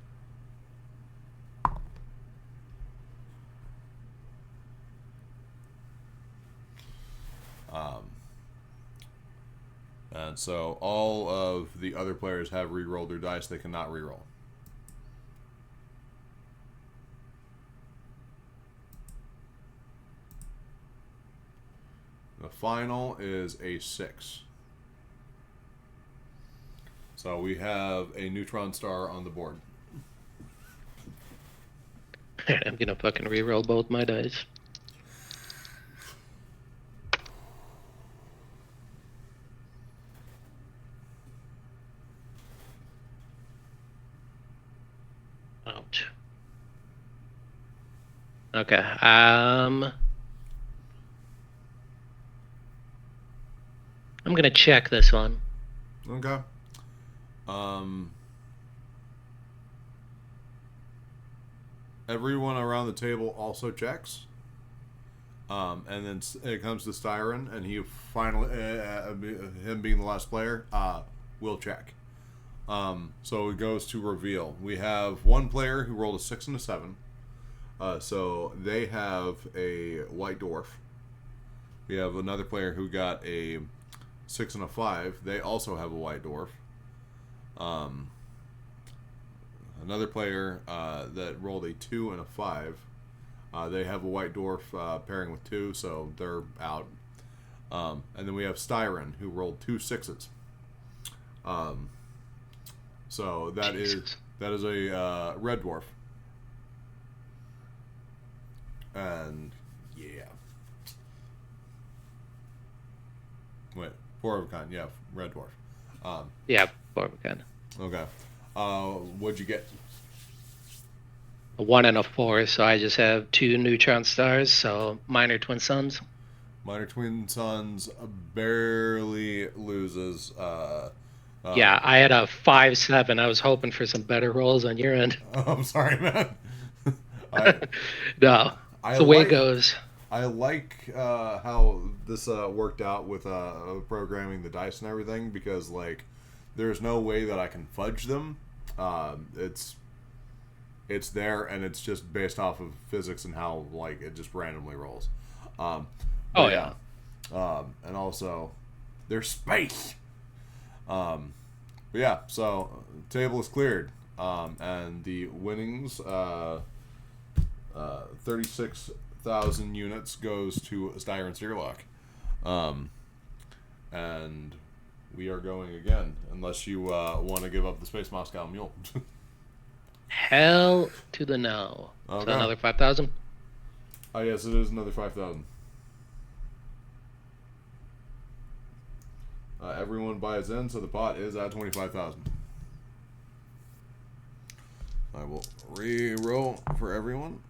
And so all of the other players have re-rolled their dice. They cannot re-roll. The final is a 6. So we have a neutron star on the board. I'm gonna fucking re-roll both my dice. Ouch. Okay. I'm gonna check this one. Okay. Everyone around the table also checks. And then it comes to Styron, and he finally, him being the last player, will check. So it goes to reveal. We have one player who rolled a 6 and a 7. So they have a white dwarf. We have another player who got a 6 and a 5. They also have a white dwarf. Another player that rolled a 2 and a 5. They have a white dwarf pairing with 2, so they're out. And then we have Styron, who rolled 2 6s. So that is a red dwarf. And yeah. Wait, 4 of a kind. Yeah, red dwarf. Yeah, 4 of a kind. Okay. What'd you get? A 1 and a 4, so I just have 2 neutron stars, so minor twin suns. Minor twin suns barely loses. Yeah, I had a 5-7. I was hoping for some better rolls on your end. I'm sorry, man. No, it's the way it goes. I like how this worked out with programming the dice and everything, because like there's no way that I can fudge them. It's there, and it's just based off of physics and how like it just randomly rolls. And also there's space. But yeah, so table is cleared, and the winnings 36,000 units goes to Styron Searlock. And we are going again, unless you want to give up the Space Moscow Mule. Hell to the no. Okay. So another 5,000? Oh, yes, it is another 5,000. Everyone buys in, so the pot is at 25,000. I will re-roll for everyone.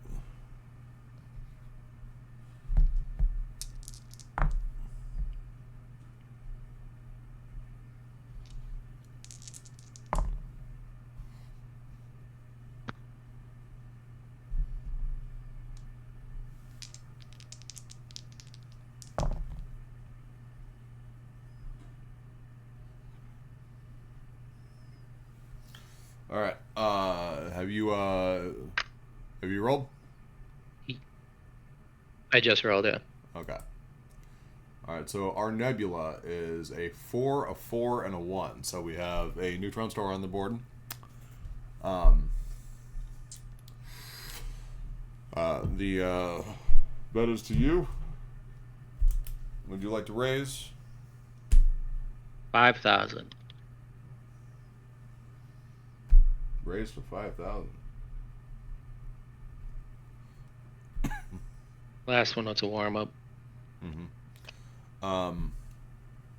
All right. Have you rolled? I just rolled it. Okay. All right. So our nebula is a 4, a 4, and a 1. So we have a neutron star on the board. The bet is to you. Would you like to raise? 5,000. Raise to 5,000. Last one was a warm up.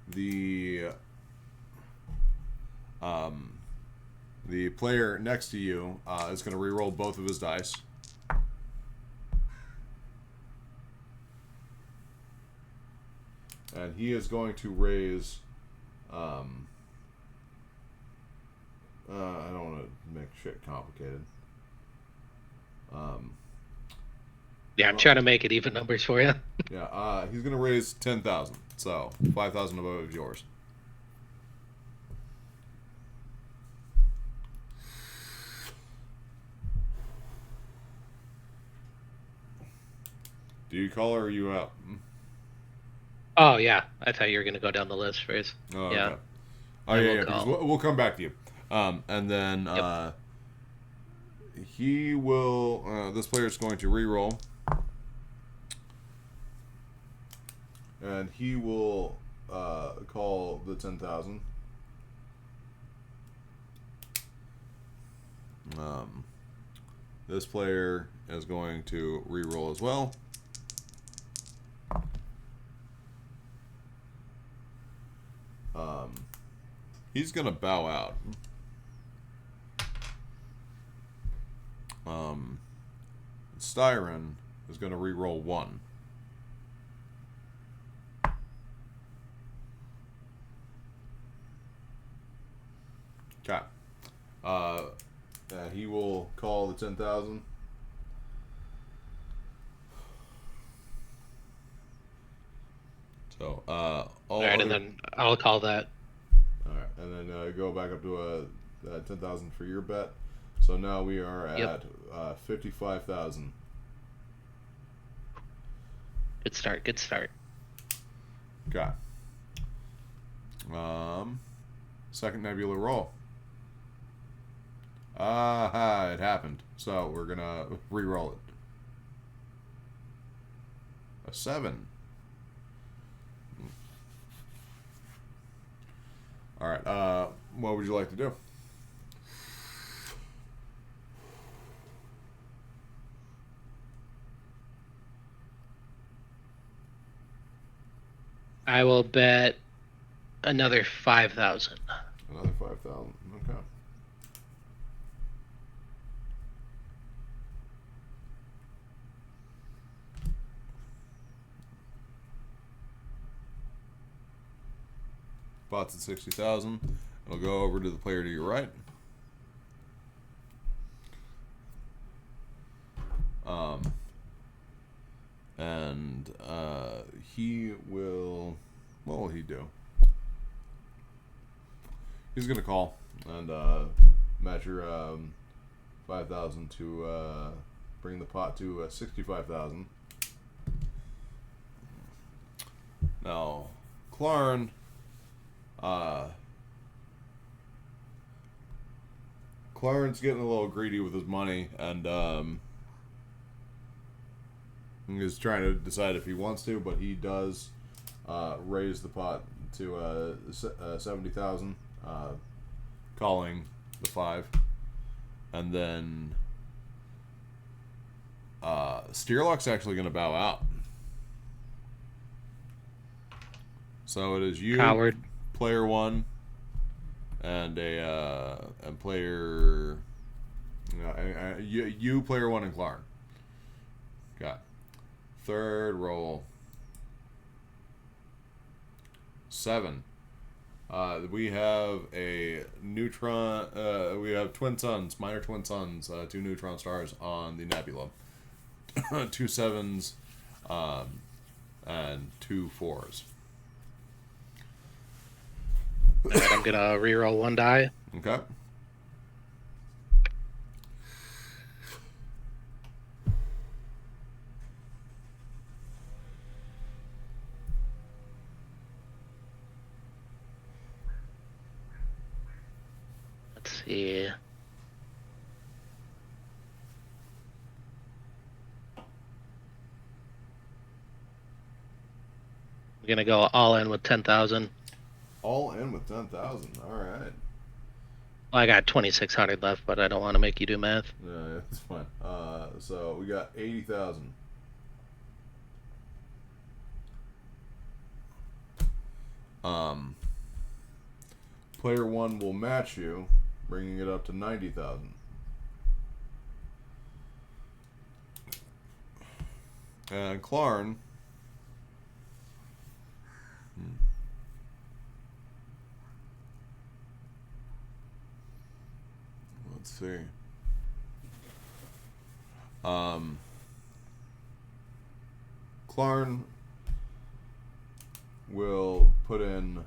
The the player next to you is going to re-roll both of his dice. And he is going to raise. I don't want to make shit complicated. Yeah, I'm trying to make it even numbers for you. Yeah, he's going to raise 10,000. So 5,000 of it is yours. Do you call or are you out? Oh, yeah. I thought you were going to go down the list first. Oh, Yeah. okay. Oh, I yeah, will yeah. Because call. we'll come back to you. And then Yep. he will. This player is going to re-roll, and he will call the 10,000. This player is going to re-roll as well. He's gonna bow out. Styron is gonna re-roll 1. Okay. He will call the 10,000. So, all All right, other. and then I'll call that. All right, and then go back up to 10,000 for your bet. So now we are Yep. at 55,000. Good start. Good start. Okay. Second nebula roll. It happened. So we're gonna re-roll it. A 7. All right. What would you like to do? I will bet another 5,000. Another 5,000. Okay. Spots at 60,000. It'll go over to the player to your right. And he will. What will he do? He's gonna call and match your 5,000 to bring the pot to 65,000. Now, Clarn. Clarn's getting a little greedy with his money and is trying to decide if he wants to, but he does raise the pot to 70,000, calling the 5, and then Steerlock's actually going to bow out. So it is you, Coward. player 1, and player you player 1 and Clarn. Got third roll 7. We have a neutron. We have twin suns, minor twin suns, 2 neutron stars on the nebula. 2 7s, and 2 4s. All right, I'm gonna reroll 1 die. Okay. see. We're gonna go all in with 10,000. All in with 10,000. All right. Well, I got 2,600 left, but I don't want to make you do math. Yeah, it's fine. So we got 80,000. Player 1 will match you, bringing it up to 90,000. And Clarn. Let's see. Clarn will put in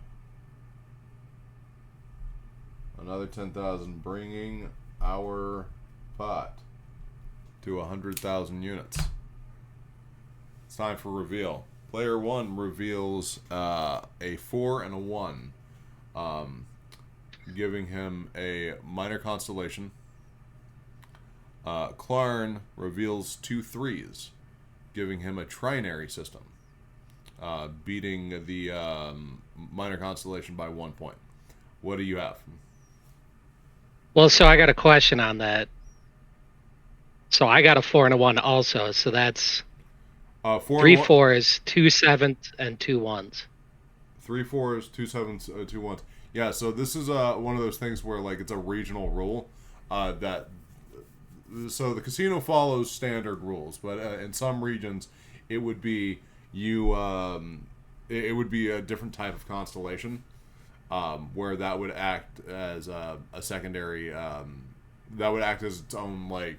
another 10,000, bringing our pot to 100,000 units. It's time for reveal. Player 1 reveals a 4 and a 1, giving him a minor constellation. Clarn reveals 2 3s, giving him a trinary system, beating the minor constellation by 1 point. What do you have? Well, so I got a question on that. So I got a 4 and a 1 also. So that's 3 4s, 2 7s, and 2 1s. 3 4s, 2 7s, 2 1s. Yeah, so this is one of those things where like it's a regional rule that. So the casino follows standard rules, but in some regions, it would be it would be a different type of constellation, where that would act as a secondary. That would act as its own like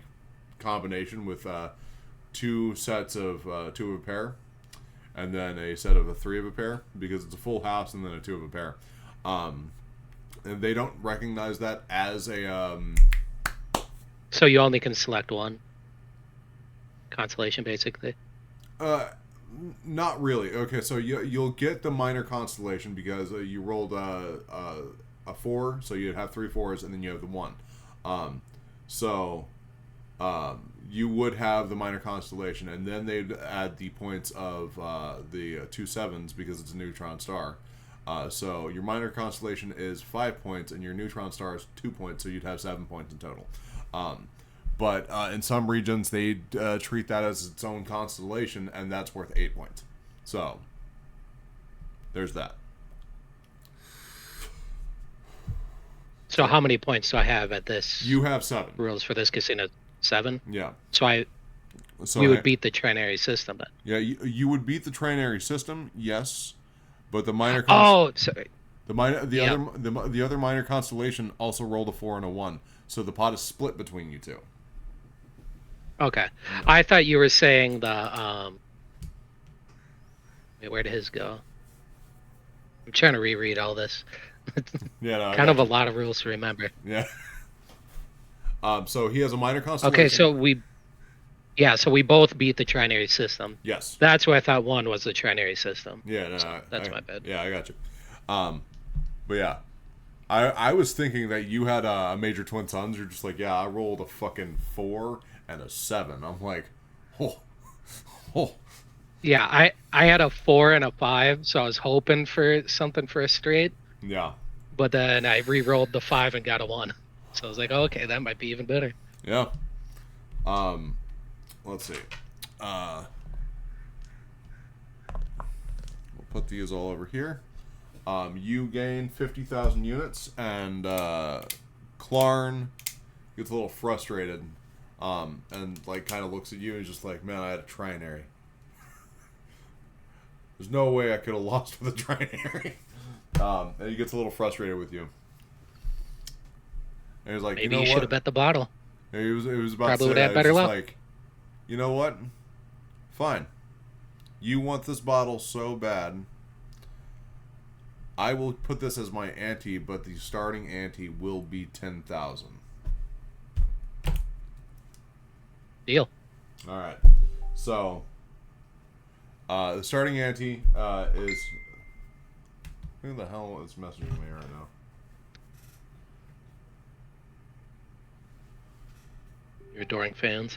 combination with 2 sets of 2 of a pair, and then a set of a 3 of a pair, because it's a full house and then a 2 of a pair. And they don't recognize that as a. So you only can select one constellation, basically. Not really. Okay, so you'll get the minor constellation because you rolled a 4, so you'd have 3 4s, and then you have the 1. You would have the minor constellation, and then they'd add the points of the 2 7s because it's a neutron star. So your minor constellation is 5 points, and your neutron star is 2 points, so you'd have 7 points in total. But in some regions, they treat that as its own constellation, and that's worth 8 points. So, there's that. So how many points do I have at this? You have 7. Rules for this casino. 7? Yeah. So we would beat the trinary system then. Yeah, you would beat the trinary system, yes, but the minor. Sorry. The other minor constellation also rolled a 4 and a 1, so the pot is split between you two. Okay, I thought you were saying the wait, where did his go? I'm trying to reread all this. Yeah, no, kind of a lot of rules to remember. Yeah. So he has a minor constellation. Okay, so we both beat the trinary system. Yes. That's what I thought one was the trinary system. Yeah, no, so that's my bad. Yeah, I got you. But yeah, I was thinking that you had a major twin sons. You're just like, yeah, I rolled a fucking 4 and a 7. I'm like, oh. Yeah, I had a 4 and a 5, so I was hoping for something for a straight. Yeah. But then I re-rolled the 5 and got a 1. So I was like, oh, okay, that might be even better. Yeah. Let's see. We'll put these all over here. You gain 50,000 units, and Clarn gets a little frustrated, and like kind of looks at you and is just like, man, I had a trinary. There's no way I could have lost with a trinary. And he gets a little frustrated with you. And he's like, maybe you know you should have bet the bottle. And he was about Probably to would say have that. better He's luck. Like, you know what? Fine. You want this bottle so bad. I will put this as my ante, but the starting ante will be 10,000. Deal. All right. So, the starting ante is. Who the hell is messaging me right now? Your adoring fans.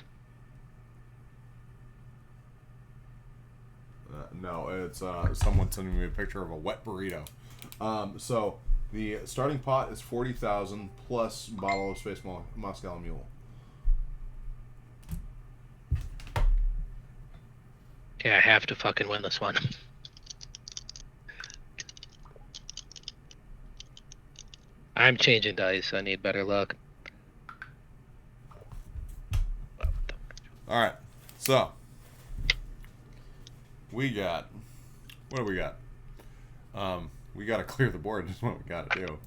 No, it's someone sending me a picture of a wet burrito. So the starting pot is 40,000 plus bottle of Space Moscow Mule. Yeah, I have to fucking win this one. I'm changing dice. I need better luck. All right, so we got what do we got? We got to clear the board. Is what we got to do.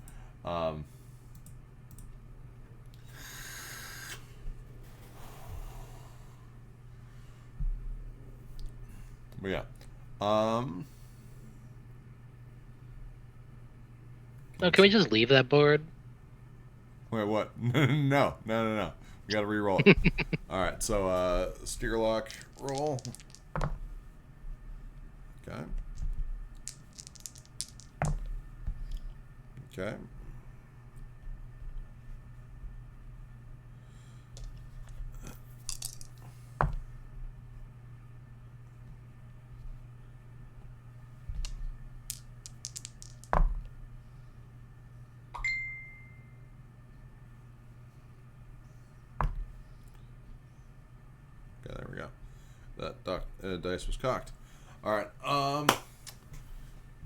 But yeah. No, can we just leave that board? Wait, what? No. We got to re-roll it. All right, so steer lock roll. Okay. Okay. Okay, there we go. That dice was cocked. All right.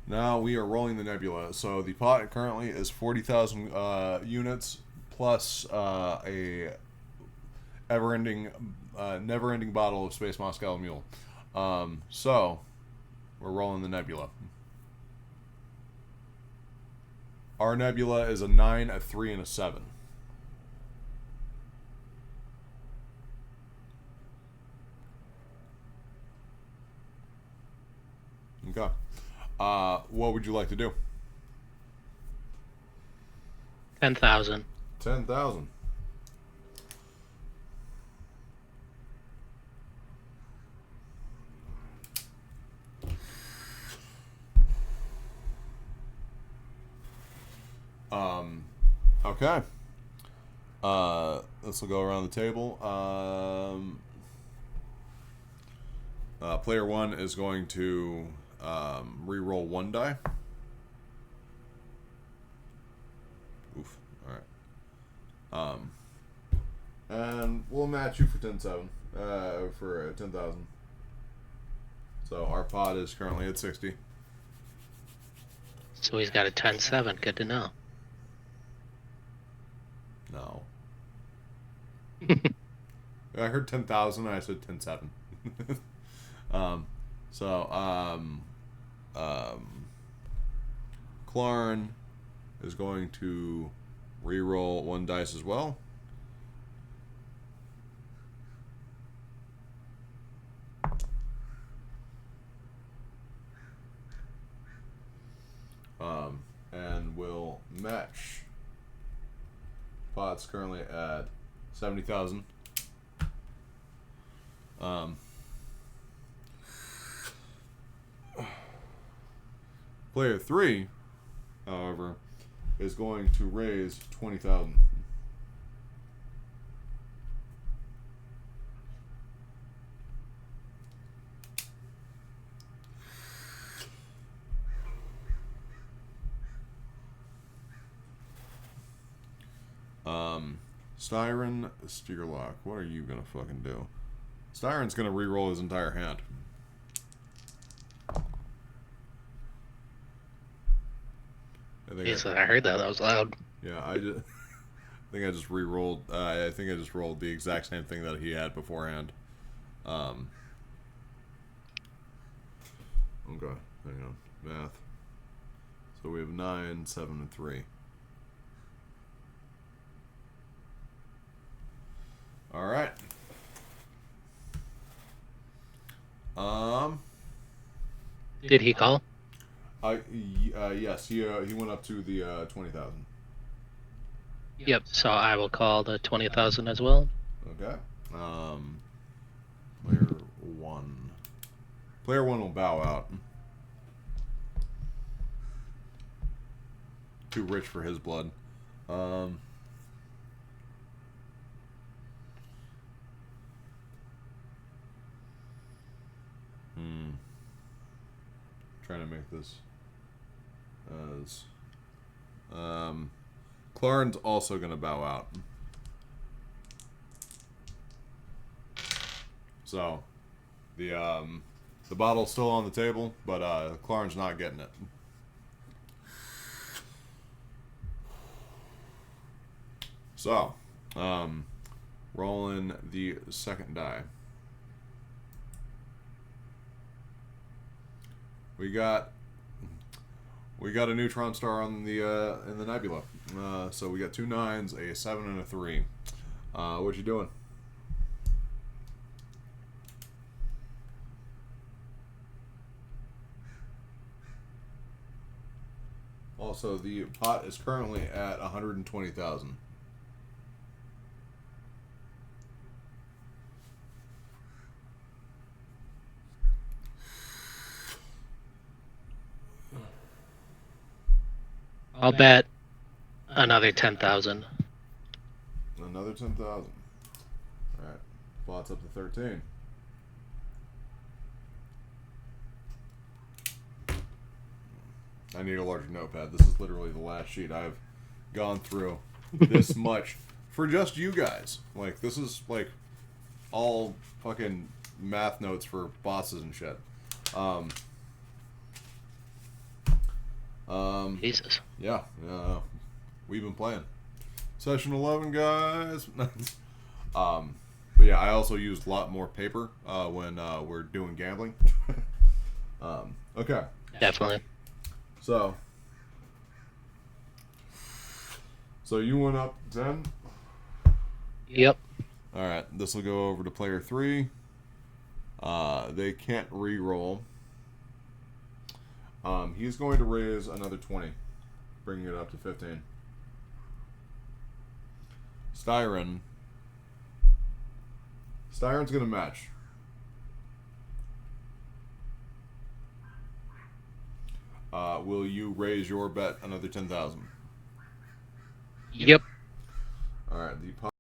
Now we are rolling the nebula. So the pot currently is 40,000 units plus a never-ending bottle of Space Moscow Mule. So we're rolling the nebula. Our nebula is a 9, a 3, and a 7. Okay. What would you like to do? 10,000. 10,000. Okay. This will go around the table. Player 1 is going to re-roll 1 die. Oof. All right. And we'll match you for 10,700. For 10,000. So our pot is currently at 60. So he's got a 10-7. Good to know. No. I heard 10,000 and I said 10,700. Clarn is going to re-roll 1 dice as well. And will match. Pot's currently at 70,000. Player 3, however, is going to raise 20,000. Styron Steerlock, what are you gonna fucking do? Styron's gonna re-roll his entire hand. I heard that. That was loud. Yeah, I think I just re-rolled. I think I just rolled the exact same thing that he had beforehand. Okay, hang on, math. So we have 9, 7, and 3. All right. Did he call? Yes, he went up to the 20,000. Yep. So I will call the 20,000 as well. Okay. Player 1. Player 1 will bow out. Too rich for his blood. trying to make this as Clarn's also gonna bow out. So the bottle's still on the table, but Clarn's not getting it. So, rolling the second die. We got a neutron star on the in the nebula. So we got 2 9s, a 7, and a 3. What you doing? Also, the pot is currently at 120,000. I'll bet another 10,000. Another 10,000. All right, pot's up to 13. I need a larger notepad. This is literally the last sheet I've gone through this much for just you guys. Like, this is like all fucking math notes for bosses and shit. Jesus. Yeah, we've been playing. Session 11, guys. But yeah, I also used a lot more paper when we're doing gambling. Okay. Definitely. So you went up 10? Yep. Alright, this will go over to player 3. They can't re-roll. He's going to raise another 20, bringing it up to 15. Styron's going to match. Will you raise your bet another 10,000? Yep. All right. The